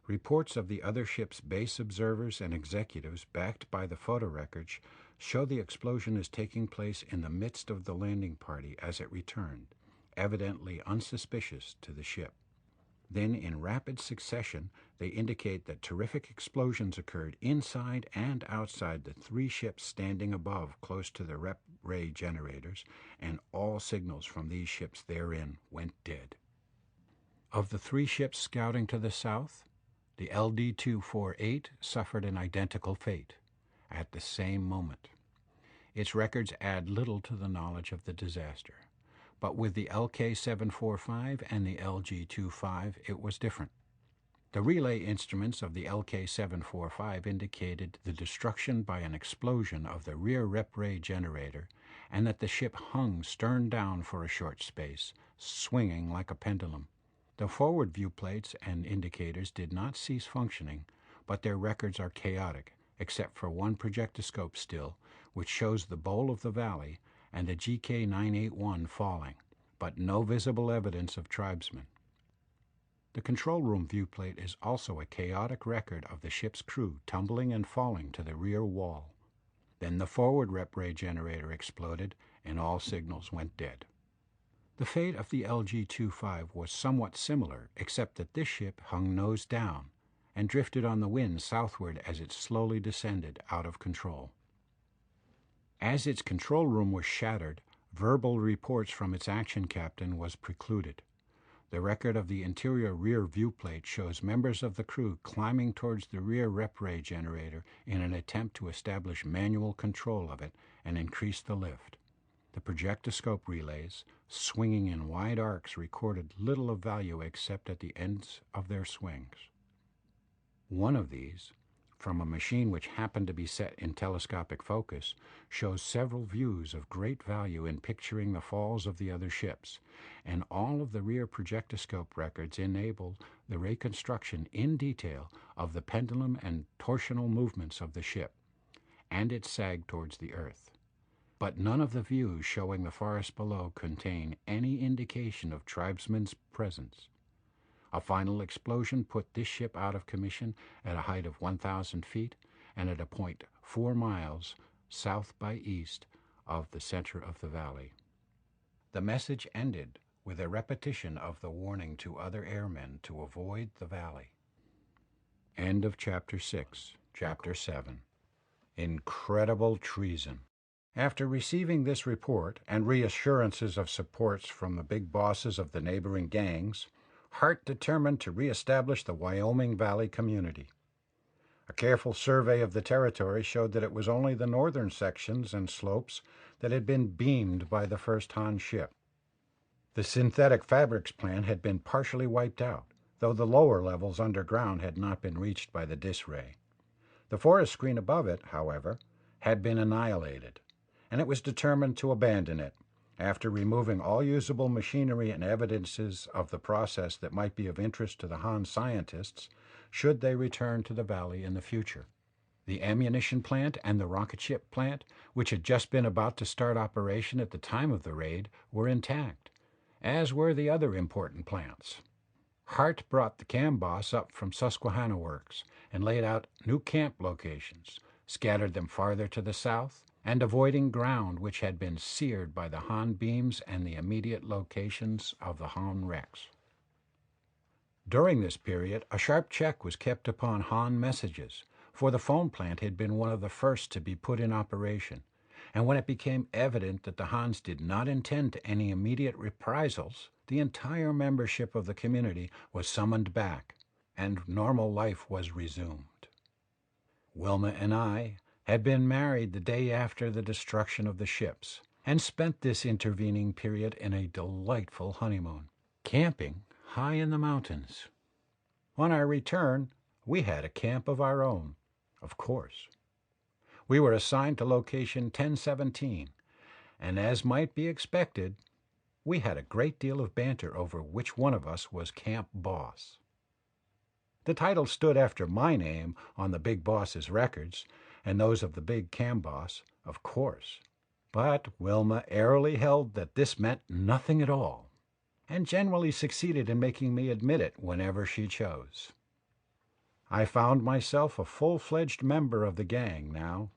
Reports of the other ship's base observers and executives, backed by the photo records, show the explosion is taking place in the midst of the landing party as it returned, evidently unsuspicious to the ship. Then, in rapid succession, they indicate that terrific explosions occurred inside and outside the three ships standing above close to the rep ray generators, and all signals from these ships therein went dead. Of the three ships scouting to the south, the LD-248 suffered an identical fate at the same moment. Its records add little to the knowledge of the disaster, but with the LK-745 and the LG-25 it was different. The relay instruments of the LK-745 indicated the destruction by an explosion of the rear rep ray generator, and that the ship hung stern down for a short space, swinging like a pendulum. The forward viewplates and indicators did not cease functioning, but their records are chaotic, except for one projectoscope still, which shows the bowl of the valley and the GK-981 falling, but no visible evidence of tribesmen. The control room viewplate is also a chaotic record of the ship's crew tumbling and falling to the rear wall. Then the forward rep ray generator exploded and all signals went dead. The fate of the LG-25 was somewhat similar, except that this ship hung nose down and drifted on the wind southward as it slowly descended out of control. As its control room was shattered, verbal reports from its action captain was precluded. The record of the interior rear viewplate shows members of the crew climbing towards the rear rep ray generator in an attempt to establish manual control of it and increase the lift. The projectoscope relays, swinging in wide arcs, recorded little of value except at the ends of their swings. One of these, from a machine which happened to be set in telescopic focus, shows several views of great value in picturing the falls of the other ships, and all of the rear projectoscope records enable the reconstruction in detail of the pendulum and torsional movements of the ship, and its sag towards the earth. But none of the views showing the forest below contain any indication of tribesmen's presence. A final explosion put this ship out of commission at a height of 1,000 feet and at a point 4 miles south by east of the center of the valley. The message ended with a repetition of the warning to other airmen to avoid the valley. End of Chapter 6. Chapter 7. Incredible treason. After receiving this report and reassurances of supports from the big bosses of the neighboring gangs, Hart determined to reestablish the Wyoming Valley community. A careful survey of the territory showed that it was only the northern sections and slopes that had been beamed by the first Han ship. The synthetic fabrics plant had been partially wiped out, though the lower levels underground had not been reached by the dis ray. The forest screen above it, however, had been annihilated, and it was determined to abandon it, after removing all usable machinery and evidences of the process that might be of interest to the Han scientists should they return to the valley in the future. The ammunition plant and the rocket ship plant, which had just been about to start operation at the time of the raid, were intact, as were the other important plants. Hart brought the CAM boss up from Susquehanna Works and laid out new camp locations, scattered them farther to the south, and avoiding ground which had been seared by the Han beams and the immediate locations of the Han wrecks. During this period, a sharp check was kept upon Han messages, for the phone plant had been one of the first to be put in operation, and when it became evident that the Hans did not intend any immediate reprisals, the entire membership of the community was summoned back, and normal life was resumed. Wilma and I had been married the day after the destruction of the ships, and spent this intervening period in a delightful honeymoon, camping high in the mountains. On our return, we had a camp of our own, of course. We were assigned to location 1017, and as might be expected, we had a great deal of banter over which one of us was camp boss. The title stood after my name on the big boss's records, and those of the big cam boss, of course. But Wilma airily held that this meant nothing at all, and generally succeeded in making me admit it whenever she chose. I found myself a full-fledged member of the gang now,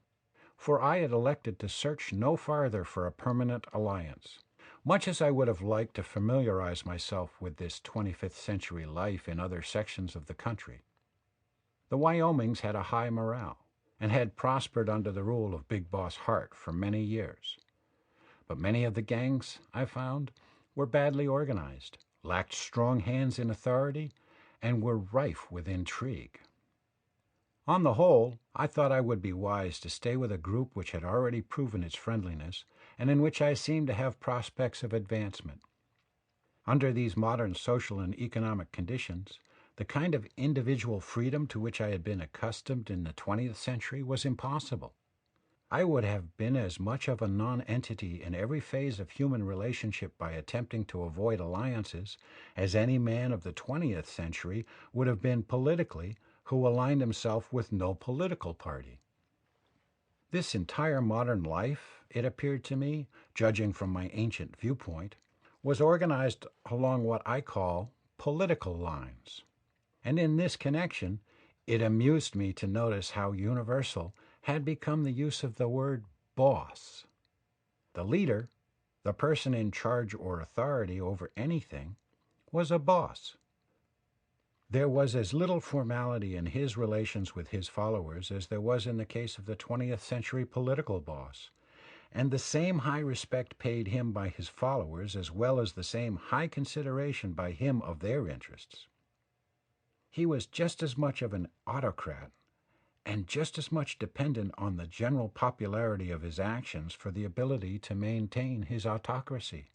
for I had elected to search no farther for a permanent alliance, much as I would have liked to familiarize myself with this 25th century life in other sections of the country. The Wyomings had a high morale, and had prospered under the rule of Big Boss Hart for many years. But many of the gangs, I found, were badly organized, lacked strong hands in authority, and were rife with intrigue. On the whole, I thought I would be wise to stay with a group which had already proven its friendliness, and in which I seemed to have prospects of advancement. Under these modern social and economic conditions, the kind of individual freedom to which I had been accustomed in the 20th century was impossible. I would have been as much of a non-entity in every phase of human relationship by attempting to avoid alliances as any man of the 20th century would have been politically who aligned himself with no political party. This entire modern life, it appeared to me, judging from my ancient viewpoint, was organized along what I call political lines. And in this connection, it amused me to notice how universal had become the use of the word boss. The leader, the person in charge or authority over anything, was a boss. There was as little formality in his relations with his followers as there was in the case of the 20th century political boss, and the same high respect paid him by his followers as well as the same high consideration by him of their interests. He was just as much of an autocrat and just as much dependent on the general popularity of his actions for the ability to maintain his autocracy.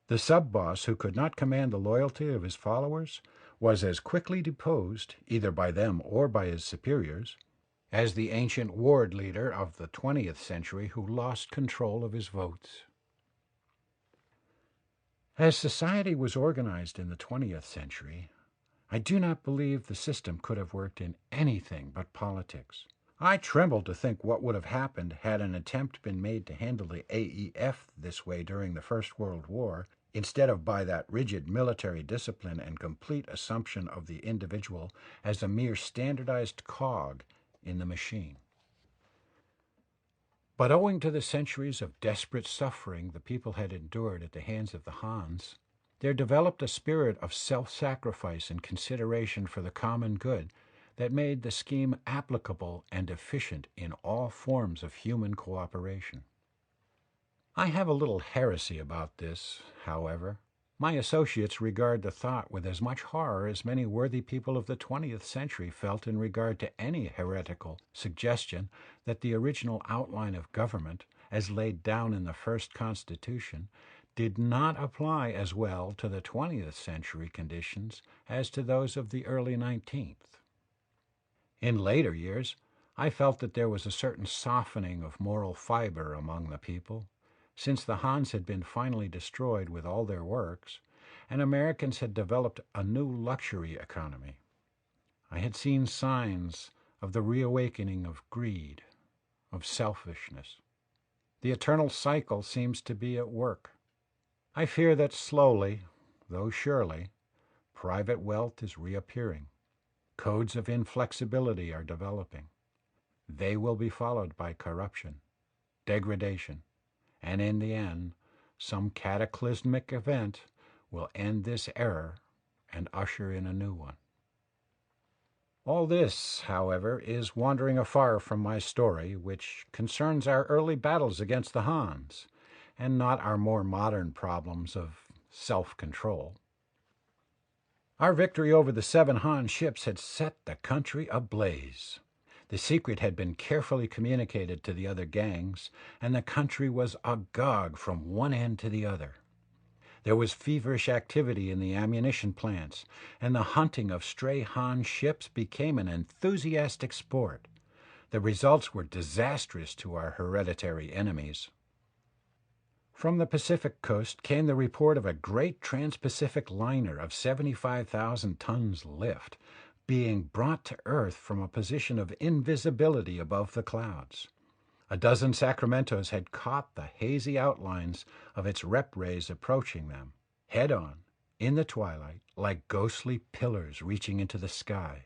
The sub-boss who could not command the loyalty of his followers was as quickly deposed, either by them or by his superiors, as the ancient ward leader of the 20th century who lost control of his votes. As society was organized in the 20th century, I do not believe the system could have worked in anything but politics. I tremble to think what would have happened had an attempt been made to handle the AEF this way during the First World War, instead of by that rigid military discipline and complete assumption of the individual as a mere standardized cog in the machine. But owing to the centuries of desperate suffering the people had endured at the hands of the Hans, there developed a spirit of self-sacrifice and consideration for the common good that made the scheme applicable and efficient in all forms of human cooperation. I have a little heresy about this, however. My associates regard the thought with as much horror as many worthy people of the 20th century felt in regard to any heretical suggestion that the original outline of government, as laid down in the first Constitution, did not apply as well to the 20th century conditions as to those of the early 19th. In later years, I felt that there was a certain softening of moral fiber among the people, since the Hans had been finally destroyed with all their works, and Americans had developed a new luxury economy. I had seen signs of the reawakening of greed, of selfishness. The eternal cycle seems to be at work. I fear that slowly, though surely, private wealth is reappearing. Codes of inflexibility are developing. They will be followed by corruption, degradation, and in the end, some cataclysmic event will end this era and usher in a new one. All this, however, is wandering afar from my story, which concerns our early battles against the Hans, and not our more modern problems of self-control. Our victory over the 7 Han ships had set the country ablaze. The secret had been carefully communicated to the other gangs, and the country was agog from one end to the other. There was feverish activity in the ammunition plants, and the hunting of stray Han ships became an enthusiastic sport. The results were disastrous to our hereditary enemies. From the Pacific coast came the report of a great trans-Pacific liner of 75,000 tons lift, being brought to Earth from a position of invisibility above the clouds. A dozen Sacramentos had caught the hazy outlines of its rep rays approaching them, head-on, in the twilight, like ghostly pillars reaching into the sky.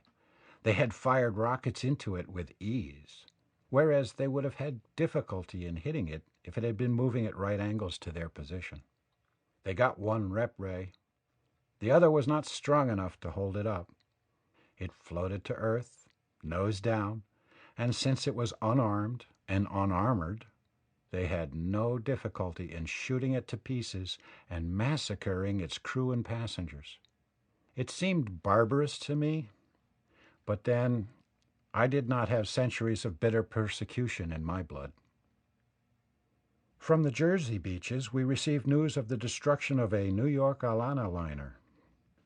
They had fired rockets into it with ease, whereas they would have had difficulty in hitting it if it had been moving at right angles to their position. They got one rep ray. The other was not strong enough to hold it up. It floated to Earth, nose down, and since it was unarmed and unarmored, they had no difficulty in shooting it to pieces and massacring its crew and passengers. It seemed barbarous to me, but then I did not have centuries of bitter persecution in my blood. From the Jersey beaches, we received news of the destruction of a New York Alana liner.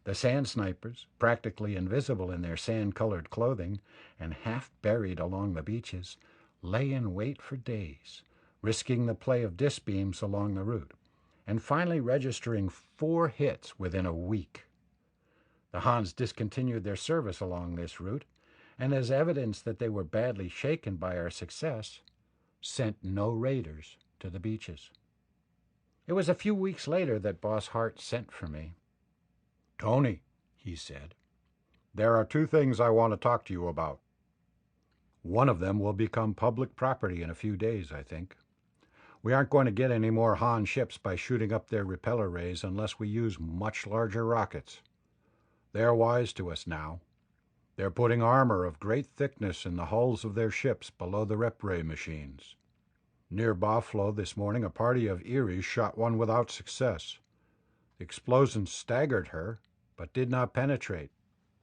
The sand snipers, practically invisible in their sand-colored clothing and half buried along the beaches, lay in wait for days, risking the play of disc beams along the route, and finally registering 4 hits within a week. The Hans discontinued their service along this route, and as evidence that they were badly shaken by our success, sent no raiders to the beaches. It was a few weeks later that Boss Hart sent for me. "Tony," he said, "there are two things I want to talk to you about. One of them will become public property in a few days, I think. We aren't going to get any more Han ships by shooting up their repeller rays unless we use much larger rockets. They're wise to us now. They're putting armor of great thickness in the hulls of their ships below the rep ray machines. Near Buffalo this morning, a party of Eries shot one without success. The explosion staggered her, but did not penetrate.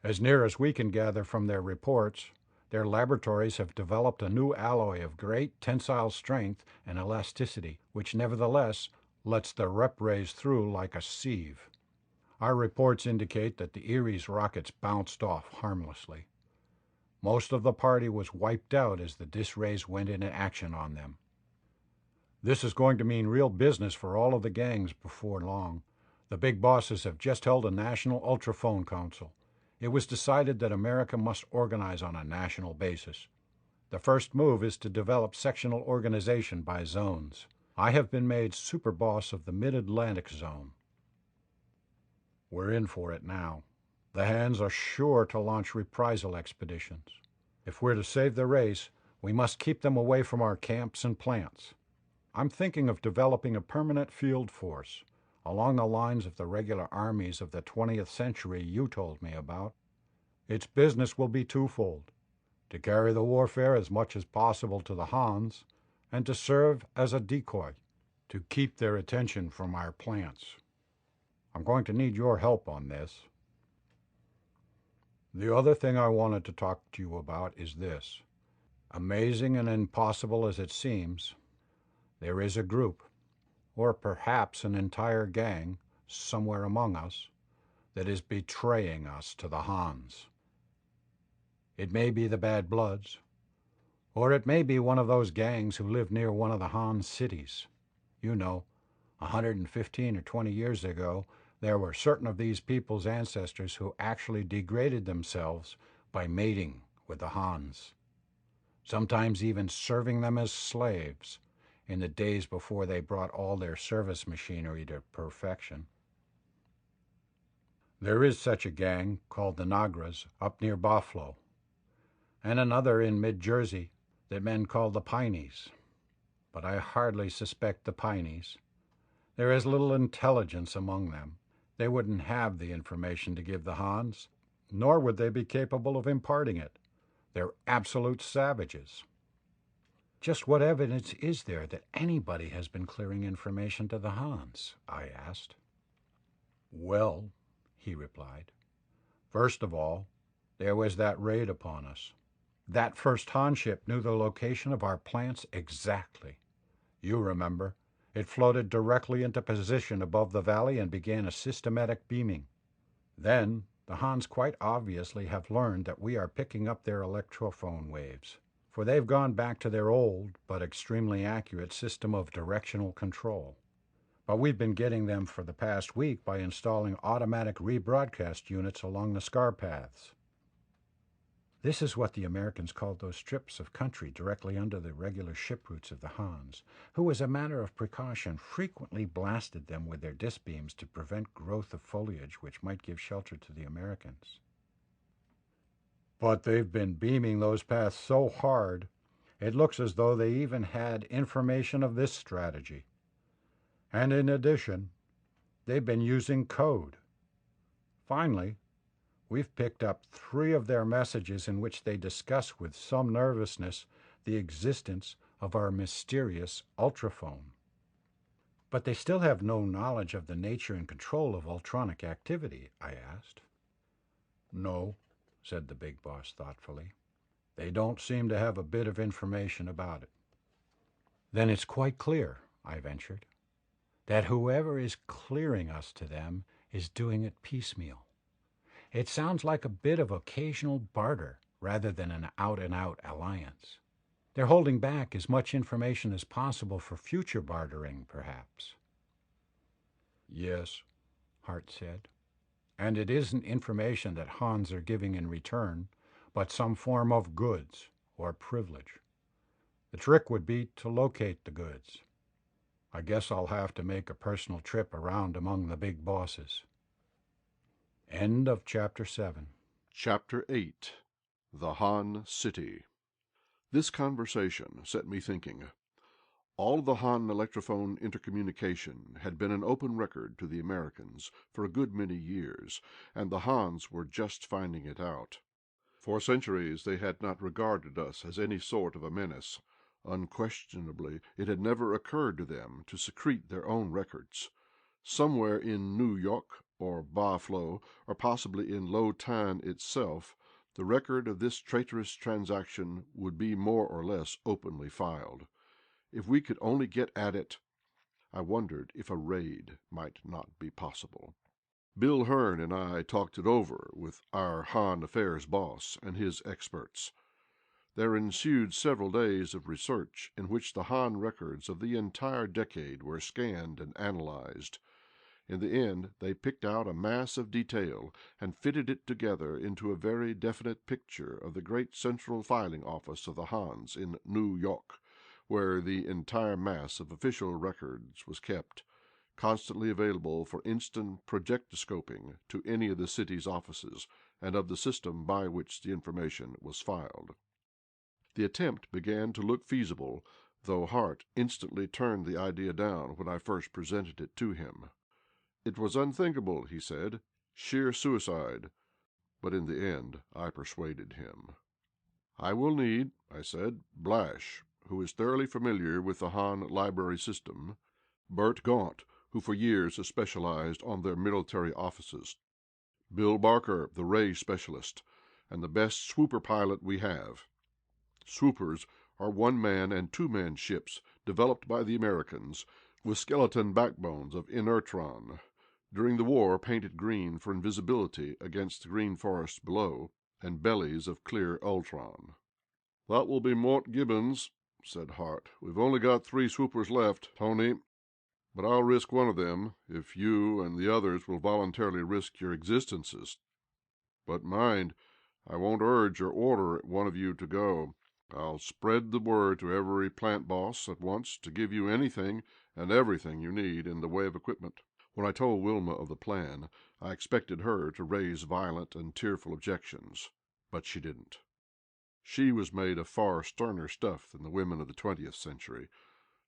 As near as we can gather from their reports, their laboratories have developed a new alloy of great tensile strength and elasticity, which nevertheless lets the rep rays through like a sieve. Our reports indicate that the Erie's rockets bounced off harmlessly. Most of the party was wiped out as the dis rays went into action on them. This is going to mean real business for all of the gangs before long. The big bosses have just held a national ultraphone council. It was decided that America must organize on a national basis. The first move is to develop sectional organization by zones. I have been made super boss of the Mid-Atlantic Zone. We're in for it now. The Hands are sure to launch reprisal expeditions. If we're to save the race, we must keep them away from our camps and plants. I'm thinking of developing a permanent field force, along the lines of the regular armies of the 20th century you told me about. Its business will be twofold: to carry the warfare as much as possible to the Hans, and to serve as a decoy, to keep their attention from our plants. I'm going to need your help on this. The other thing I wanted to talk to you about is this. Amazing and impossible as it seems, there is a group, or perhaps an entire gang, somewhere among us, that is betraying us to the Hans. It may be the Bad Bloods, or it may be one of those gangs who live near one of the Han cities. You know, 115 or 20 years ago, there were certain of these people's ancestors who actually degraded themselves by mating with the Hans, sometimes even serving them as slaves in the days before they brought all their service machinery to perfection. There is such a gang called the Nagras up near Buffalo, and another in mid-Jersey that men call the Pineys. But I hardly suspect the Pineys. There is little intelligence among them. They wouldn't have the information to give the Hans, nor would they be capable of imparting it. They're absolute savages. Just what evidence is there that anybody has been clearing information to the Hans? I asked. Well, he replied, first of all, there was that raid upon us. That first Han ship knew the location of our plants exactly. You remember. It floated directly into position above the valley and began a systematic beaming. Then, the Hans quite obviously have learned that we are picking up their electrophone waves, for they've gone back to their old, but extremely accurate system of directional control. But we've been getting them for the past week by installing automatic rebroadcast units along the scar paths. This is what the Americans called those strips of country directly under the regular ship routes of the Hans, who, as a matter of precaution, frequently blasted them with their disc beams to prevent growth of foliage which might give shelter to the Americans. But they've been beaming those paths so hard, it looks as though they even had information of this strategy. And in addition, they've been using code. Finally, we've picked up 3 of their messages in which they discuss with some nervousness the existence of our mysterious ultraphone. But they still have no knowledge of the nature and control of ultronic activity, I asked. No, said the big boss thoughtfully. They don't seem to have a bit of information about it. Then it's quite clear, I ventured, that whoever is clearing us to them is doing it piecemeal. It sounds like a bit of occasional barter rather than an out-and-out alliance. They're holding back as much information as possible for future bartering, perhaps. Yes, Hart said. And it isn't information that Hans are giving in return, but some form of goods or privilege. The trick would be to locate the goods. I guess I'll have to make a personal trip around among the big bosses. End of Chapter 7. Chapter 8. The Han City. This conversation set me thinking. All of the Han electrophone intercommunication had been an open record to the Americans for a good many years, and the Hans were just finding it out. For centuries they had not regarded us as any sort of a menace. Unquestionably, it had never occurred to them to secrete their own records. Somewhere in New York, or Baflo, or possibly in Lo Tan itself, the record of this traitorous transaction would be more or less openly filed. If we could only get at it, I wondered if a raid might not be possible. Bill Hearn and I talked it over with our Han affairs boss and his experts. There ensued several days of research in which the Han records of the entire decade were scanned and analyzed. In the end, they picked out a mass of detail and fitted it together into a very definite picture of the great central filing office of the Hans in New York, where the entire mass of official records was kept, constantly available for instant projectoscoping to any of the city's offices and of the system by which the information was filed. The attempt began to look feasible, though Hart instantly turned the idea down when I first presented it to him. It was unthinkable, he said, sheer suicide, but in the end I persuaded him. I will need, I said, Blash, who is thoroughly familiar with the Han library system, Bert Gaunt, who for years has specialized on their military offices, Bill Barker, the ray specialist, and the best swooper pilot we have. Swoopers are one-man and two-man ships developed by the Americans with skeleton backbones of inertron, during the war painted green for invisibility against the green forest below, and bellies of clear ultron. "That will be Mort Gibbons," said Hart. "We've only got 3 swoopers left, Tony, but I'll risk one of them if you and the others will voluntarily risk your existences. But mind, I won't urge or order one of you to go. I'll spread the word to every plant boss at once to give you anything and everything you need in the way of equipment." When I told Wilma of the plan, I expected her to raise violent and tearful objections, but she didn't. She was made of far sterner stuff than the women of the 20th century.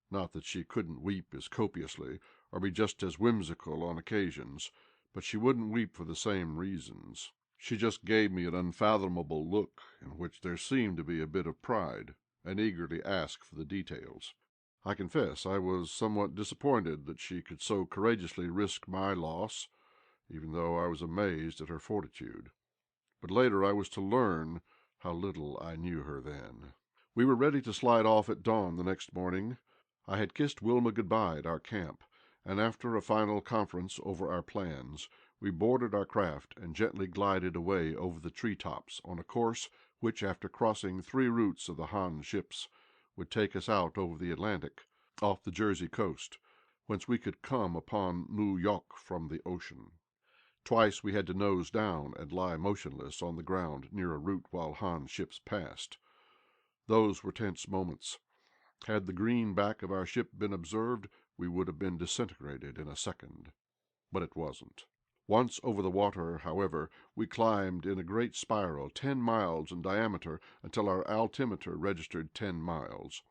Not that she couldn't weep as copiously, or be just as whimsical on occasions, but she wouldn't weep for the same reasons. She just gave me an unfathomable look in which there seemed to be a bit of pride, and eagerly asked for the details. I confess I was somewhat disappointed that she could so courageously risk my loss, even though I was amazed at her fortitude. But later I was to learn how little I knew her then. We were ready to slide off at dawn the next morning. I had kissed Wilma good-bye at our camp, and after a final conference over our plans, we boarded our craft and gently glided away over the tree-tops on a course which, after crossing 3 routes of the Han ships, would take us out over the Atlantic, off the Jersey coast, whence we could come upon New York from the ocean. Twice we had to nose down and lie motionless on the ground near a route while Han ships passed. Those were tense moments. Had the green back of our ship been observed, we would have been disintegrated in a second. But it wasn't. Once over the water, however, we climbed in a great spiral 10 miles in diameter until our altimeter registered 10 miles.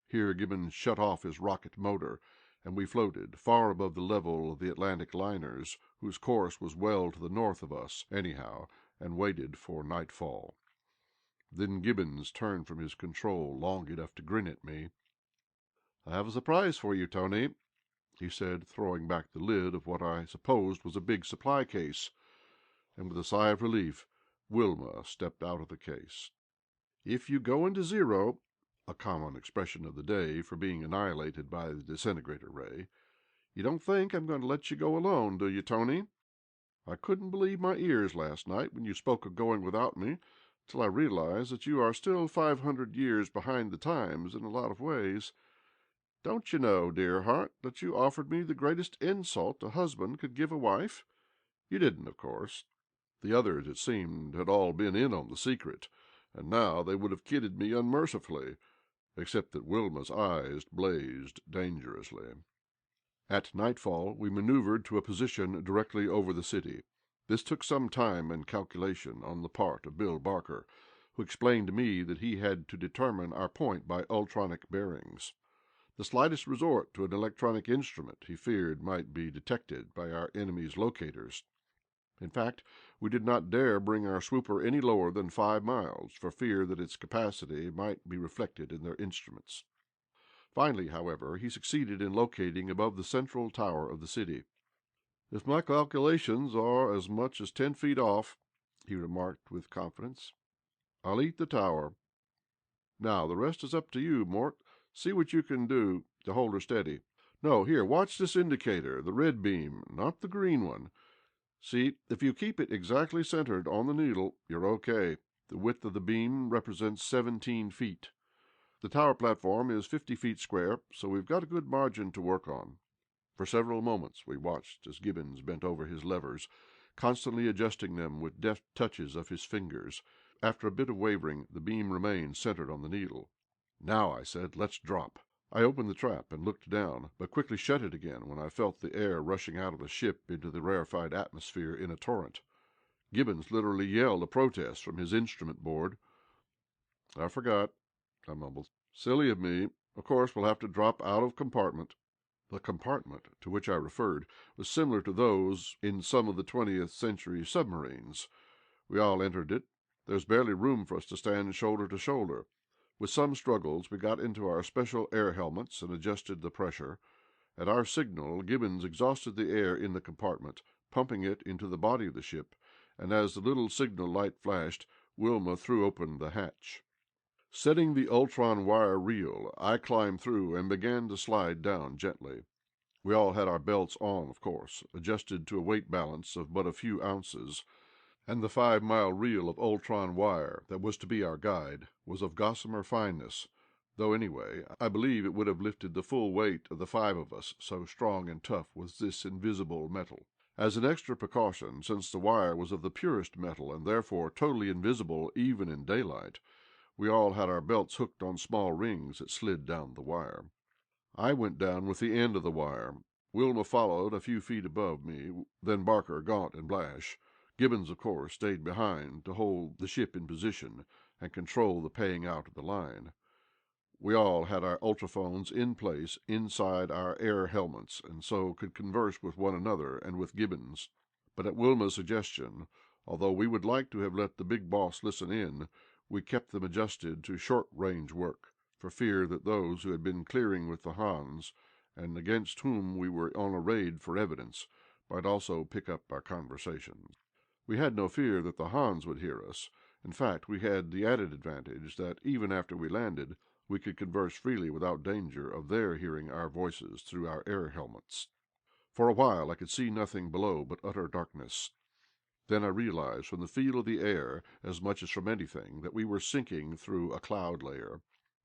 Here Gibbons shut off his rocket motor, and we floated far above the level of the Atlantic liners, whose course was well to the north of us, anyhow, and waited for nightfall. Then Gibbons turned from his control long enough to grin at me. "I have a surprise for you, Tony," he said, throwing back the lid of what I supposed was a big supply case, and with a sigh of relief Wilma stepped out of the case. "If you go into zero," a common expression of the day for being annihilated by the disintegrator ray, "you don't think I'm going to let you go alone, do you, Tony? I couldn't believe my ears last night when you spoke of going without me, till I realized that you are still 500 years behind the times in a lot of ways. Don't you know, dear heart, that you offered me the greatest insult a husband could give a wife? You didn't, of course. The others, it seemed, had all been in on the secret, and now they would have kidded me unmercifully, except that Wilma's eyes blazed dangerously. At nightfall we maneuvered to a position directly over the city. This took some time and calculation on the part of Bill Barker, who explained to me that he had to determine our point by ultronic bearings. The slightest resort to an electronic instrument he feared might be detected by our enemy's locators. In fact, we did not dare bring our swooper any lower than 5 miles for fear that its capacity might be reflected in their instruments. Finally, however, he succeeded in locating above the central tower of the city. "If my calculations are as much as 10 feet off," he remarked with confidence, "I'll eat the tower. Now, the rest is up to you, Mort. See what you can do to hold her steady. No, here, watch this indicator, the red beam, not the green one. See, if you keep it exactly centered on the needle, you're okay. The width of the beam represents 17 feet. The tower platform is 50 feet square, so we've got a good margin to work on." For several moments we watched as Gibbons bent over his levers, constantly adjusting them with deft touches of his fingers. After a bit of wavering, the beam remained centered on the needle. "Now," I said, "let's drop." I opened the trap and looked down, but quickly shut it again when I felt the air rushing out of the ship into the rarefied atmosphere in a torrent. Gibbons literally yelled a protest from his instrument board. "I forgot," I mumbled. "Silly of me. Of course, we'll have to drop out of compartment." The compartment to which I referred was similar to those in some of the 20th century submarines. We all entered it. There was barely room for us to stand shoulder to shoulder. With some struggles, we got into our special air helmets and adjusted the pressure. At our signal, Gibbons exhausted the air in the compartment, pumping it into the body of the ship, and as the little signal light flashed, Wilma threw open the hatch. Setting the ultron wire reel, I climbed through and began to slide down gently. We all had our belts on, of course, adjusted to a weight balance of but a few ounces, and the 5-mile reel of ultron wire that was to be our guide was of gossamer fineness, though anyway, I believe it would have lifted the full weight of the 5 of us, so strong and tough was this invisible metal. As an extra precaution, since the wire was of the purest metal and therefore totally invisible even in daylight, we all had our belts hooked on small rings that slid down the wire. I went down with the end of the wire. Wilma followed a few feet above me, then Barker, Gaunt, and Blash. Gibbons, of course, stayed behind to hold the ship in position and control the paying out of the line. We all had our ultrophones in place inside our air helmets, and so could converse with one another and with Gibbons. But at Wilma's suggestion, although we would like to have let the big boss listen in, we kept them adjusted to short-range work, for fear that those who had been clearing with the Hans, and against whom we were on a raid for evidence, might also pick up our conversation. We had no fear that the Hans would hear us. In fact, we had the added advantage that, even after we landed, we could converse freely without danger of their hearing our voices through our air helmets. For a while I could see nothing below but utter darkness. Then I realized from the feel of the air, as much as from anything, that we were sinking through a cloud layer.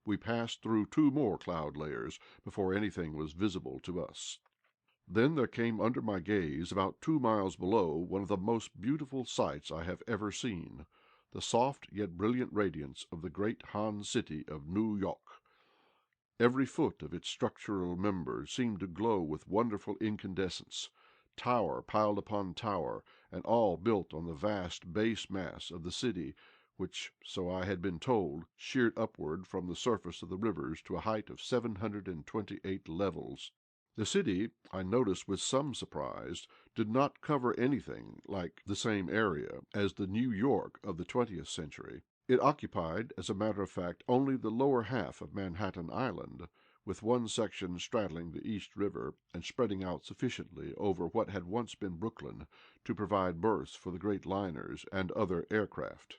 We passed through 2 more cloud layers before anything was visible to us. Then there came under my gaze, about 2 miles below, one of the most beautiful sights I have ever seen, the soft yet brilliant radiance of the great Han city of New York. Every foot of its structural members seemed to glow with wonderful incandescence, tower piled upon tower, and all built on the vast base mass of the city, which, so I had been told, sheered upward from the surface of the rivers to a height of 728 levels. The city, I noticed with some surprise, did not cover anything like the same area as the New York of the 20th century. It occupied, as a matter of fact, only the lower half of Manhattan Island, with one section straddling the East River and spreading out sufficiently over what had once been Brooklyn to provide berths for the great liners and other aircraft.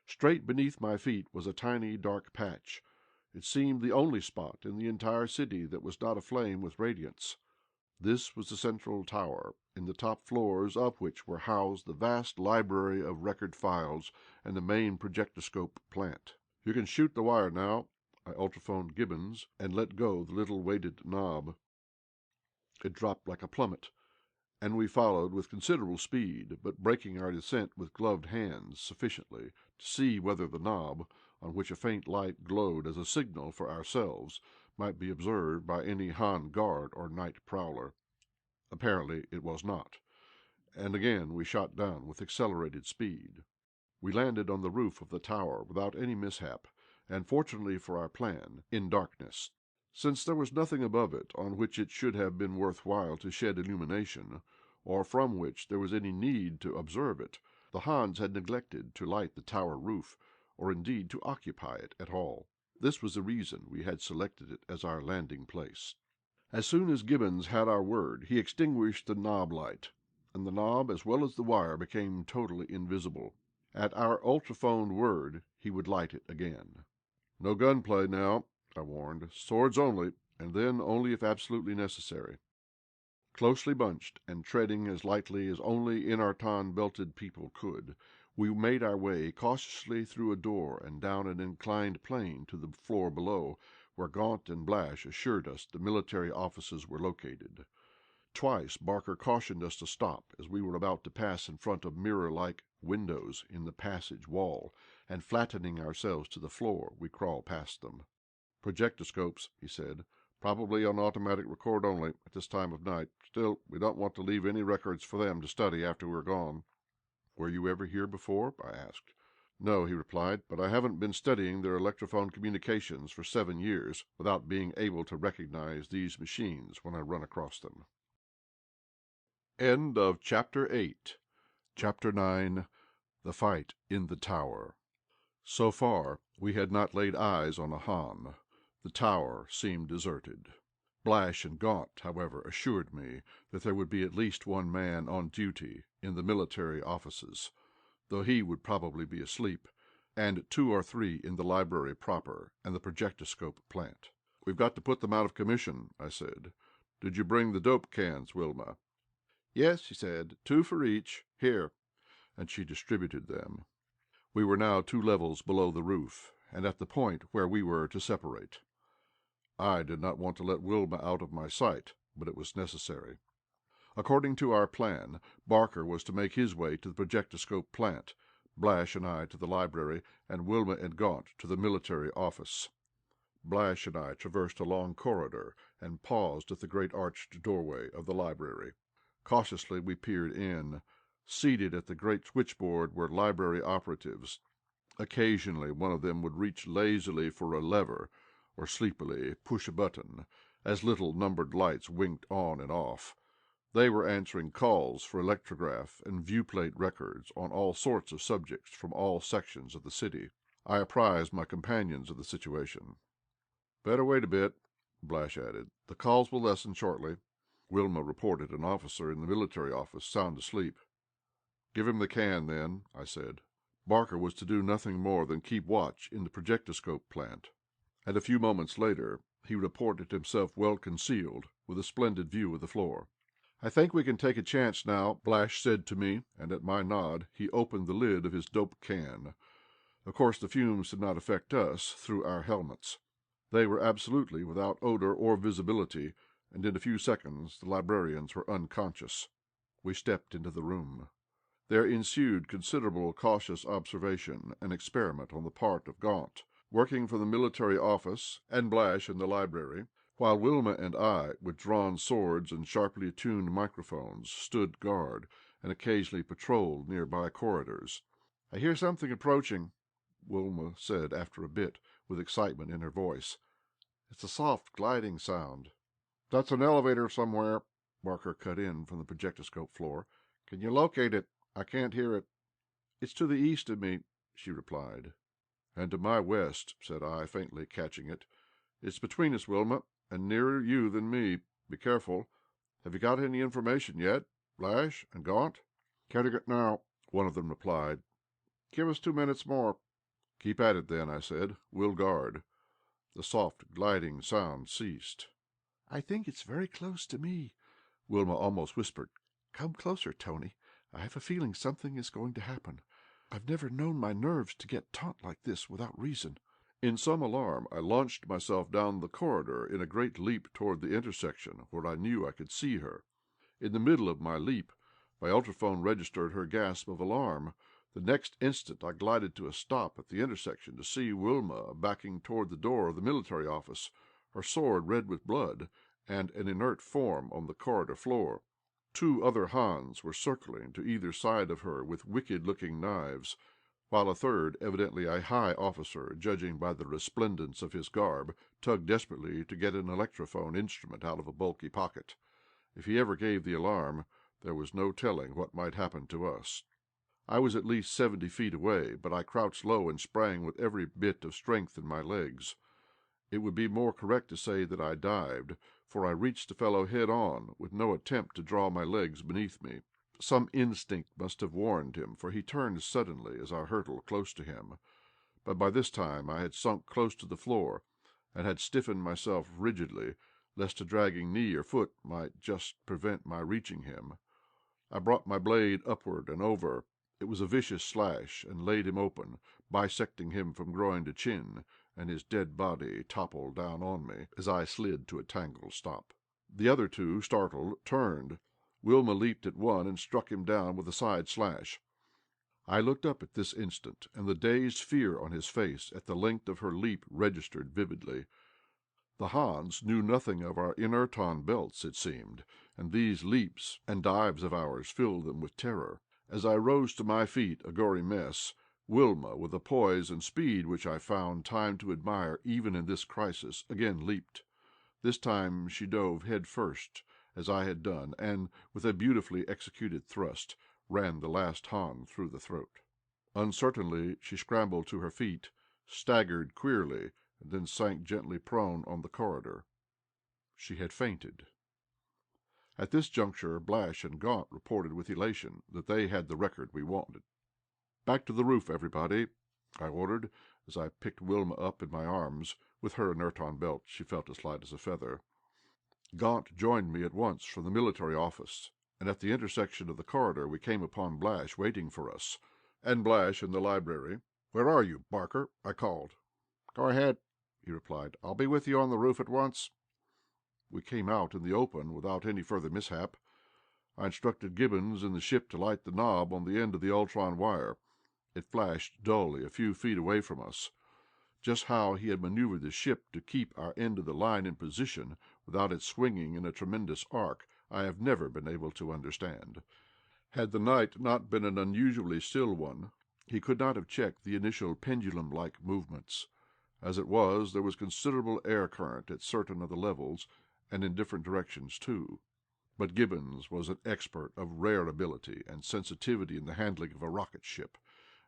Straight beneath my feet was a tiny dark patch. It seemed the only spot in the entire city that was not aflame with radiance. This was the central tower, in the top floors of which were housed the vast library of record files and the main projectoscope plant. "You can shoot the wire now." I ultrophoned Gibbons and let go the little weighted knob. It dropped like a plummet, and we followed with considerable speed, but breaking our descent with gloved hands sufficiently to see whether the knob, on which a faint light glowed as a signal for ourselves, might be observed by any Han guard or night prowler. Apparently it was not, and again we shot down with accelerated speed. We landed on the roof of the tower without any mishap, and, fortunately for our plan, in darkness. Since there was nothing above it on which it should have been worth while to shed illumination, or from which there was any need to observe it, the Hans had neglected to light the tower roof, or indeed to occupy it at all. This was the reason we had selected it as our landing place. As soon as Gibbons had our word, he extinguished the knob light, and the knob as well as the wire became totally invisible. At our ultrophoned word, he would light it again. "No gunplay now," I warned. "Swords only, and then only if absolutely necessary." Closely bunched, and treading as lightly as only Inartan-belted people could, we made our way cautiously through a door and down an inclined plane to the floor below, where Gaunt and Blash assured us the military offices were located. Twice Barker cautioned us to stop as we were about to pass in front of mirror-like windows in the passage wall, and flattening ourselves to the floor, we crawled past them. "Projectoscopes," he said. "Probably on automatic record only, at this time of night. Still, we don't want to leave any records for them to study after we're gone." "Were you ever here before?" I asked. "No," he replied, "but I haven't been studying their electrophone communications for 7 years without being able to recognize these machines when I run across them." End of Chapter 8. Chapter 9. The Fight in the Tower. So far, we had not laid eyes on a Han. The tower seemed deserted. Blash and Gaunt, however, assured me that there would be at least one man on duty in the military offices, though he would probably be asleep, and 2 or 3 in the library proper and the projectoscope plant. "We've got to put them out of commission," I said. "Did you bring the dope cans, Wilma?" "Yes," she said, 2 for each. Here." And she distributed them. We were now 2 levels below the roof, and at the point where we were to separate. I did not want to let Wilma out of my sight, but it was necessary. According to our plan, Barker was to make his way to the projectoscope plant, Blash and I to the library, and Wilma and Gaunt to the military office. Blash and I traversed a long corridor and paused at the great arched doorway of the library. Cautiously we peered in. Seated at the great switchboard were library operatives. Occasionally one of them would reach lazily for a lever, or sleepily push a button, as little numbered lights winked on and off. They were answering calls for electrograph and viewplate records on all sorts of subjects from all sections of the city. I apprised my companions of the situation. "Better wait a bit," Blash added. "The calls will lessen shortly." Wilma reported an officer in the military office sound asleep. "Give him the can, then," I said. Barker was to do nothing more than keep watch in the projectoscope plant, and a few moments later he reported himself well concealed, with a splendid view of the floor. "I think we can take a chance now," Blash said to me, and at my nod he opened the lid of his dope can. Of course the fumes did not affect us through our helmets. They were absolutely without odor or visibility, and in a few seconds the librarians were unconscious. We stepped into the room. There ensued considerable cautious observation and experiment on the part of Gaunt, working from the military office, and Blash in the library, while Wilma and I, with drawn swords and sharply attuned microphones, stood guard and occasionally patrolled nearby corridors. "I hear something approaching," Wilma said after a bit, with excitement in her voice. "It's a soft gliding sound." "That's an elevator somewhere," Barker cut in from the projectoscope floor. "Can you locate it? I can't hear it." "It's to the east of me," she replied. "And to my west," said I, faintly catching it. "It's between us, Wilma, and nearer you than me. Be careful. Have you got any information yet, Blash and Gaunt?" "Getting it now," one of them replied. "Give us 2 minutes more." "Keep at it, then," I said. "We'll guard." The soft gliding sound ceased. "I think it's very close to me," Wilma almost whispered. "Come closer, Tony. I have a feeling something is going to happen. I've never known my nerves to get taut like this without reason." In some alarm I launched myself down the corridor in a great leap toward the intersection where I knew I could see her. In the middle of my leap my ultrophone registered her gasp of alarm. The next instant I glided to a stop at the intersection to see Wilma backing toward the door of the military office, her sword red with blood, and an inert form on the corridor floor. Two other Hans were circling to either side of her with wicked-looking knives, while a third, evidently a high officer, judging by the resplendence of his garb, tugged desperately to get an electrophone instrument out of a bulky pocket. If he ever gave the alarm, there was no telling what might happen to us. I was at least 70 feet away, but I crouched low and sprang with every bit of strength in my legs. It would be more correct to say that I dived, for I reached the fellow head on, with no attempt to draw my legs beneath me. Some instinct must have warned him, for he turned suddenly as I hurtled close to him. But by this time I had sunk close to the floor, and had stiffened myself rigidly, lest a dragging knee or foot might just prevent my reaching him. I brought my blade upward and over. It was a vicious slash, and laid him open, bisecting him from groin to chin, and his dead body toppled down on me as I slid to a tangled stop. The other two, startled, turned. Wilma leaped at one and struck him down with a side slash. I looked up at this instant, and the dazed fear on his face at the length of her leap registered vividly. The Hans knew nothing of our inerton belts, it seemed, and these leaps and dives of ours filled them with terror. As I rose to my feet, a gory mess, Wilma, with a poise and speed which I found time to admire even in this crisis, again leaped. This time she dove head first, as I had done, and, with a beautifully executed thrust, ran the last Han through the throat. Uncertainly she scrambled to her feet, staggered queerly, and then sank gently prone on the corridor. She had fainted. At this juncture Blash and Gaunt reported with elation that they had the record we wanted. "Back to the roof, everybody," I ordered, as I picked Wilma up in my arms. With her inerton belt she felt as light as a feather. Gaunt joined me at once from the military office, and at the intersection of the corridor we came upon Blash waiting for us, and Blash in the library. "Where are you, Barker?" I called. "Go ahead," he replied. "I'll be with you on the roof at once." We came out in the open without any further mishap. I instructed Gibbons in the ship to light the knob on the end of the ultron wire. It flashed dully a few feet away from us. Just how he had maneuvered the ship to keep our end of the line in position without its swinging in a tremendous arc I have never been able to understand. Had the night not been an unusually still one, he could not have checked the initial pendulum-like movements. As it was, there was considerable air current at certain of the levels, and in different directions, too. But Gibbons was an expert of rare ability and sensitivity in the handling of a rocket ship,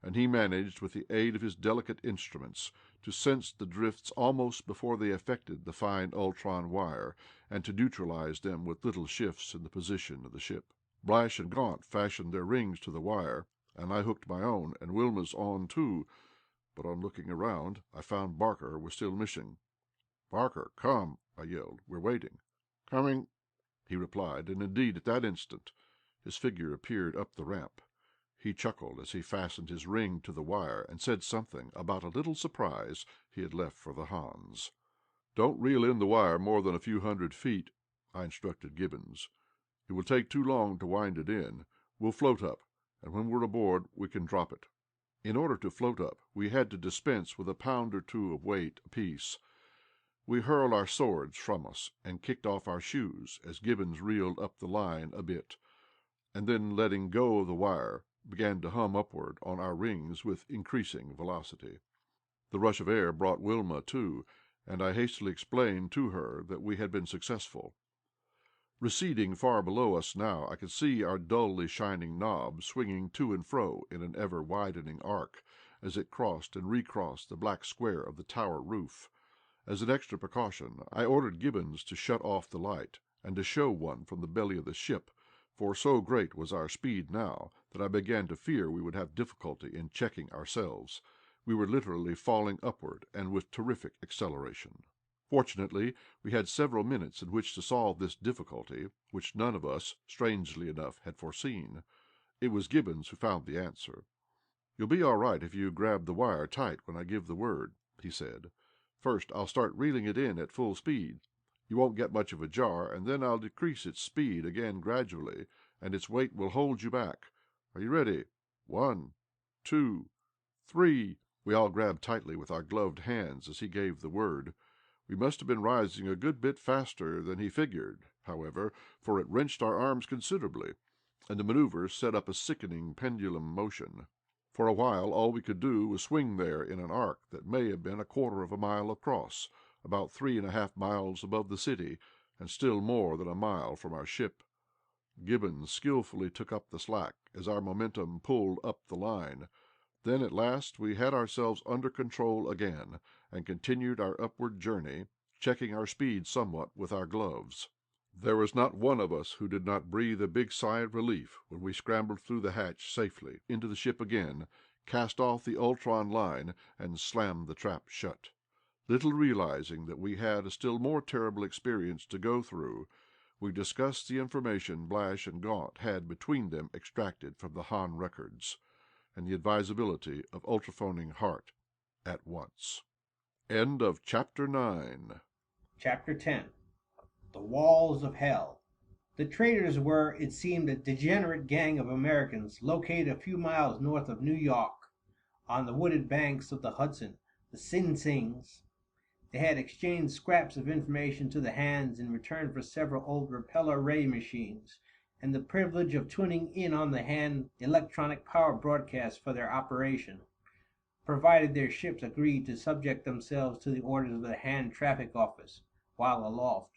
and he managed, with the aid of his delicate instruments, to sense the drifts almost before they affected the fine ultron wire, and to neutralize them with little shifts in the position of the ship. Blash and Gaunt fastened their rings to the wire, and I hooked my own, and Wilma's on too, but on looking around I found Barker was still missing. "Barker, come!" I yelled. "We're waiting." "Coming," he replied, and indeed at that instant his figure appeared up the ramp. He chuckled as he fastened his ring to the wire, and said something about a little surprise he had left for the Hans. "Don't reel in the wire more than a few hundred feet," I instructed Gibbons. "It will take too long to wind it in. We'll float up, and when we're aboard we can drop it." In order to float up, we had to dispense with a pound or two of weight apiece. We hurled our swords from us, and kicked off our shoes as Gibbons reeled up the line a bit, and then, letting go of the wire, began to hum upward on our rings with increasing velocity. The rush of air brought Wilma to, and I hastily explained to her that we had been successful. Receding far below us now, I could see our dully shining knob swinging to and fro in an ever-widening arc as it crossed and recrossed the black square of the tower roof. As an extra precaution, I ordered Gibbons to shut off the light, and to show one from the belly of the ship, for so great was our speed now that I began to fear we would have difficulty in checking ourselves. We were literally falling upward, and with terrific acceleration. Fortunately, we had several minutes in which to solve this difficulty, which none of us, strangely enough, had foreseen. It was Gibbons who found the answer. "You'll be all right if you grab the wire tight when I give the word," he said. "First, I'll start reeling it in at full speed. You won't get much of a jar, and then I'll decrease its speed again gradually, and its weight will hold you back. Are you ready? 1, 2, 3." We all grabbed tightly with our gloved hands as he gave the word. We must have been rising a good bit faster than he figured, however, for it wrenched our arms considerably, and the maneuver set up a sickening pendulum motion. For a while all we could do was swing there in an arc that may have been a quarter of a mile across, about 3½ miles above the city, and still more than a mile from our ship. Gibbons skillfully took up the slack as our momentum pulled up the line. Then at last we had ourselves under control again, and continued our upward journey, checking our speed somewhat with our gloves. There was not one of us who did not breathe a big sigh of relief when we scrambled through the hatch safely into the ship again, cast off the ultron line, and slammed the trap shut. Little realizing that we had a still more terrible experience to go through, we discussed the information Blash and Gaunt had between them extracted from the Han records, and the advisability of ultrophoning Hart at once. End of Chapter 9. Chapter 10. The Walls of Hell. The traitors were, it seemed, a degenerate gang of Americans located a few miles north of New York on the wooded banks of the Hudson, the Sing Sings. They had exchanged scraps of information to the Hands in return for several old repeller ray machines and the privilege of tuning in on the Han electronic power broadcast for their operation, provided their ships agreed to subject themselves to the orders of the Han traffic office while aloft.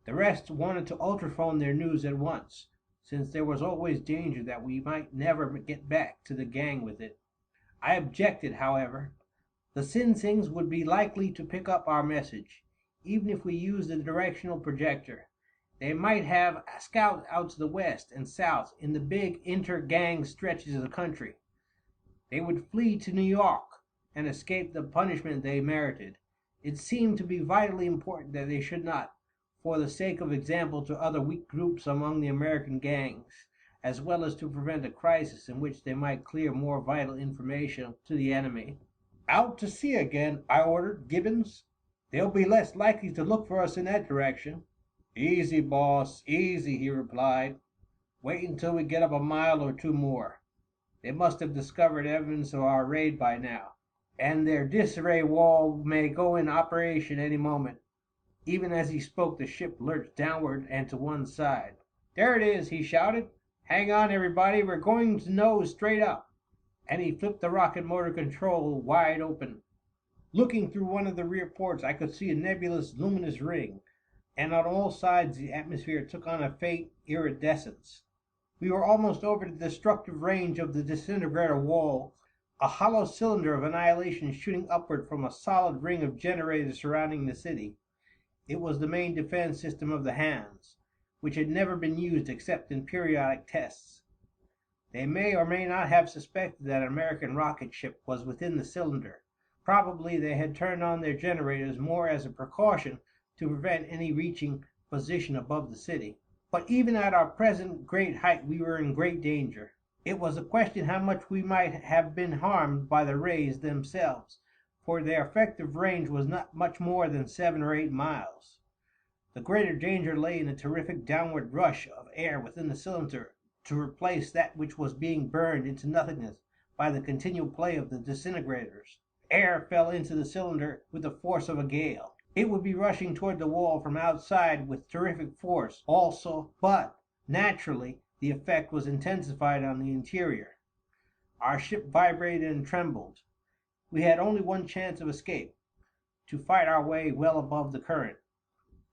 The rest wanted to ultrophone their news at once, since there was always danger that we might never get back to the gang with it. I objected, however. The Sing Sings would be likely to pick up our message, even if we used the directional projector. They might have scouts out to the west and south in the big inter-gang stretches of country. They would flee to New York and escape the punishment they merited. It seemed to be vitally important that they should not, for the sake of example to other weak groups among the American gangs, as well as to prevent a crisis in which they might clear more vital information to the enemy. "Out to sea again," I ordered Gibbons. "They'll be less likely to look for us in that direction." "Easy, boss, easy," he replied. "Wait until we get up a mile or two more. They must have discovered evidence of our raid by now, and their disarray wall may go in operation any moment." Even as he spoke, the ship lurched downward and to one side. "There it is," he shouted. "Hang on, everybody, we're going to nose straight up." And he flipped the rocket motor control wide open. Looking through one of the rear ports, I could see a nebulous, luminous ring, and on all sides the atmosphere took on a faint iridescence. We were almost over the destructive range of the disintegrator wall, a hollow cylinder of annihilation shooting upward from a solid ring of generators surrounding the city. It was the main defense system of the Hands, which had never been used except in periodic tests. They may or may not have suspected that an American rocket ship was within the cylinder. Probably they had turned on their generators more as a precaution to prevent any reaching position above the city. But even at our present great height we were in great danger. It was a question how much we might have been harmed by the rays themselves, for their effective range was not much more than 7 or 8 miles. The greater danger lay in the terrific downward rush of air within the cylinder to replace that which was being burned into nothingness by the continual play of the disintegrators. Air fell into the cylinder with the force of a gale. It would be rushing toward the wall from outside with terrific force also, but naturally the effect was intensified on the interior. Our ship vibrated and trembled. We had only one chance of escape: to fight our way well above the current.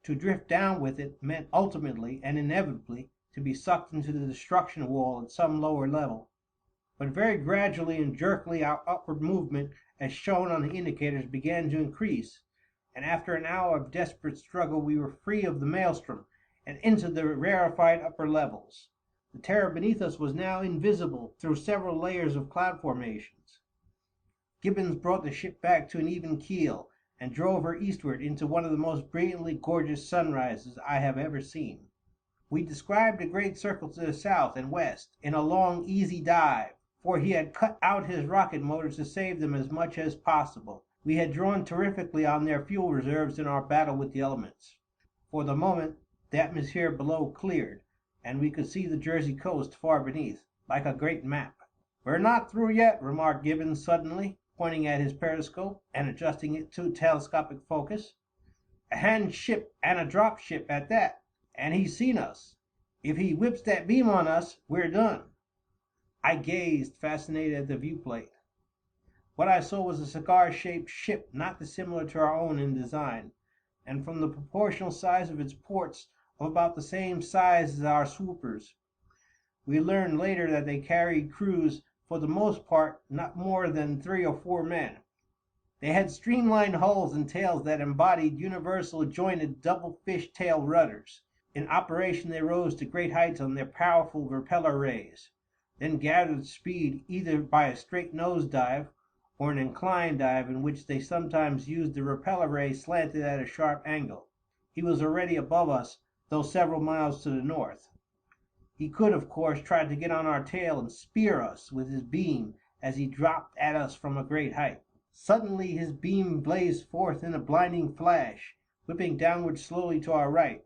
To drift down with it meant ultimately and inevitably to be sucked into the destruction wall at some lower level. But very gradually and jerkily our upward movement, as shown on the indicators, began to increase, and after an hour of desperate struggle we were free of the maelstrom and into the rarefied upper levels. The terror beneath us was now invisible through several layers of cloud formations. Gibbons brought the ship back to an even keel and drove her eastward into one of the most brilliantly gorgeous sunrises I have ever seen. We described a great circle to the south and west in a long, easy dive, for he had cut out his rocket motors to save them as much as possible. We had drawn terrifically on their fuel reserves in our battle with the elements. For the moment the atmosphere below cleared, and we could see the Jersey coast far beneath, like a great map. "We're not through yet," remarked Gibbons suddenly, pointing at his periscope and adjusting it to telescopic focus. "A hand ship, and a drop ship at that." And he's seen us. If he whips that beam on us, we're done." I gazed, fascinated at the viewplate. What I saw was a cigar-shaped ship not dissimilar to our own in design, and from the proportional size of its ports, of about the same size as our swoopers. We learned later that they carried crews, for the most part not more than 3 or 4 men. They had streamlined hulls and tails that embodied universal jointed double fish-tail rudders. In operation they rose to great heights on their powerful repeller rays, then gathered speed either by a straight nose dive or an inclined dive in which they sometimes used the repeller ray slanted at a sharp angle. He was already above us, though several miles to the north. He could, of course, try to get on our tail and spear us with his beam as he dropped at us from a great height. Suddenly his beam blazed forth in a blinding flash, whipping downward slowly to our right.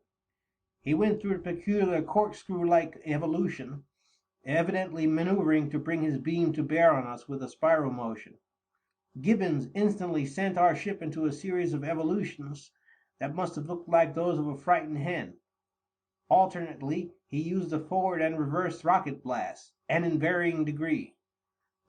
He went through a peculiar corkscrew-like evolution, evidently maneuvering to bring his beam to bear on us with a spiral motion. Gibbons instantly sent our ship into a series of evolutions that must have looked like those of a frightened hen. Alternately he used the forward and reverse rocket blasts, and in varying degree.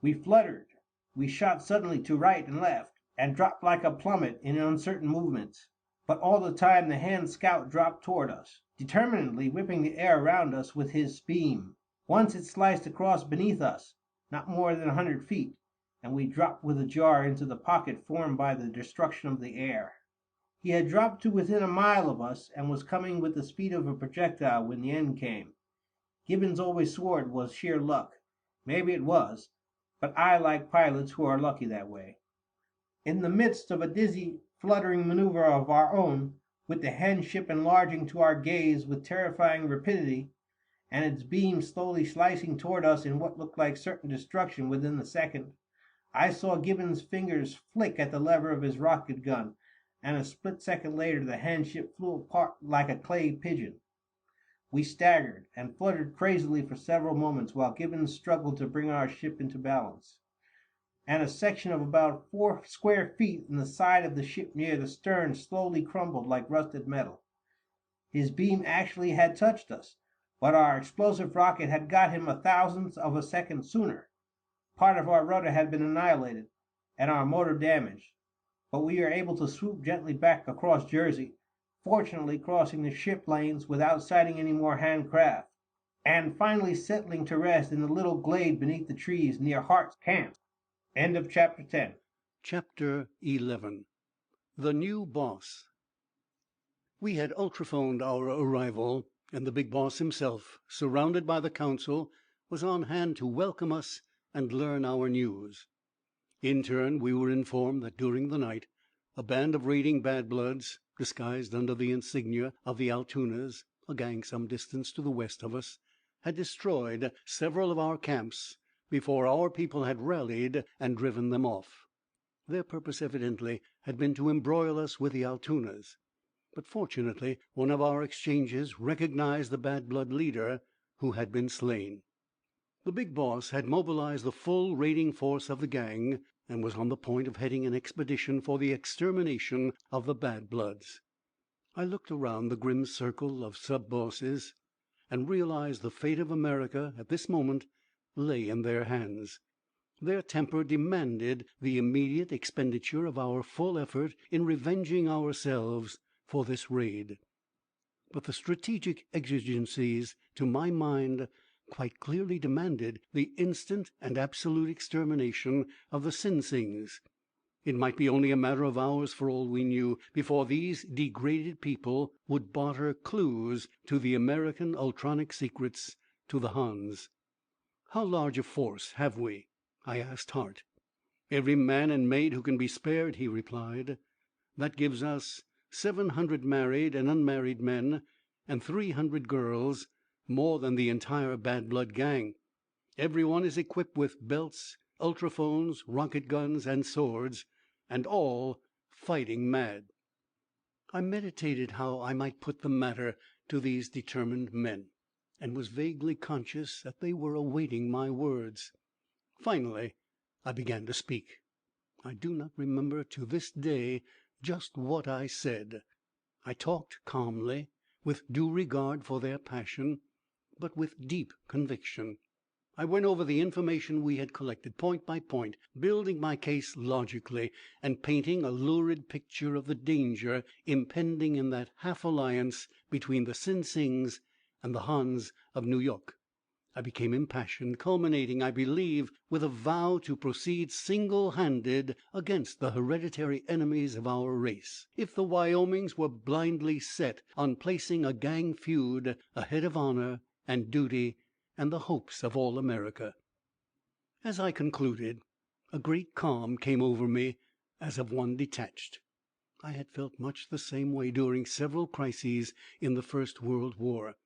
We fluttered, we shot suddenly to right and left, and dropped like a plummet in uncertain movements. But all the time the hand scout dropped toward us, determinedly whipping the air around us with his beam. Once it sliced across beneath us, not more than 100 feet, and we dropped with a jar into the pocket formed by the destruction of the air. He had dropped to within a mile of us and was coming with the speed of a projectile when the end came. Gibbons always swore it was sheer luck. Maybe it was, but I like pilots who are lucky that way. In the midst of a dizzy, fluttering maneuver of our own, with the hen ship enlarging to our gaze with terrifying rapidity, and its beam slowly slicing toward us in what looked like certain destruction within the second, I saw Gibbons' fingers flick at the lever of his rocket gun, and a split second later the hen ship flew apart like a clay pigeon. We staggered and fluttered crazily for several moments while Gibbons struggled to bring our ship into balance. And a section of about 4 square feet in the side of the ship near the stern slowly crumbled like rusted metal. His beam actually had touched us, but our explosive rocket had got him a thousandth of a second sooner. Part of our rudder had been annihilated, and our motor damaged, but we were able to swoop gently back across Jersey, fortunately crossing the ship lanes without sighting any more handcraft, and finally settling to rest in the little glade beneath the trees near Hart's camp. End of chapter 10. Chapter 11. The New Boss. We had ultrophoned our arrival, and the big boss himself, surrounded by the council, was on hand to welcome us and learn our news. In turn, we were informed that during the night a band of raiding bad bloods, disguised under the insignia of the Altoonas, a gang some distance to the west of us, had destroyed several of our camps before our people had rallied and driven them off. Their purpose evidently had been to embroil us with the Altoonas. But fortunately one of our exchanges recognized the bad blood leader, who had been slain. The big boss had mobilized the full raiding force of the gang, and was on the point of heading an expedition for the extermination of the bad bloods. I looked around the grim circle of sub-bosses and realized the fate of America at this moment lay in their hands. Their temper demanded the immediate expenditure of our full effort in revenging ourselves for this raid. But the strategic exigencies, to my mind, quite clearly demanded the instant and absolute extermination of the Sing Sings. It might be only a matter of hours, for all we knew, before these degraded people would barter clues to the American ultronic secrets to the Hans. "How large a force have we?" I asked Hart. "Every man and maid who can be spared," he replied. "That gives us 700 married and unmarried men, and 300 girls, more than the entire bad blood gang. Every one is equipped with belts, ultrophones, rocket guns, and swords, and all fighting mad." I meditated how I might put the matter to these determined men, and was vaguely conscious that they were awaiting my words. Finally I began to speak. I do not remember to this day just what I said. I talked calmly, with due regard for their passion, but with deep conviction. I went over the information we had collected, point by point, building my case logically, and painting a lurid picture of the danger impending in that half-alliance between the Sinsings and the Hans of New York. I became impassioned, culminating, I believe, with a vow to proceed single-handed against the hereditary enemies of our race, if the Wyomings were blindly set on placing a gang feud ahead of honor and duty and the hopes of all America. As I concluded, a great calm came over me, as of one detached. I had felt much the same way during several crises in the First World War.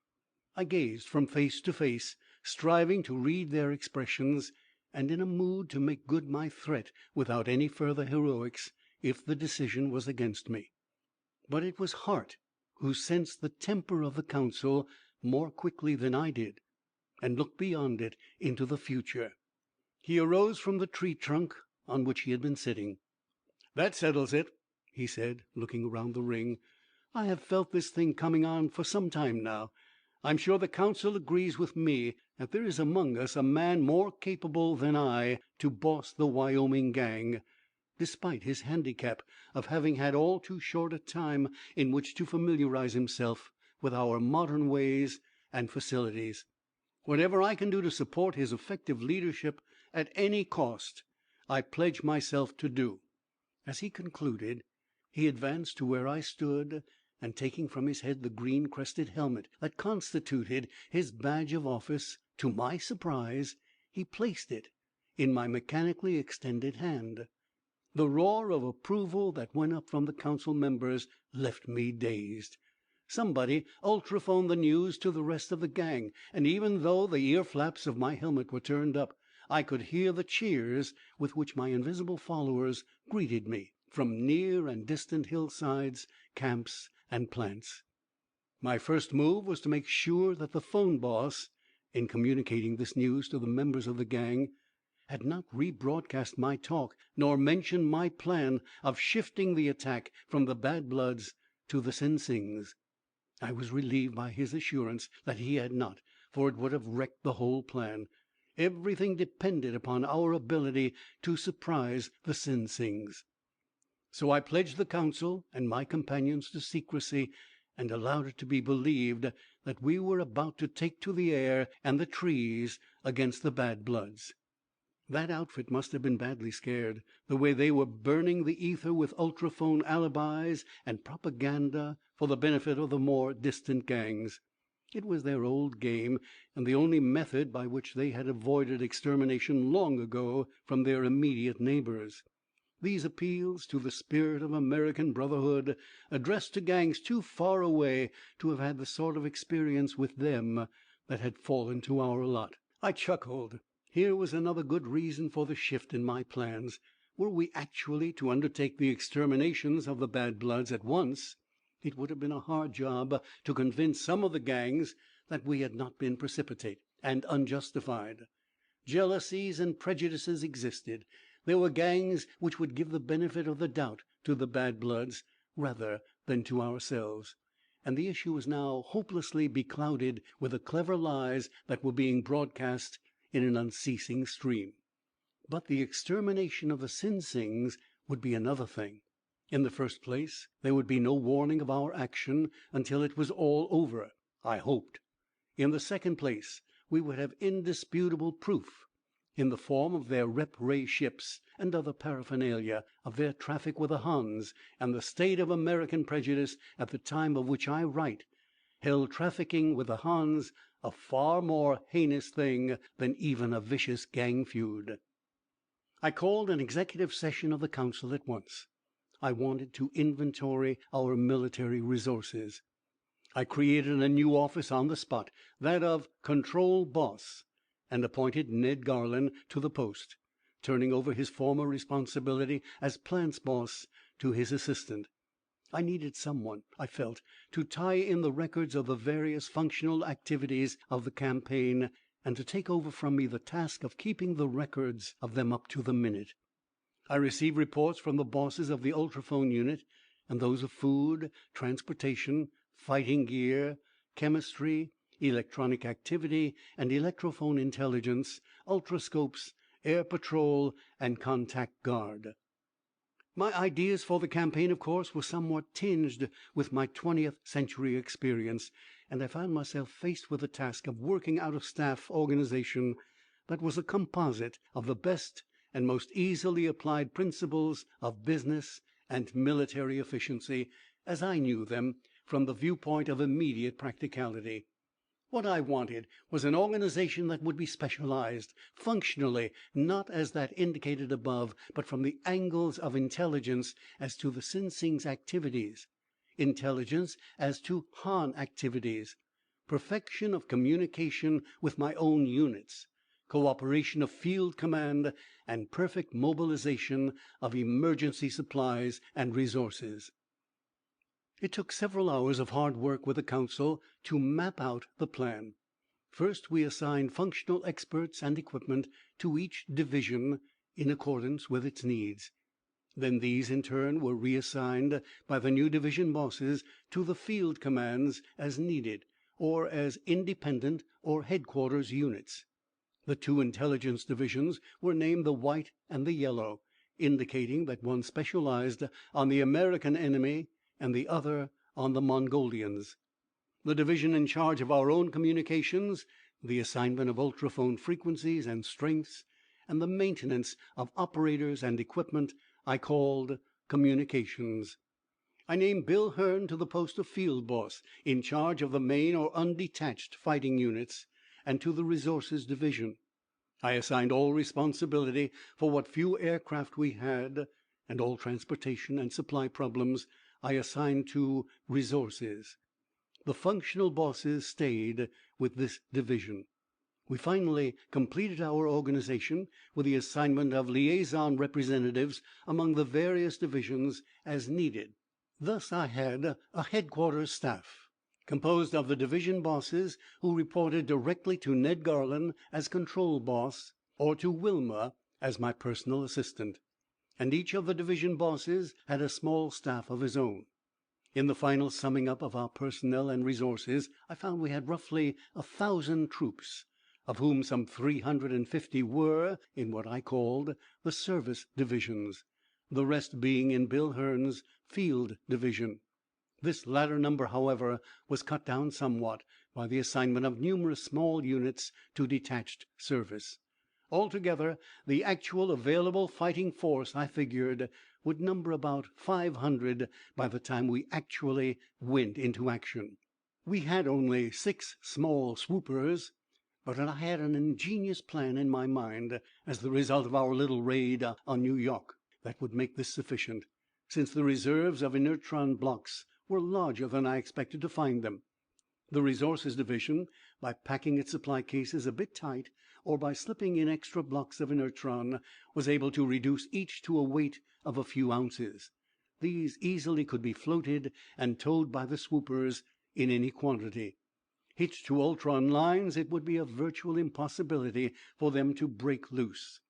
I gazed from face to face, striving to read their expressions, and in a mood to make good my threat without any further heroics, if the decision was against me. But it was Hart who sensed the temper of the council more quickly than I did, and looked beyond it into the future. He arose from the tree trunk on which he had been sitting. "That settles it," he said, looking around the ring. "I have felt this thing coming on for some time now. I'm sure the council agrees with me that there is among us a man more capable than I to boss the Wyoming gang, despite his handicap of having had all too short a time in which to familiarize himself with our modern ways and facilities. Whatever I can do to support his effective leadership at any cost, I pledge myself to do." As he concluded, he advanced to where I stood, and taking from his head the green-crested helmet that constituted his badge of office, to my surprise, he placed it in my mechanically extended hand. The roar of approval that went up from the council members left me dazed. Somebody ultrophoned the news to the rest of the gang, and even though the ear flaps of my helmet were turned up, I could hear the cheers with which my invisible followers greeted me from near and distant hillsides, camps, and plants. My first move was to make sure that the phone boss, in communicating this news to the members of the gang, had not rebroadcast my talk nor mentioned my plan of shifting the attack from the Bad Bloods to the Sinsings. I was relieved by his assurance that he had not, for it would have wrecked the whole plan. Everything depended upon our ability to surprise the Sinsings. So I pledged the council and my companions to secrecy, and allowed it to be believed that we were about to take to the air and the trees against the Bad Bloods. That outfit must have been badly scared, the way they were burning the ether with ultrophone alibis and propaganda for the benefit of the more distant gangs. It was their old game, and the only method by which they had avoided extermination long ago from their immediate neighbors. These appeals to the spirit of American brotherhood, addressed to gangs too far away to have had the sort of experience with them that had fallen to our lot. I chuckled. Here was another good reason for the shift in my plans. Were we actually to undertake the exterminations of the Bad Bloods at once, it would have been a hard job to convince some of the gangs that we had not been precipitate and unjustified. Jealousies and prejudices existed. There were gangs which would give the benefit of the doubt to the Bad Bloods rather than to ourselves, and the issue was now hopelessly beclouded with the clever lies that were being broadcast in an unceasing stream. But the extermination of the Sinsings would be another thing. In the first place, there would be no warning of our action until it was all over, I hoped. In the second place, we would have indisputable proof, in the form of their rep-ray ships and other paraphernalia, of their traffic with the Hans, and the state of American prejudice at the time of which I write held trafficking with the Hans a far more heinous thing than even a vicious gang feud. I called an executive session of the council at once. I wanted to inventory our military resources. I created a new office on the spot, that of Control Boss, and appointed Ned Garland to the post, turning over his former responsibility as Plants Boss to his assistant. I needed someone, I felt, to tie in the records of the various functional activities of the campaign, and to take over from me the task of keeping the records of them up to the minute. I received reports from the bosses of the ultrophone unit and those of food, transportation, fighting gear, chemistry, electronic activity and electrophone intelligence, ultrascopes, air patrol, and contact guard. My ideas for the campaign, of course, were somewhat tinged with my 20th century experience, and I found myself faced with the task of working out a staff organization that was a composite of the best and most easily applied principles of business and military efficiency, as I knew them from the viewpoint of immediate practicality. What I wanted was an organization that would be specialized, functionally, not as that indicated above, but from the angles of intelligence as to the Sinsing's activities, intelligence as to Han activities, perfection of communication with my own units, cooperation of field command, and perfect mobilization of emergency supplies and resources. It took several hours of hard work with the council to map out the plan. First, we assigned functional experts and equipment to each division in accordance with its needs. Then these, in turn, were reassigned by the new division bosses to the field commands as needed, or as independent or headquarters units. The two intelligence divisions were named the White and the Yellow, indicating that one specialized on the American enemy and the other on the Mongolians. The division in charge of our own communications, the assignment of ultrophone frequencies and strengths, and the maintenance of operators and equipment, I called communications. I named Bill Hearn to the post of field boss, in charge of the main or undetached fighting units, and to the resources division. I assigned all responsibility for what few aircraft we had, and all transportation and supply problems I assigned to resources. The functional bosses stayed with this division. We finally completed our organization with the assignment of liaison representatives among the various divisions as needed. Thus I had a headquarters staff composed of the division bosses who reported directly to Ned Garland as control boss, or to Wilma as my personal assistant. And each of the division bosses had a small staff of his own. In the final summing up of our personnel and resources, I found we had roughly 1,000 troops, of whom some 350 were in what I called the service divisions, the rest being in Bill Hearn's field division. This latter number, however, was cut down somewhat by the assignment of numerous small units to detached service. Altogether, the actual available fighting force, I figured, would number about 500 by the time we actually went into action. We had only 6 small swoopers, but I had an ingenious plan in my mind, as the result of our little raid on New York, that would make this sufficient, since the reserves of inertron blocks were larger than I expected to find them. The resources division, by packing its supply cases a bit tight, or by slipping in extra blocks of inertron, was able to reduce each to a weight of a few ounces. These easily could be floated and towed by the swoopers in any quantity. Hitched to ultron lines, it would be a virtual impossibility for them to break loose.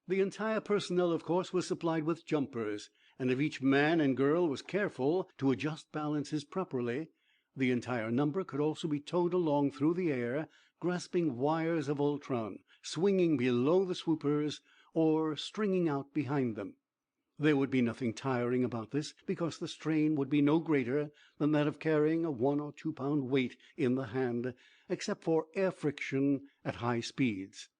The entire personnel, of course, was supplied with jumpers, and if each man and girl was careful to adjust balances properly, the entire number could also be towed along through the air, grasping wires of ultron, swinging below the swoopers, or stringing out behind them. There would be nothing tiring about this, because the strain would be no greater than that of carrying a 1 or 2 pound weight in the hand, except for air friction at high speeds.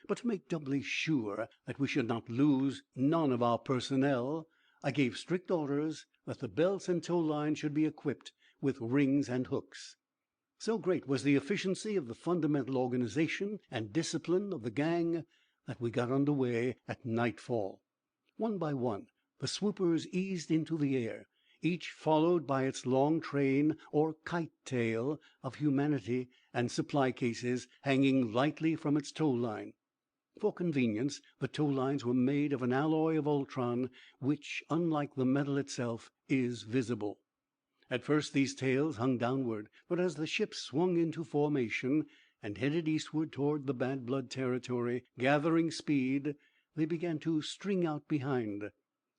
But to make doubly sure that we should not lose none of our personnel, I gave strict orders that the belts and tow lines should be equipped with rings and hooks. So great was the efficiency of the fundamental organization and discipline of the gang that we got under way at nightfall. One by one, the swoopers eased into the air, each followed by its long train or kite tail of humanity and supply cases hanging lightly from its tow line. For convenience, the tow lines were made of an alloy of ultron, which, unlike the metal itself, is visible. At first these tails hung downward, but as the ship swung into formation and headed eastward toward the Bad Blood territory, gathering speed, they began to string out behind,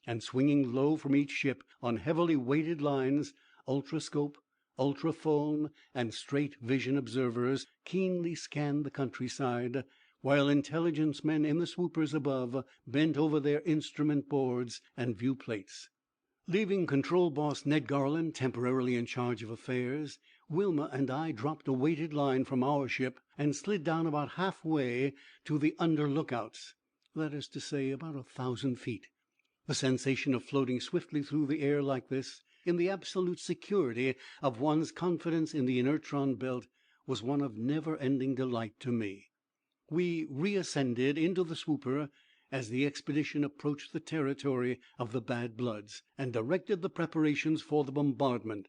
and swinging low from each ship on heavily weighted lines, ultrascope, ultrophone, and straight vision observers keenly scanned the countryside, while intelligence men in the swoopers above bent over their instrument boards and viewplates. Leaving Control Boss Ned Garland temporarily in charge of affairs, Wilma and I dropped a weighted line from our ship and slid down about halfway to the under lookouts, that is to say, about 1,000 feet. The sensation of floating swiftly through the air like this, in the absolute security of one's confidence in the inertron belt, was one of never-ending delight to me. We reascended into the swooper as the expedition approached the territory of the Bad Bloods, and directed the preparations for the bombardment.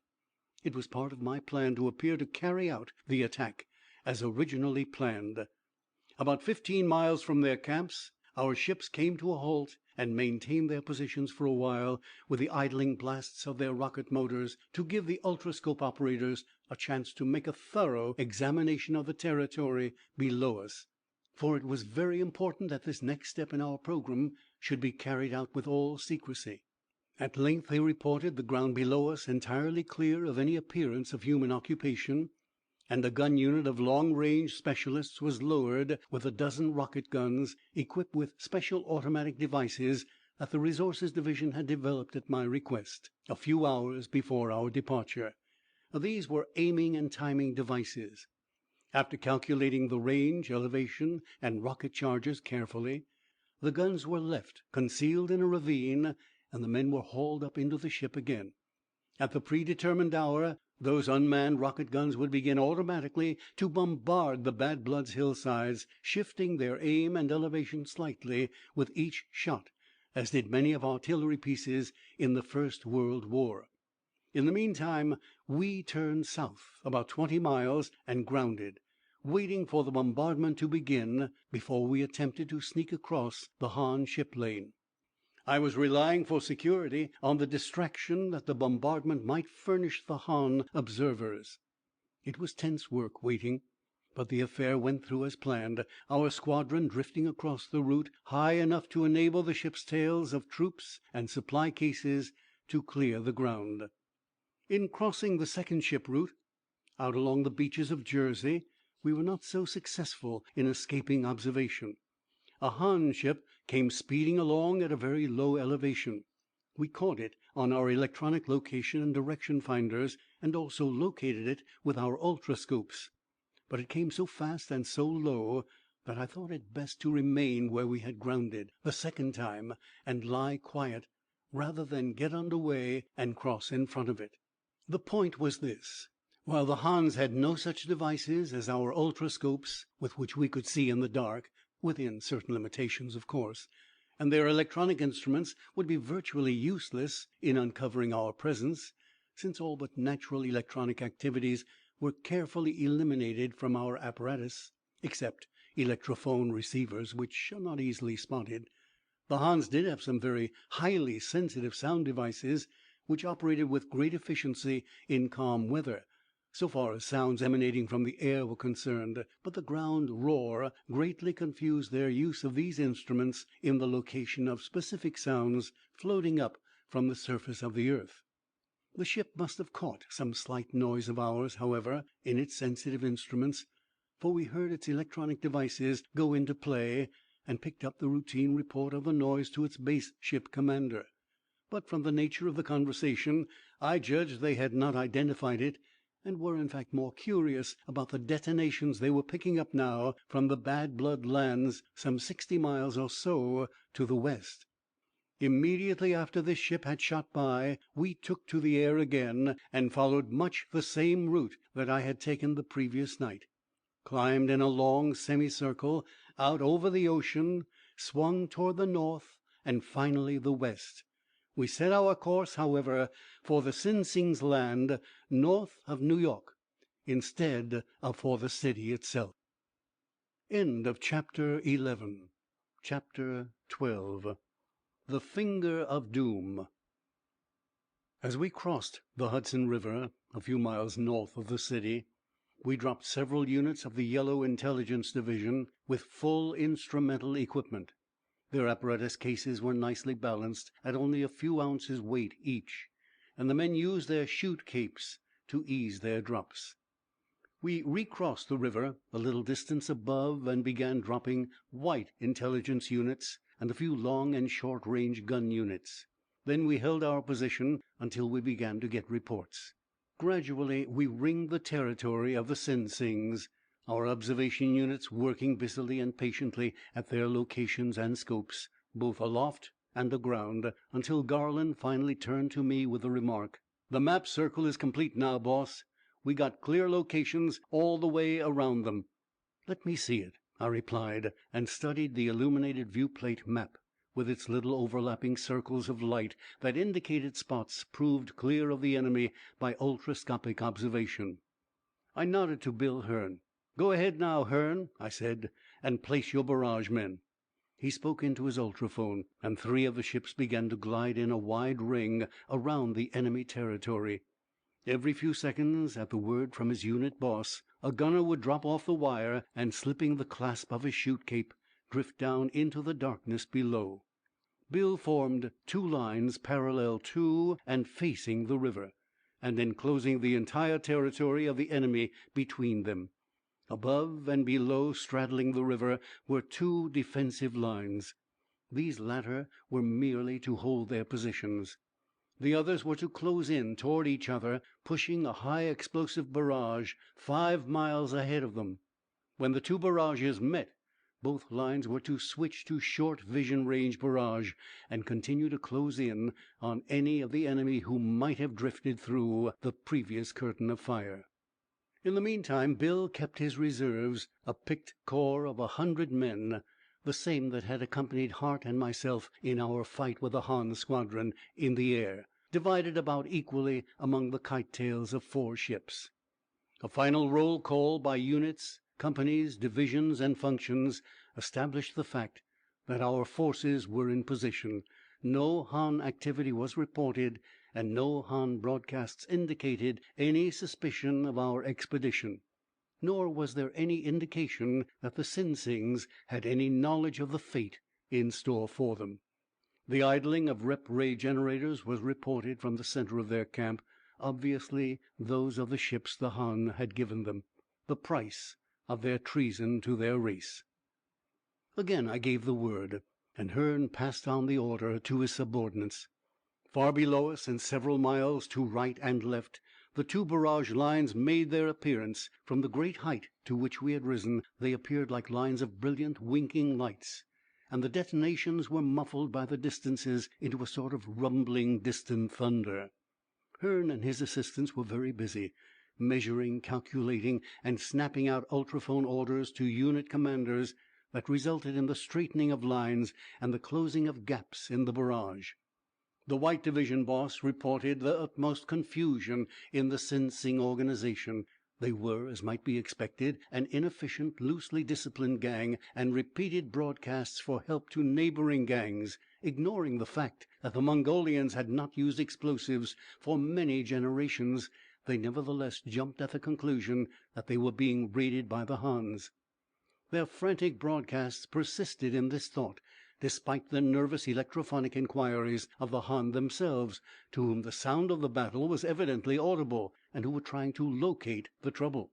It was part of my plan to appear to carry out the attack as originally planned. About 15 miles from their camps, our ships came to a halt and maintained their positions for a while, with the idling blasts of their rocket motors to give the ultroscope operators a chance to make a thorough examination of the territory below us. For it was very important that this next step in our program should be carried out with all secrecy. At length they reported the ground below us entirely clear of any appearance of human occupation, and a gun unit of long-range specialists was lowered with a dozen rocket guns, equipped with special automatic devices that the Resources Division had developed at my request, a few hours before our departure. These were aiming and timing devices. After calculating the range, elevation, and rocket charges carefully, the guns were left concealed in a ravine, and the men were hauled up into the ship again. At the predetermined hour, those unmanned rocket guns would begin automatically to bombard the Bad Bloods' hillsides, shifting their aim and elevation slightly with each shot, as did many of artillery pieces in the First World War. In the meantime, we turned south about 20 miles and grounded, waiting for the bombardment to begin before we attempted to sneak across the Han ship lane. I was relying for security on the distraction that the bombardment might furnish the Han observers. It was tense work waiting, but the affair went through as planned, our squadron drifting across the route high enough to enable the ship's tails of troops and supply cases to clear the ground. In crossing the second ship route, out along the beaches of Jersey, we were not so successful in escaping observation. A Han ship came speeding along at a very low elevation. We caught it on our electronic location and direction finders, and also located it with our ultroscopes. But it came so fast and so low that I thought it best to remain where we had grounded the second time and lie quiet, rather than get under way and cross in front of it. The point was this: while the Hans had no such devices as our ultroscopes, with which we could see in the dark, within certain limitations, of course, and their electronic instruments would be virtually useless in uncovering our presence, since all but natural electronic activities were carefully eliminated from our apparatus, except electrophone receivers, which are not easily spotted. The Hans did have some very highly sensitive sound devices, which operated with great efficiency in calm weather, so far as sounds emanating from the air were concerned, but the ground roar greatly confused their use of these instruments in the location of specific sounds floating up from the surface of the earth. The ship must have caught some slight noise of ours, however, in its sensitive instruments, for we heard its electronic devices go into play, and picked up the routine report of the noise to its base ship commander. But from the nature of the conversation, I judged they had not identified it, and were in fact more curious about the detonations they were picking up now from the Bad Blood lands some 60 miles or so to the west. Immediately after this ship had shot by, we took to the air again, and followed much the same route that I had taken the previous night, climbed in a long semicircle out over the ocean, swung toward the north, and finally the west. We set our course, however, for the Sing Sing's land, north of New York, instead of for the city itself. End of chapter 11. Chapter 12. The Finger of Doom. As we crossed the Hudson River, a few miles north of the city, we dropped several units of the Yellow Intelligence Division with full instrumental equipment. Their apparatus cases were nicely balanced at only a few ounces weight each, and the men used their chute capes to ease their drops. We recrossed the river a little distance above and began dropping white intelligence units and a few long and short range gun units. Then we held our position until we began to get reports. Gradually we ringed the territory of the Sinsings, our observation units working busily and patiently at their locations and scopes, both aloft and aground, until Garland finally turned to me with the remark, "The map circle is complete now, boss. We got clear locations all the way around them." "Let me see it," I replied, and studied the illuminated viewplate map, with its little overlapping circles of light that indicated spots proved clear of the enemy by ultrascopic observation. I nodded to Bill Hearn. "Go ahead now, Hearn," I said, "and place your barrage men." He spoke into his ultrophone, and 3 of the ships began to glide in a wide ring around the enemy territory. Every few seconds, at the word from his unit boss, a gunner would drop off the wire and, slipping the clasp of his chute cape, drift down into the darkness below. Bill formed 2 lines parallel to and facing the river, and enclosing the entire territory of the enemy between them. Above and below, straddling the river, were 2 defensive lines. These latter were merely to hold their positions. The others were to close in toward each other, pushing a high explosive barrage 5 miles ahead of them. When the 2 barrages met, both lines were to switch to short vision range barrage and continue to close in on any of the enemy who might have drifted through the previous curtain of fire. In the meantime, Bill kept his reserves, a picked corps of 100 men, the same that had accompanied Hart and myself in our fight with the Han squadron in the air, divided about equally among the kite tails of 4 ships. A final roll call by units, companies, divisions, and functions established the fact that our forces were in position. No Han activity was reported, and no Han broadcasts indicated any suspicion of our expedition. Nor was there any indication that the Sinsings had any knowledge of the fate in store for them. The idling of rep-ray generators was reported from the center of their camp, obviously those of the ships the Han had given them, the price of their treason to their race. Again I gave the word, and Hearn passed on the order to his subordinates. Far below us, and several miles to right and left, the 2 barrage lines made their appearance. From the great height to which we had risen, they appeared like lines of brilliant winking lights, and the detonations were muffled by the distances into a sort of rumbling, distant thunder. Hearn and his assistants were very busy, measuring, calculating, and snapping out ultrophone orders to unit commanders that resulted in the straightening of lines and the closing of gaps in the barrage. The White Division boss reported the utmost confusion in the Sinsing organization. They were, as might be expected, an inefficient, loosely disciplined gang, and repeated broadcasts for help to neighboring gangs, ignoring the fact that the Mongolians had not used explosives for many generations. They nevertheless jumped at the conclusion that they were being raided by the Hans. Their frantic broadcasts persisted in this thought, despite the nervous electrophonic inquiries of the Han themselves, to whom the sound of the battle was evidently audible, and who were trying to locate the trouble.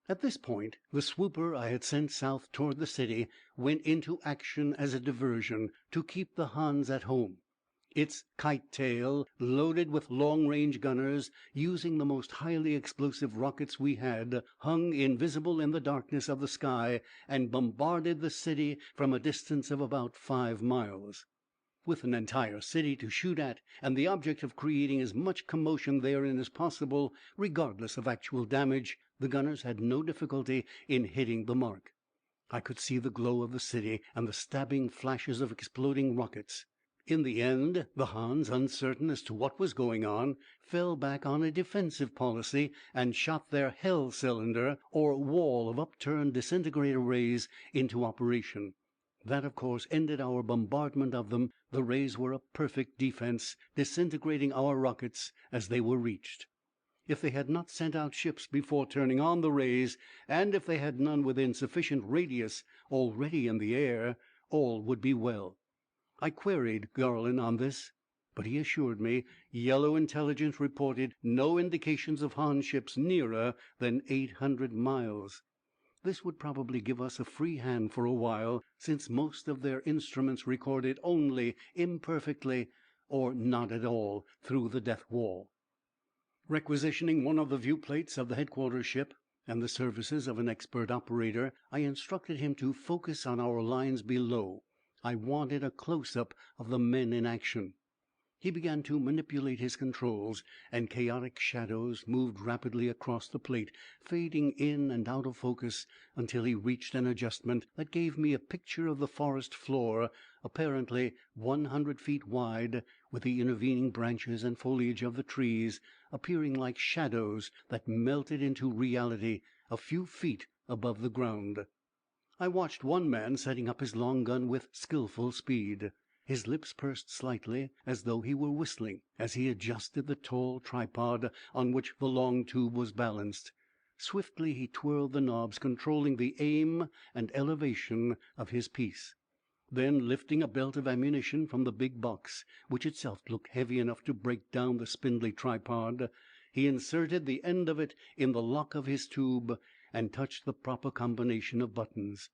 At this point, the swooper I had sent south toward the city went into action as a diversion to keep the Hans at home. Its kite tail, loaded with long-range gunners, using the most highly explosive rockets we had, hung invisible in the darkness of the sky and bombarded the city from a distance of about 5 miles. With an entire city to shoot at, and the object of creating as much commotion therein as possible, regardless of actual damage, the gunners had no difficulty in hitting the mark. I could see the glow of the city and the stabbing flashes of exploding rockets. In the end, the Hans, uncertain as to what was going on, fell back on a defensive policy and shot their hell cylinder, or wall of upturned disintegrator rays, into operation. That, of course, ended our bombardment of them. The rays were a perfect defense, disintegrating our rockets as they were reached. If they had not sent out ships before turning on the rays, and if they had none within sufficient radius already in the air, all would be well. I queried Garland on this. but he assured me Yellow Intelligence reported no indications of Han ships nearer than 800 miles. This would probably give us a free hand for a while, since most of their instruments recorded only imperfectly or not at all through the death wall. Requisitioning one of the viewplates of the headquarters ship and the services of an expert operator, I instructed him to focus on our lines below. I wanted a close-up of the men in action. He began to manipulate his controls, and chaotic shadows moved rapidly across the plate, fading in and out of focus until he reached an adjustment that gave me a picture of the forest floor, apparently 100 feet wide, with the intervening branches and foliage of the trees appearing like shadows that melted into reality a few feet above the ground. I watched one man setting up his long gun with skillful speed. His lips pursed slightly, as though he were whistling, as he adjusted the tall tripod on which the long tube was balanced. Swiftly he twirled the knobs, controlling the aim and elevation of his piece. Then, lifting a belt of ammunition from the big box, which itself looked heavy enough to break down the spindly tripod, he inserted the end of it in the lock of his tube and touched the proper combination of buttons.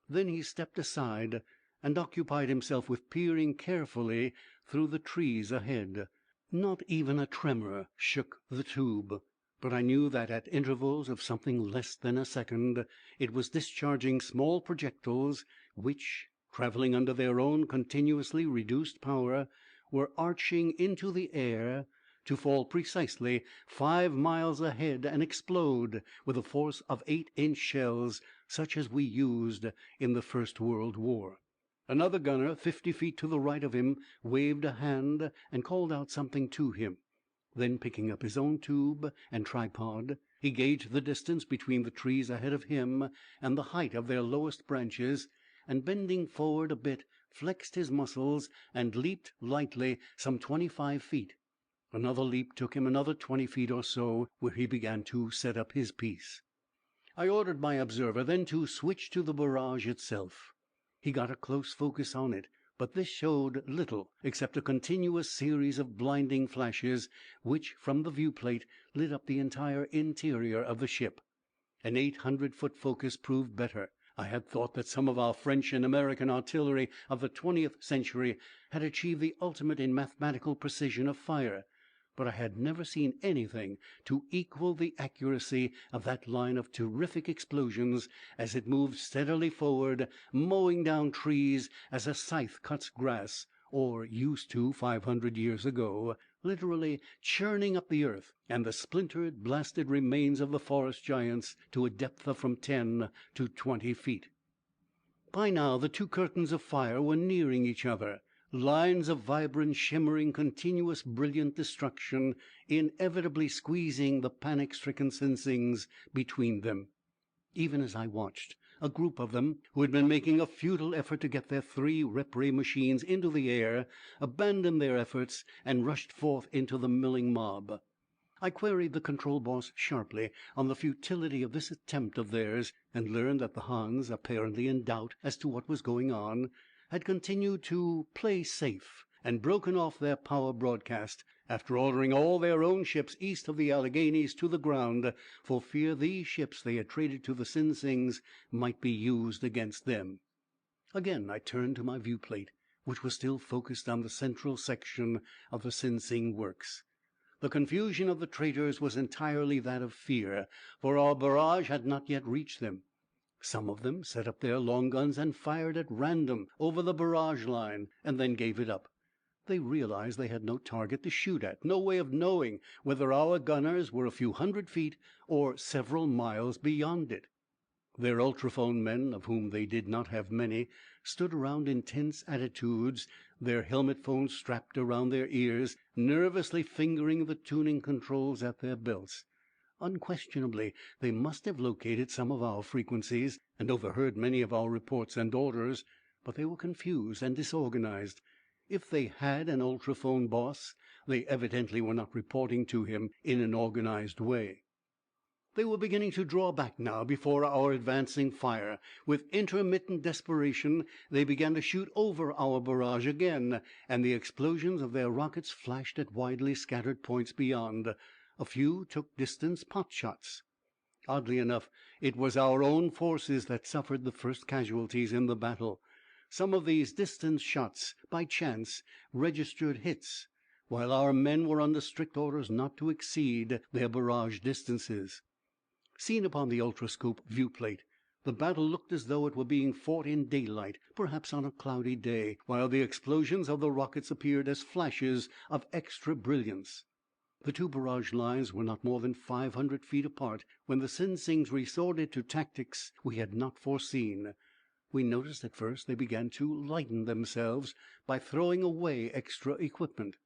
Then he stepped aside and occupied himself with peering carefully through the trees ahead. Not even a tremor shook the tube, but I knew that at intervals of something less than a second it was discharging small projectiles which, traveling under their own continuously reduced power, were arching into the air to fall precisely 5 miles ahead and explode with a force of 8-inch shells such as we used in the First World War. Another gunner 50 feet to the right of him waved a hand and called out something to him. Then, picking up his own tube and tripod, he gauged the distance between the trees ahead of him and the height of their lowest branches, and bending forward a bit, flexed his muscles and leaped lightly some 25 feet. Another leap took him another 20 feet or so, where he began to set up his piece. I ordered my observer then to switch to the barrage itself. He got a close focus on it, but this showed little except a continuous series of blinding flashes, which, from the viewplate, lit up the entire interior of the ship. An 800-foot focus proved better. I had thought that some of our French and American artillery of the 20th century had achieved the ultimate in mathematical precision of fire, but I had never seen anything to equal the accuracy of that line of terrific explosions as it moved steadily forward, mowing down trees as a scythe cuts grass, or used to 500 years ago, literally churning up the earth and the splintered, blasted remains of the forest giants to a depth of from 10 to 20 feet. By now the two curtains of fire were nearing each other, lines of vibrant, shimmering, continuous, brilliant destruction, inevitably squeezing the panic-stricken Sinsings between them. Even as I watched, a group of them, who had been making a futile effort to get their 3 rep-ray machines into the air, abandoned their efforts and rushed forth into the milling mob. I queried the control boss sharply on the futility of this attempt of theirs, and learned that the Hans, apparently in doubt as to what was going on, had continued to play safe and broken off their power broadcast, after ordering all their own ships east of the Alleghanies to the ground, for fear these ships they had traded to the Sinsings might be used against them. Again I turned to my viewplate, which was still focused on the central section of the Sinsing works. The confusion of the traitors was entirely that of fear, for our barrage had not yet reached them. Some of them set up their long guns and fired at random over the barrage line, and then gave it up. They realized they had no target to shoot at, no way of knowing whether our gunners were a few hundred feet or several miles beyond it. Their ultrophone men, of whom they did not have many, stood around in tense attitudes, their helmet phones strapped around their ears, nervously fingering the tuning controls at their belts. Unquestionably, they must have located some of our frequencies and overheard many of our reports and orders, but they were confused and disorganized. If they had an ultrophone boss, they evidently were not reporting to him in an organized way. They were beginning to draw back now before our advancing fire. With intermittent desperation, they began to shoot over our barrage again, and the explosions of their rockets flashed at widely scattered points beyond. A few took distance pot shots. Oddly enough, it was our own forces that suffered the first casualties in the battle. Some of these distance shots, by chance, registered hits, while our men were under strict orders not to exceed their barrage distances. Seen upon the ultrascope viewplate, the battle looked as though it were being fought in daylight, perhaps on a cloudy day, while the explosions of the rockets appeared as flashes of extra brilliance. The two barrage lines were not more than 500 feet apart when the Sinsings resorted to tactics we had not foreseen. We noticed at first they began to lighten themselves by throwing away extra equipment.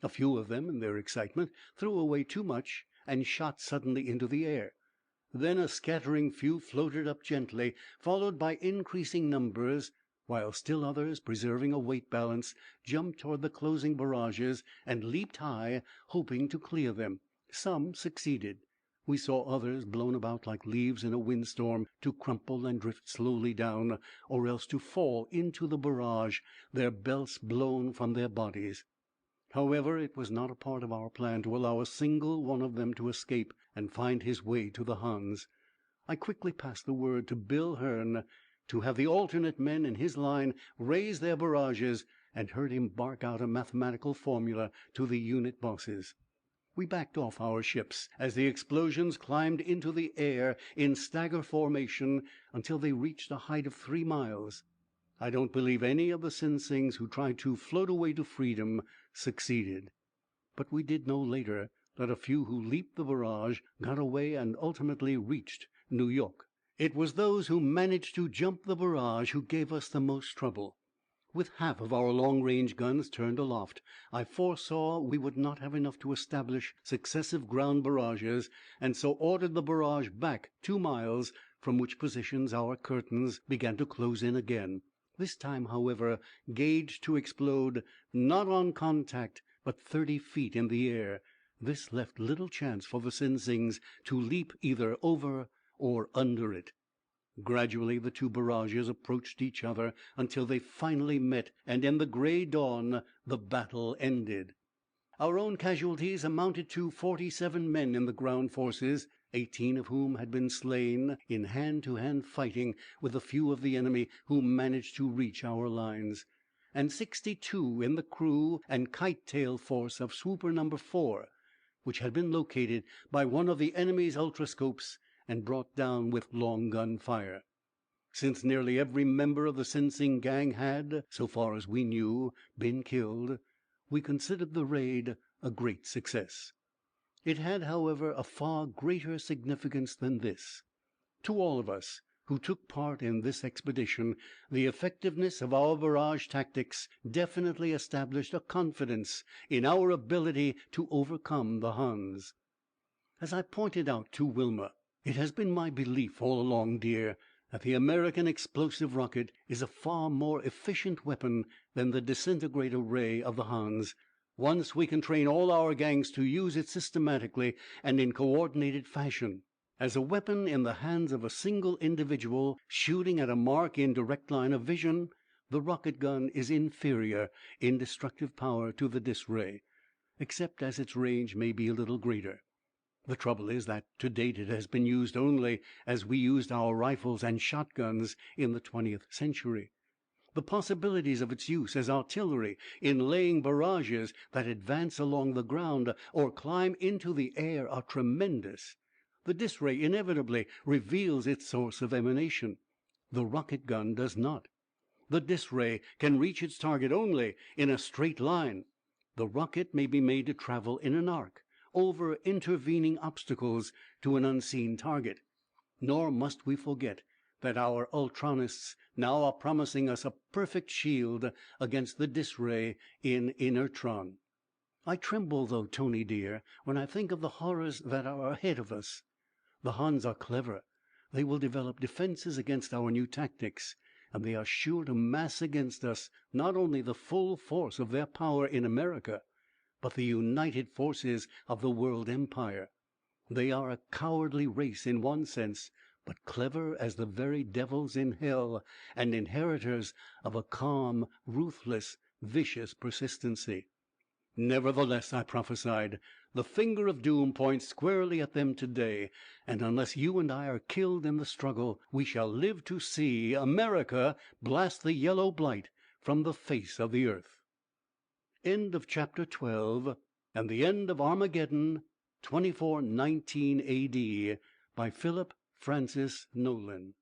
A few of them, in their excitement, threw away too much and shot suddenly into the air. Then a scattering few floated up gently, followed by increasing numbers, while still others, preserving a weight balance, jumped toward the closing barrages and leaped high, hoping to clear them. Some succeeded. We saw others, blown about like leaves in a windstorm, to crumple and drift slowly down, or else to fall into the barrage, their belts blown from their bodies. However, it was not a part of our plan to allow a single one of them to escape and find his way to the Hans. I quickly passed the word to Bill Hearn to have the alternate men in his line raise their barrages, and heard him bark out a mathematical formula to the unit bosses. We backed off our ships as the explosions climbed into the air in stagger formation until they reached a height of 3 miles. I don't believe any of the Sinsings who tried to float away to freedom succeeded. But we did know later that a few who leaped the barrage got away and ultimately reached New York. It was those who managed to jump the barrage who gave us the most trouble. With half of our long-range guns turned aloft, I foresaw we would not have enough to establish successive ground barrages, and so ordered the barrage back 2 miles, from which positions our curtains began to close in again. This time, however, gauged to explode not on contact, but 30 feet in the air. This left little chance for the Sinsings to leap either over or under it. Gradually the two barrages approached each other until they finally met, and in the gray dawn the battle ended. Our own casualties amounted to 47 men in the ground forces, 18 of whom had been slain in hand-to-hand fighting with a few of the enemy who managed to reach our lines, and 62 in the crew and kite-tail force of swooper No. 4, which had been located by one of the enemy's ultrascopes and brought down with long-gun fire. Since nearly every member of the Sinsing gang had, so far as we knew, been killed, we considered the raid a great success. It had, however, a far greater significance than this. To all of us who took part in this expedition, the effectiveness of our barrage tactics definitely established a confidence in our ability to overcome the Huns. As I pointed out to Wilma, it has been my belief all along, dear, that the American explosive rocket is a far more efficient weapon than the disintegrator ray of the Hans, once we can train all our gangs to use it systematically and in coordinated fashion. As a weapon in the hands of a single individual shooting at a mark in direct line of vision, the rocket gun is inferior in destructive power to the dis ray, except as its range may be a little greater. The trouble is that to date it has been used only as we used our rifles and shotguns in the 20th century. The possibilities of its use as artillery in laying barrages that advance along the ground or climb into the air are tremendous. The dis ray inevitably reveals its source of emanation. The rocket gun does not. The dis ray can reach its target only in a straight line. The rocket may be made to travel in an arc, over intervening obstacles to an unseen target. Nor must we forget that our ultronists now are promising us a perfect shield against the dis ray in inertron. I tremble, though, Tony dear, when I think of the horrors that are ahead of us. The Huns are clever. They will develop defenses against our new tactics, and they are sure to mass against us not only the full force of their power in America, but the united forces of the world empire. They are a cowardly race in one sense, but clever as the very devils in hell, and inheritors of a calm, ruthless, vicious persistency. Nevertheless, I prophesied, the finger of doom points squarely at them today, and unless you and I are killed in the struggle, we shall live to see America blast the yellow blight from the face of the earth. End of chapter 12, and the end of Armageddon, 2419 A.D., by Philip Francis Nowlan.